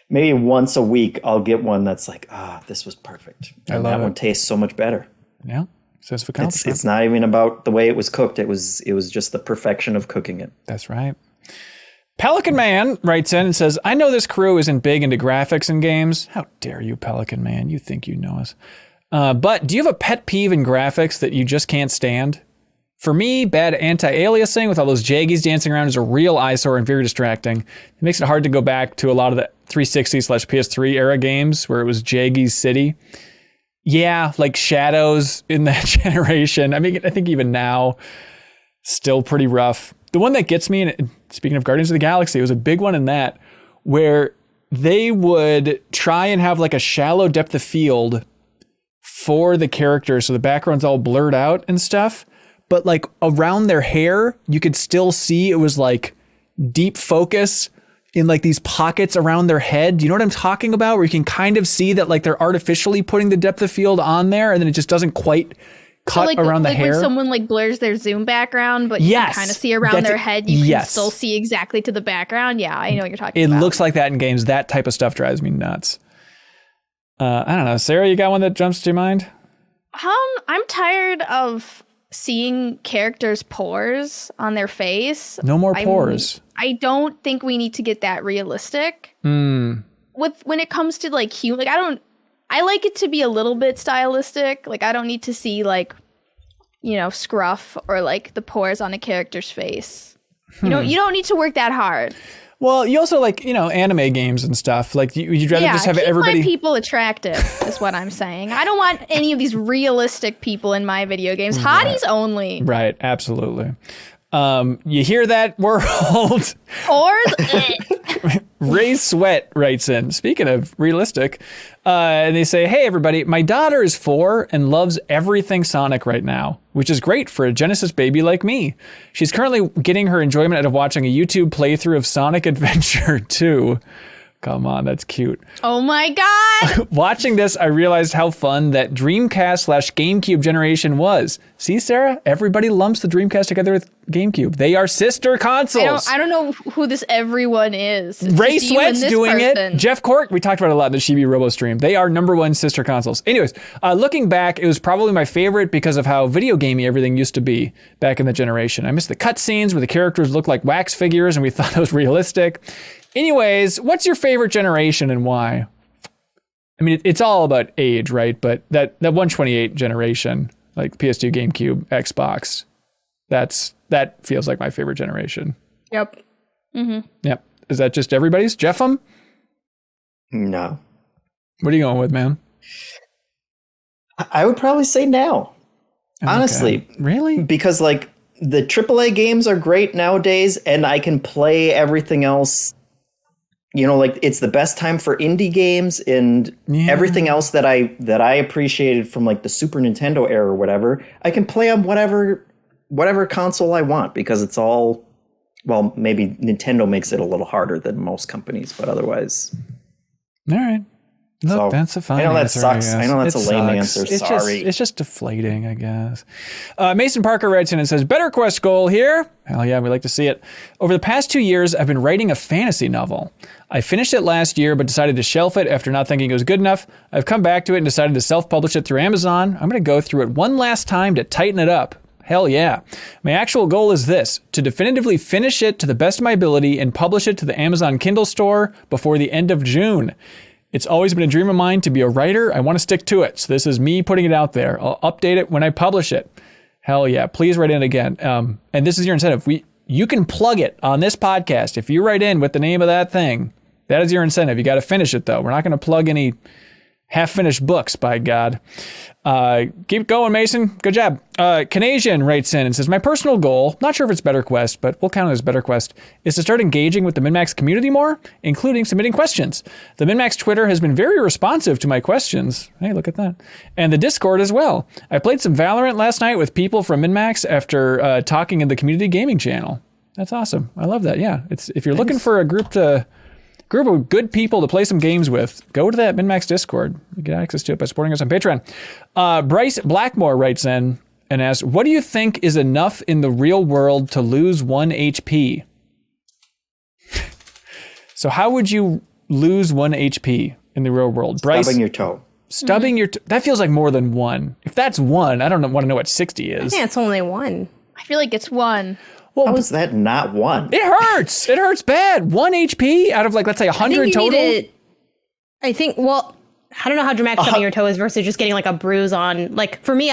maybe once a week I'll get one that's like, this was perfect. And that one tastes so much better. Yeah. Sense of accomplishment. It's not even about the way it was cooked. It was just the perfection of cooking it. That's right. Pelican Man writes in and says, I know this crew isn't big into graphics in games. How dare you, Pelican Man? You think you know us. But do you have a pet peeve in graphics that you just can't stand? For me, bad anti-aliasing with all those jaggies dancing around is a real eyesore and very distracting. It makes it hard to go back to a lot of the 360/PS3 era games where it was Jaggy's City. Yeah, like Shadows in that generation. I mean, I think even now, still pretty rough. The one that gets me, and speaking of Guardians of the Galaxy, it was a big one in that, where they would try and have like a shallow depth of field for the characters, so the background's all blurred out and stuff, but like around their hair, you could still see it was like deep focus in like these pockets around their head. Do you know what I'm talking about? Where you can kind of see that like they're artificially putting the depth of field on there, and then it just doesn't quite cut around the hair. When someone like blurs their zoom background, but you can kind of see around their head, you can still see exactly to the background. Yeah, I know what you're talking about. It looks like that in games. That type of stuff drives me nuts. I don't know. Sarah, you got one that jumps to your mind? I'm tired of seeing characters' pores on their face. No more pores. I don't think we need to get that realistic. When it comes to like human, like I like it to be a little bit stylistic. Like I don't need to see like, scruff or like the pores on a character's face. You don't need to work that hard. Well, you also like, anime games and stuff. Like you'd rather just have everybody. Keep my people attractive is what I'm saying. I don't want any of these realistic people in my video games. Hotties only. Right. Absolutely. You hear that, world? Pores? Ray Sweat writes in, speaking of realistic, and they say, hey, everybody, my daughter is 4 and loves everything Sonic right now, which is great for a Genesis baby like me. She's currently getting her enjoyment out of watching a YouTube playthrough of Sonic Adventure 2. Come on, that's cute. Oh my God! Watching this, I realized how fun that Dreamcast/GameCube generation was. See, Sarah? Everybody lumps the Dreamcast together with GameCube. They are sister consoles. I don't know who this everyone is. It's Ray just you and Sweat's this doing person. it. Jeff Cork, we talked about it a lot in the Chibi Robo stream. They are #1 sister consoles. Anyways, looking back, it was probably my favorite because of how video gamey everything used to be back in the generation. I miss the cutscenes where the characters looked like wax figures and we thought it was realistic. Anyways, what's your favorite generation and why? I mean, it's all about age, right? But that 128 generation, like PS2, GameCube, Xbox, that feels like my favorite generation. Yep. Mm-hmm. Yep. Is that just everybody's? Jeffem? No. What are you going with, man? I would probably say now. Honestly. Okay. Really? Because like the AAA games are great nowadays and I can play everything else. You know, like it's the best time for indie games and everything else that I appreciated from like the Super Nintendo era or whatever. I can play on whatever console I want because it's all, well, maybe Nintendo makes it a little harder than most companies, but otherwise. All right. Look, that's a fun I know that answer, sucks. I know that's a lame sucks. answer. Sorry. It's just deflating, I guess. Mason Parker writes in and says, Better Quest goal here. Hell yeah, we like to see it. Over the past 2 years, I've been writing a fantasy novel. I finished it last year, but decided to shelf it after not thinking it was good enough. I've come back to it and decided to self-publish it through Amazon. I'm going to go through it one last time to tighten it up. Hell yeah. My actual goal is this, to definitively finish it to the best of my ability and publish it to the Amazon Kindle store before the end of June. It's always been a dream of mine to be a writer. I want to stick to it. So this is me putting it out there. I'll update it when I publish it. Hell yeah. Please write in again. And this is your incentive. You can plug it on this podcast. If you write in with the name of that thing, that is your incentive. You got to finish it though. We're not going to plug any half-finished books, by God. Keep going, Mason. Good job. Canadian writes in and says, my personal goal, not sure if it's Better Quest, but we'll count it as Better Quest, is to start engaging with the MinnMax community more, including submitting questions. The MinnMax Twitter has been very responsive to my questions. Hey, look at that. And the Discord as well. I played some Valorant last night with people from MinnMax after talking in the community gaming channel. That's awesome. I love that. Yeah. If you're looking for a group of good people to play some games with, go to that MinnMax Discord. You get access to it by supporting us on Patreon. Bryce Blackmore writes in and asks, what do you think is enough in the real world to lose 1 HP? So how would you lose 1 HP in the real world? Bryce, stubbing your toe. Stubbing your toe. That feels like more than 1. If that's 1, I don't want to know what 60 is. Yeah, it's only 1. I feel like it's 1. How is that not 1? It hurts. It hurts bad. 1 HP out of like, let's say 100 total. I don't know how dramatic stubbing your toe is versus just getting like a bruise on. Like for me,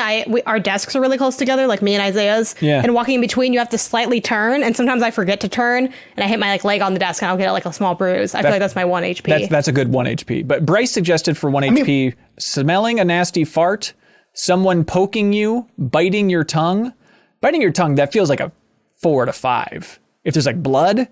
our desks are really close together, like me and Isaiah's. Yeah. And walking in between, you have to slightly turn, and sometimes I forget to turn, and I hit my like leg on the desk, and I'll get like a small bruise. I feel like that's my 1 HP. That's a good 1 HP. But Bryce suggested for 1 HP, smelling a nasty fart, someone poking you, biting your tongue. Biting your tongue, that feels like a 4 to 5. If there's like blood.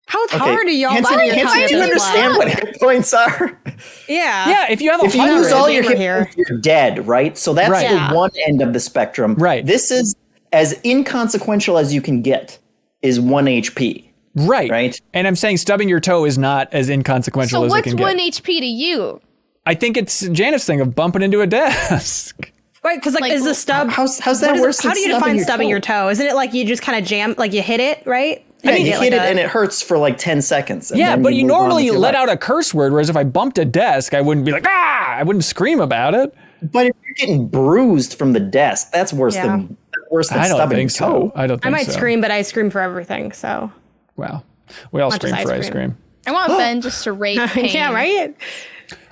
How hard are y'all Hanson, biting your tongue? do you understand what hit points are? Yeah. Yeah, if you have If you lose all your hit here, points, you're dead, right? So that's the one end of the spectrum. Right. This is as inconsequential as you can get is 1 HP. Right. And I'm saying stubbing your toe is not as inconsequential as it can get. So what's 1 HP to you? I think it's Janet's thing of bumping into a desk. Right, because like is the stub? How's that worse? How do you define stubbing your toe? Isn't it like you just kind of jam, like you hit it, right? Yeah, you hit it and it hurts for like 10 seconds. Yeah, but you normally let out a curse word, whereas if I bumped a desk, I wouldn't be like, I wouldn't scream about it. But if you're getting bruised from the desk, that's worse than stubbing your toe. I don't think so. I might scream, but I scream for everything, so. Wow. We all scream for ice cream. I want Ben just to rate pain. Yeah, right?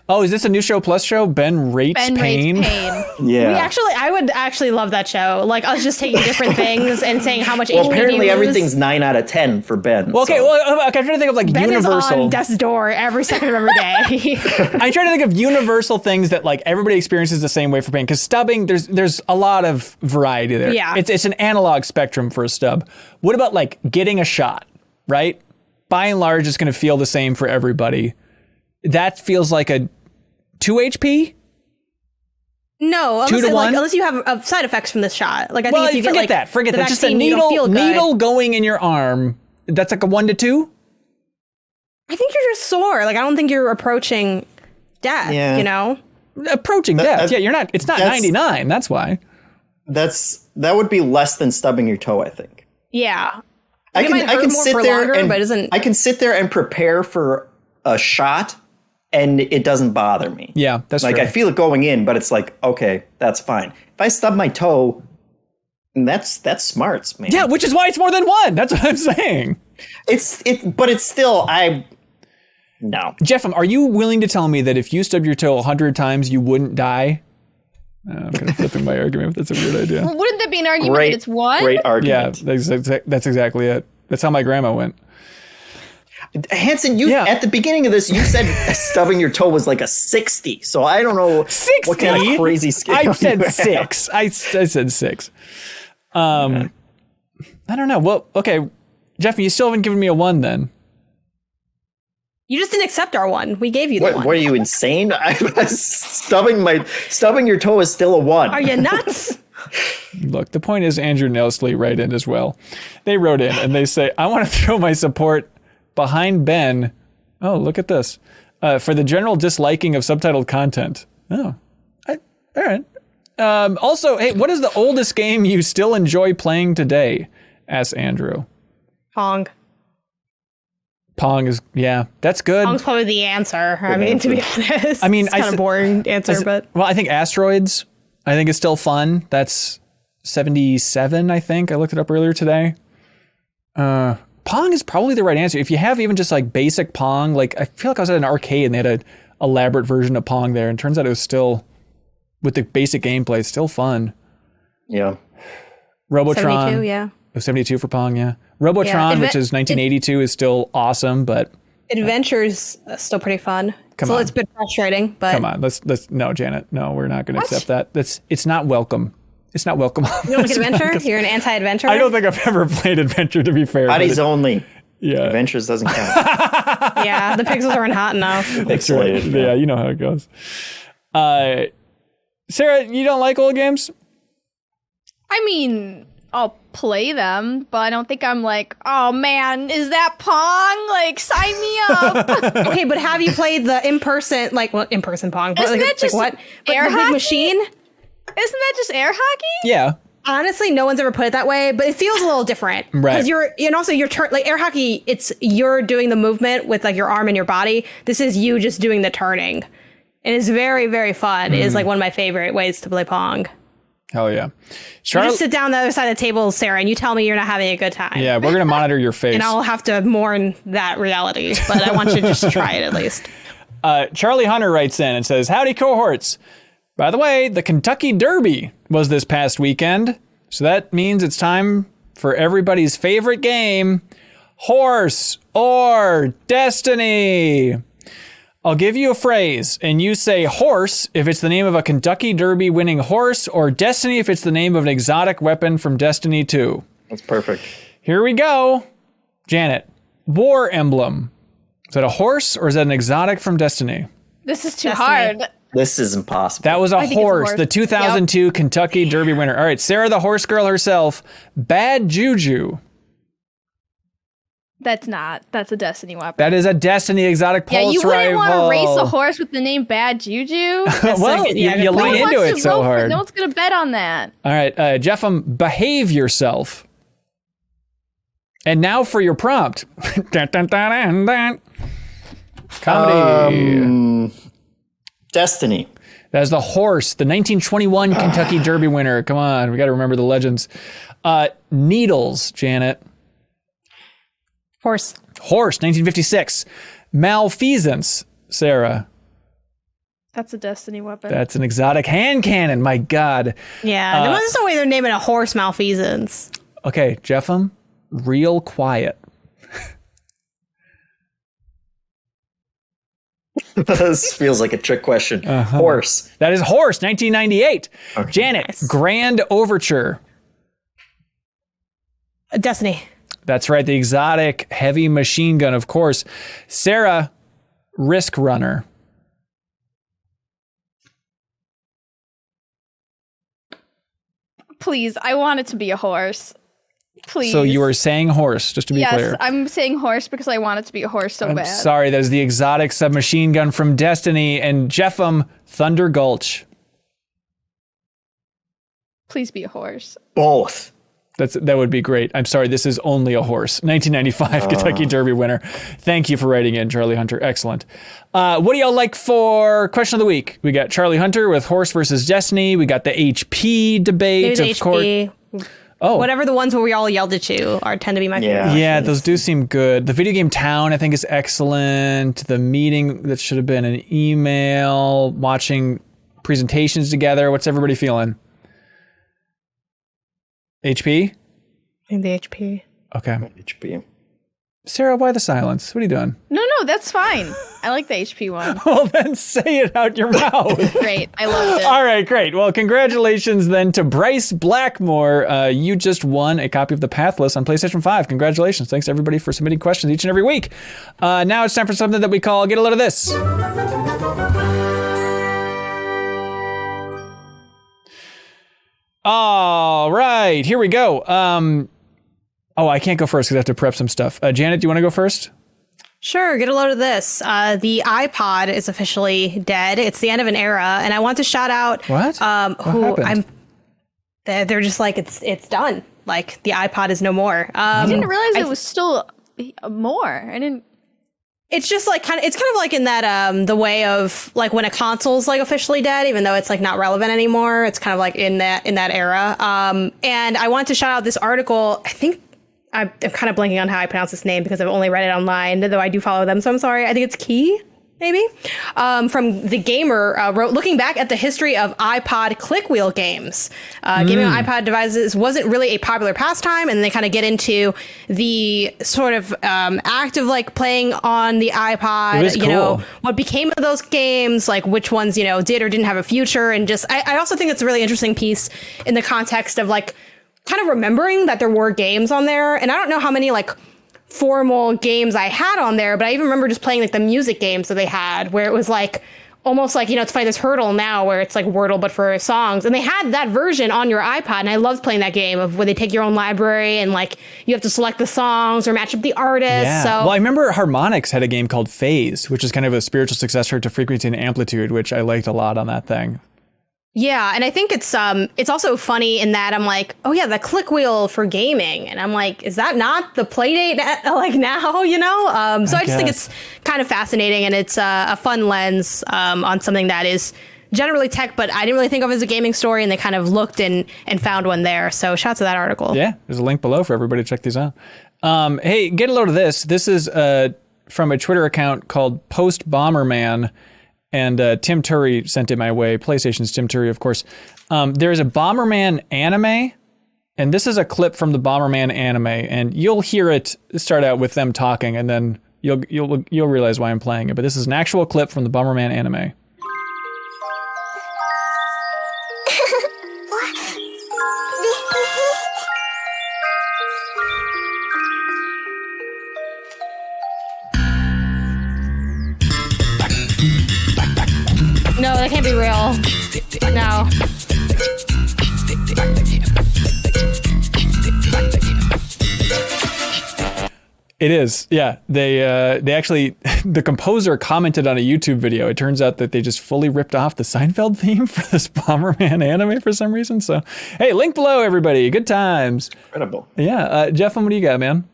Oh, is this a new show plus show? Ben rates pain. Yeah. I would actually love that show. Like us just taking different things and saying how much HP apparently you lose. everything's 9 out of 10 for Ben. Well, okay, I'm trying to think of like Ben universal. is on death's door every second of every day. I'm trying to think of universal things that like everybody experiences the same way for pain. Because stubbing, there's a lot of variety there. Yeah. It's an analog spectrum for a stub. What about like getting a shot, right? by and large, it's going to feel the same for everybody. That feels like a 2 HP? No, 2 to 1? Like, unless you have side effects from this shot. Like I think if you forget get that. the Just a vaccine, you don't feel good. needle going in your arm. That's like a 1 to 2? I think you're just sore. Like I don't think you're approaching death. Yeah. You know, approaching death. Yeah, you're not. It's not 99. That's why. That would be less than stubbing your toe, I think. Yeah. I can sit there longer, and but I can sit there and prepare for a shot, and it doesn't bother me. Yeah, that's like true. I feel it going in, but it's like, okay, that's fine. If I stub my toe, that's smarts, man. Yeah, which is why it's more than 1. That's what I'm saying. But it's still no. Jeff, are you willing to tell me that if you stubbed your toe 100 times, you wouldn't die? I'm kind of flipping my argument, but that's a weird idea. Well, wouldn't that be an argument that it's 1? Great argument. Yeah, that's exactly it. That's how my grandma went. Hanson, at the beginning of this, you said stubbing your toe was like a 60. So I don't know 60? What kind of crazy scale. I said 6. I said 6. I don't know. Well, okay, Jeff, you still haven't given me a 1 then. You just didn't accept our 1. We gave you the 1. What are you, insane? Stubbing your toe is still a 1. Are you nuts? Look, the point is Andrew Nelsley wrote in as well. They wrote in and they say, I want to throw my support behind Ben. Oh, look at this. For the general disliking of subtitled content. Oh, all right. Also, hey, what is the oldest game you still enjoy playing today? Asks Andrew. Pong. Pong is, that's good. Pong's probably the answer. I mean, to be honest. I mean, it's kind of boring answer, but. Well, I think Asteroids, I think is still fun. That's 77, I think. I looked it up earlier today. Pong is probably the right answer. If you have even just like basic Pong, like I feel like I was at an arcade and they had an elaborate version of Pong there. And it turns out it was still, with the basic gameplay, still fun. Yeah. Robotron. 72, yeah. 72 for Pong, yeah. Robotron, which is 1982, is still awesome, but Adventure's still pretty fun. So it's a bit frustrating, but come on, let's no, Janet, no, we're not going to accept that. It's not welcome. It's not welcome. You don't like Adventure? You're an anti-Adventure? I don't think I've ever played Adventure, to be fair. Bodies only. Yeah. Adventures doesn't count. Yeah, the pixels aren't hot enough. That's right. Yeah, you know how it goes. Sarah, you don't like old games? I mean, I'll play them, but I don't think I'm like, oh man, is that Pong? Like, sign me up. Okay, but have you played the in-person Pong? Isn't that just what? air the big hockey? machine? Isn't that just air hockey? Yeah. Honestly, no one's ever put it that way, but it feels a little different. Right. Because you're like air hockey, you're doing the movement with like your arm and your body. This is you just doing the turning. And it's very, very fun. It is like one of my favorite ways to play Pong. Hell yeah. You just sit down the other side of the table, Sarah, and you tell me you're not having a good time. Yeah, we're going to monitor your face. And I'll have to mourn that reality, but I want you to just try it at least. Charlie Hunter writes in and says, howdy cohorts. By the way, the Kentucky Derby was this past weekend, so that means it's time for everybody's favorite game, Horse or Destiny. I'll give you a phrase, and you say horse if it's the name of a Kentucky Derby winning horse, or Destiny if it's the name of an exotic weapon from Destiny 2. That's perfect. Here we go. Janet, War Emblem. Is that a horse or is that an exotic from Destiny? This is too Destiny. hard. This is impossible. That was a I think it's a horse, horse. the 2002 Kentucky Derby winner. All right, Sarah the horse girl herself, Bad Juju. That's a Destiny weapon. That is a Destiny exotic pulse Yeah, you wouldn't want rifle. to race a horse with the name Bad Juju. Well, you lean into it so hard. No one's going to bet on that. All right, Jeffem, behave yourself. And now for your prompt. Dun, dun, dun, dun, dun. Comedy. Destiny. That is the horse, the 1921 Kentucky Derby winner. Come on, we got to remember the legends. Needles, Janet. Horse. Horse, 1956. Malfeasance, Sarah. That's a Destiny weapon. That's an exotic hand cannon. My God. Yeah, there's no way they're naming a horse Malfeasance. Okay, Jeffem, real quiet. This feels like a trick question. Horse. That is horse, 1998. Okay. Janet, Nice. Grand Overture. Destiny. That's right, the exotic heavy machine gun, of course. Sarah, Risk Runner. Please, I want it to be a horse. Please. So you are saying horse, just to be clear. Yes, I'm saying horse because I want it to be a horse so bad. Sorry, that is the exotic submachine gun from Destiny. And Jeffem, Thunder Gulch. Please be a horse. Both. That would be great. I'm sorry, this is only a horse. 1995 Kentucky Derby winner. Thank you for writing in, Charlie Hunter. Excellent. What do y'all like for question of the week? We got Charlie Hunter with horse versus Destiny. We got the HP debate, Maybe of course. Oh, whatever the ones where we all yelled at you tend to be my favorite. Yeah, those do seem good. The video game town, I think, is excellent. The meeting that should have been an email, watching presentations together. What's everybody feeling? HP? Maybe the HP. Okay. HP. Sarah, why the silence? What are you doing? No, that's fine. I like the HP one. Well, then say it out your mouth. Great. I loved it. All right, great. Well, congratulations then to Bryce Blackmore. You just won a copy of The Pathless on PlayStation 5. Congratulations. Thanks, everybody, for submitting questions each and every week. Now it's time for something that we call Get a Load of This. All right, here we go. I can't go first because I have to prep some stuff. Janet, do you want to go first? Sure, get a load of this. The iPod is officially dead. It's the end of an era, and I want to shout out What happened? They're just like it's done. Like the iPod is no more. I didn't realize it was still more. I didn't. It's just like kind of like in that the way of like when a console's like officially dead, even though it's like not relevant anymore. It's kind of like in that era. And I want to shout out this article. I think I'm kind of blanking on how I pronounce this name because I've only read it online, though I do follow them. So I'm sorry. I think it's Key, maybe. From The Gamer, wrote, looking back at the history of iPod click wheel games. Gaming on iPod devices wasn't really a popular pastime, and they kind of get into the sort of act of like playing on the iPod. It was cool. You know, what became of those games, like which ones, you know, did or didn't have a future. And just, I also think it's a really interesting piece in the context of like, kind of remembering that there were games on there. And I don't know how many like formal games I had on there, but I even remember just playing like the music games that they had where it was like almost like, you know, it's funny, this Hurdle now where it's like Wordle, but for songs. And they had that version on your iPod. And I loved playing that game of where they take your own library and like you have to select the songs or match up the artists. Yeah. So, well, I remember Harmonix had a game called Phase, which is kind of a spiritual successor to Frequency and Amplitude, which I liked a lot on that thing. yeah, and I think it's also funny in that I'm like, oh yeah, the click wheel for gaming, and I'm like, is that not the Playdate like now, you know? So I just think it's kind of fascinating, and it's a fun lens on something that is generally tech, but I didn't really think of as a gaming story, and they kind of looked and found one there. So shout out to that article. Yeah, there's a link below for everybody to check these out. Hey, get a load of this. This is from a Twitter account called Post Bomberman. And Tim Turry sent it my way. PlayStation's Tim Turry, of course. There's a Bomberman anime, and this is a clip from the Bomberman anime. And you'll hear it start out with them talking, and then you'll realize why I'm playing it. But this is an actual clip from the Bomberman anime. No, that can't be real. No. It is, yeah. They actually, the composer commented on a YouTube video. It turns out that they just fully ripped off the Seinfeld theme for this Bomberman anime for some reason. So, hey, link below, everybody. Good times. Incredible. Yeah, Jeff, what do you got, man?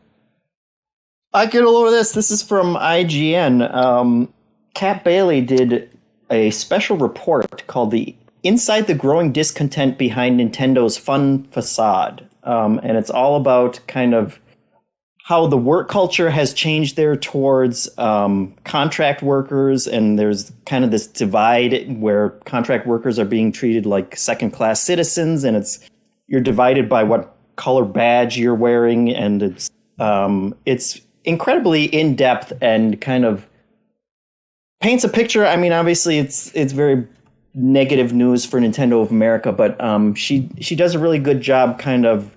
I get all over this. This is from IGN. Kat Bailey did a special report called the Inside the Growing Discontent Behind Nintendo's Fun Facade. And it's all about kind of how the work culture has changed there towards contract workers. And there's kind of this divide where contract workers are being treated like second-class citizens. And you're divided by what color badge you're wearing. And it's incredibly in-depth and kind of paints a picture. I mean, obviously, it's very negative news for Nintendo of America, but she does a really good job kind of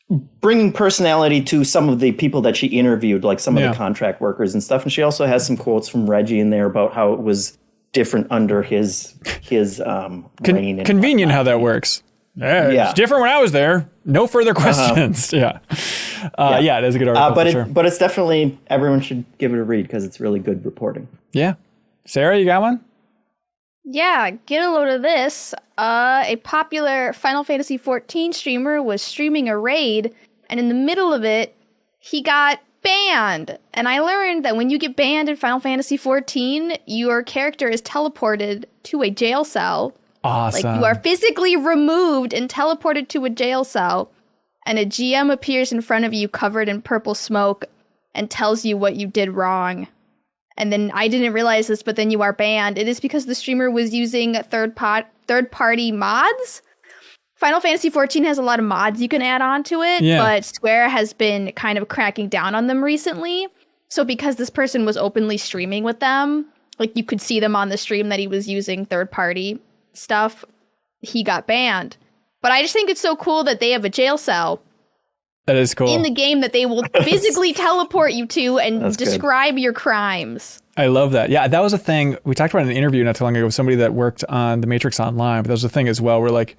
bringing personality to some of the people that she interviewed, like some of the contract workers and stuff. And she also has some quotes from Reggie in there about how it was different under his reign. Convenient how that works. It's different when I was there. No further questions. Yeah, it is a good article. But it's definitely, everyone should give it a read because it's really good reporting. Yeah. Sarah, you got one? Yeah, get a load of this. A popular Final Fantasy XIV streamer was streaming a raid, and in the middle of it, he got banned. And I learned that when you get banned in Final Fantasy XIV, your character is teleported to a jail cell. Awesome. Like, you are physically removed and teleported to a jail cell, and a GM appears in front of you covered in purple smoke and tells you what you did wrong. And then I didn't realize this, but then you are banned. It is because the streamer was using third-party mods. Final Fantasy XIV has a lot of mods you can add on to it, but Square has been kind of cracking down on them recently. So because this person was openly streaming with them, like you could see them on the stream that he was using third-party stuff, he got banned. But I just think it's so cool that they have a jail cell. That is cool. In the game that they will physically teleport you to and describe your crimes. I love that. Yeah, that was a thing. We talked about in an interview not too long ago with somebody that worked on The Matrix Online, but that was a thing as well where like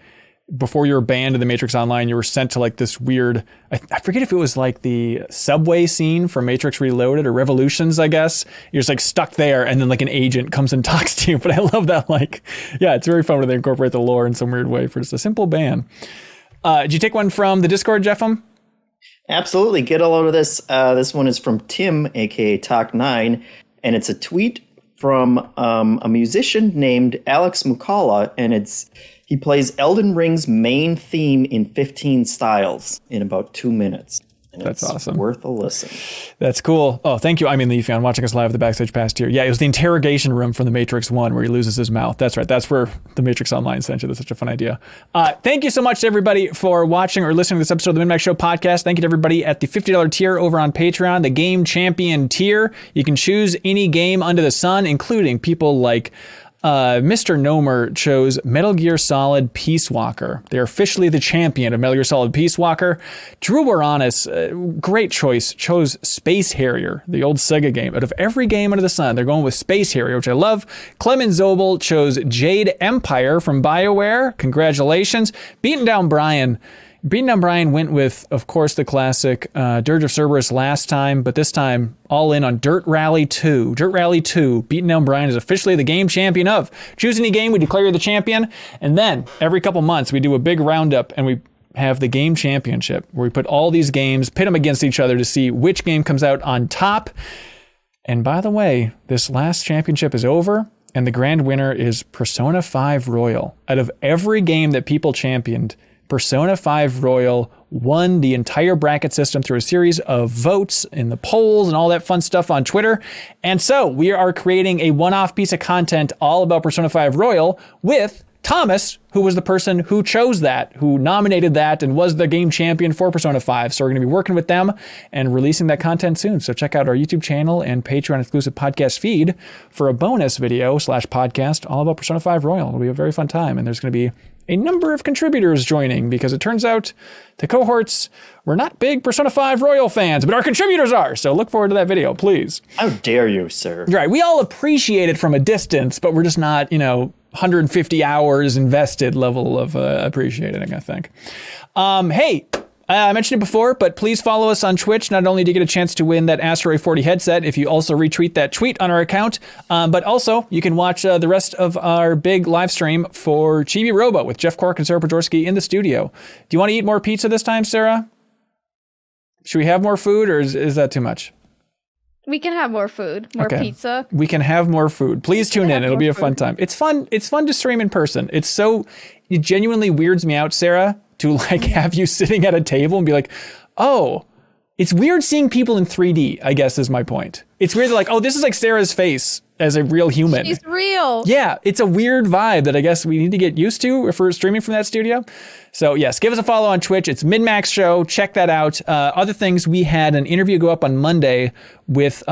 before you were banned in The Matrix Online, you were sent to like this weird, I forget if it was like the subway scene from Matrix Reloaded or Revolutions, I guess. You're just like stuck there and then like an agent comes and talks to you. But I love that, like, yeah, it's very fun when they incorporate the lore in some weird way for just a simple ban. Did you take one from the Discord, Jeffem? Absolutely. Get a load of this. This one is from Tim, aka Talk9, and it's a tweet from a musician named Alex Mukala, and he plays Elden Ring's main theme in 15 styles in about 2 minutes. And that's awesome. Worth a listen. That's cool. Oh, thank you. I'm in the fan watching us live at the Backstage Pass tier. Yeah, it was the interrogation room from The Matrix 1 where he loses his mouth. That's right. That's where The Matrix Online sent you. That's such a fun idea. Thank you so much to everybody for watching or listening to this episode of the MinnMax Show podcast. Thank you to everybody at the $50 tier over on Patreon, the Game Champion tier. You can choose any game under the sun, including people like MiserNomer chose Metal Gear Solid Peace Walker. They're officially the champion of Metal Gear Solid Peace Walker. Drew Waranis, great choice, chose Space Harrier, the old Sega game. Out of every game under the sun, they're going with Space Harrier, which I love. ClemensZobel chose Jade Empire from BioWare. Congratulations. BeatenDownBrian went with, of course, the classic Dirge of Cerberus last time, but this time all in on Dirt Rally 2. Dirt Rally 2, BeatenDownBrian is officially the game champion of. Choose any game, we declare you the champion, and then every couple months we do a big roundup and we have the game championship where we put all these games, pit them against each other to see which game comes out on top. And by the way, this last championship is over and the grand winner is Persona 5 Royal. Out of every game that people championed, Persona 5 Royal won the entire bracket system through a series of votes in the polls and all that fun stuff on Twitter. And so we are creating a one-off piece of content all about Persona 5 Royal with Thomas, who was the person who chose that, who nominated that and was the game champion for Persona 5. So we're going to be working with them and releasing that content soon. So check out our YouTube channel and Patreon exclusive podcast feed for a bonus video / podcast all about Persona 5 Royal. It'll be a very fun time. And there's going to be a number of contributors joining because it turns out the cohorts were not big Persona 5 Royal fans, but our contributors are. So look forward to that video, please. How dare you, sir? Right. We all appreciate it from a distance, but we're just not, 150 hours invested level of appreciating, I think. Hey, I mentioned it before, but please follow us on Twitch. Not only do you get a chance to win that Asteroid 40 headset if you also retweet that tweet on our account, but also you can watch the rest of our big live stream for Chibi Robo with Jeff Cork and Sarah Podorski in the studio. Do you want to eat more pizza this time, Sarah? Should we have more food, or is that too much? We can have more food, more pizza. We can have more food. Please tune in. It'll be a fun time. It's fun to stream in person. It genuinely weirds me out, Sarah, to have you sitting at a table and be like, oh, it's weird seeing people in 3D, I guess is my point. It's weird like, oh, this is like Sarah's face as a real human. She's real. Yeah, it's a weird vibe that I guess we need to get used to if we're streaming from that studio. So yes, give us a follow on Twitch. It's MinnMax Show. Check that out. Other things, we had an interview go up on Monday with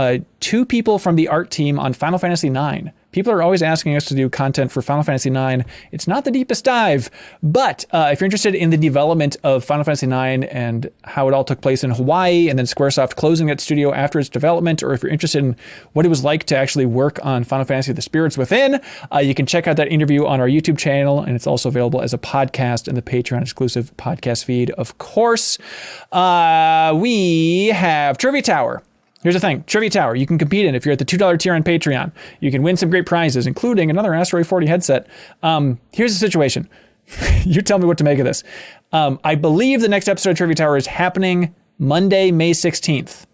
2 people from the art team on Final Fantasy IX. People are always asking us to do content for Final Fantasy IX. It's not the deepest dive, but if you're interested in the development of Final Fantasy IX and how it all took place in Hawaii and then Squaresoft closing that studio after its development, or if you're interested in what it was like to actually work on Final Fantasy The Spirits Within, you can check out that interview on our YouTube channel, and it's also available as a podcast in the Patreon exclusive podcast feed, of course. We have Trivia Tower. Here's the thing, Trivia Tower, you can compete in if you're at the $2 tier on Patreon. You can win some great prizes, including another Asteroid 40 headset. Here's the situation. You tell me what to make of this. I believe the next episode of Trivia Tower is happening Monday, May 16th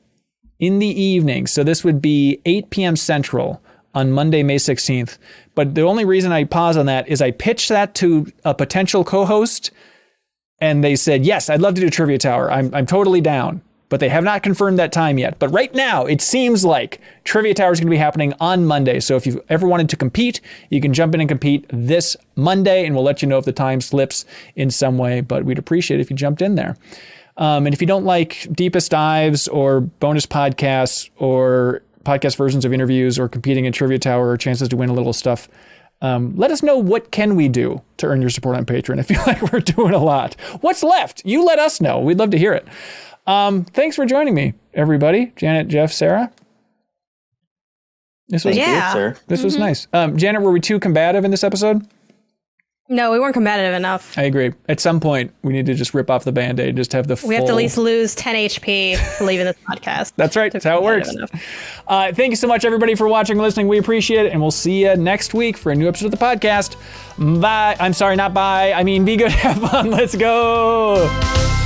in the evening. So this would be 8 p.m. Central on Monday, May 16th. But the only reason I pause on that is I pitched that to a potential co-host, and they said, yes, I'd love to do Trivia Tower. I'm totally down. But they have not confirmed that time yet. But right now, it seems like Trivia Tower is going to be happening on Monday. So if you've ever wanted to compete, you can jump in and compete this Monday, and we'll let you know if the time slips in some way. But we'd appreciate it if you jumped in there. And if you don't like deepest dives or bonus podcasts or podcast versions of interviews or competing in Trivia Tower or chances to win a little stuff, let us know what can we do to earn your support on Patreon. I feel like we're doing a lot. What's left? You let us know. We'd love to hear it. Thanks for joining me, everybody. Janet, Jeff, Sarah. This was This was nice. Janet, were we too combative in this episode? No, we weren't combative enough. I agree. At some point, we need to just rip off the Band-Aid, just have the full... We have to at least lose 10 HP for leaving this podcast. That's right. That's how it works. Thank you so much, everybody, for watching and listening. We appreciate it, and we'll see you next week for a new episode of the podcast. Bye. I'm sorry, not bye. I mean, be good, have fun. Let's go.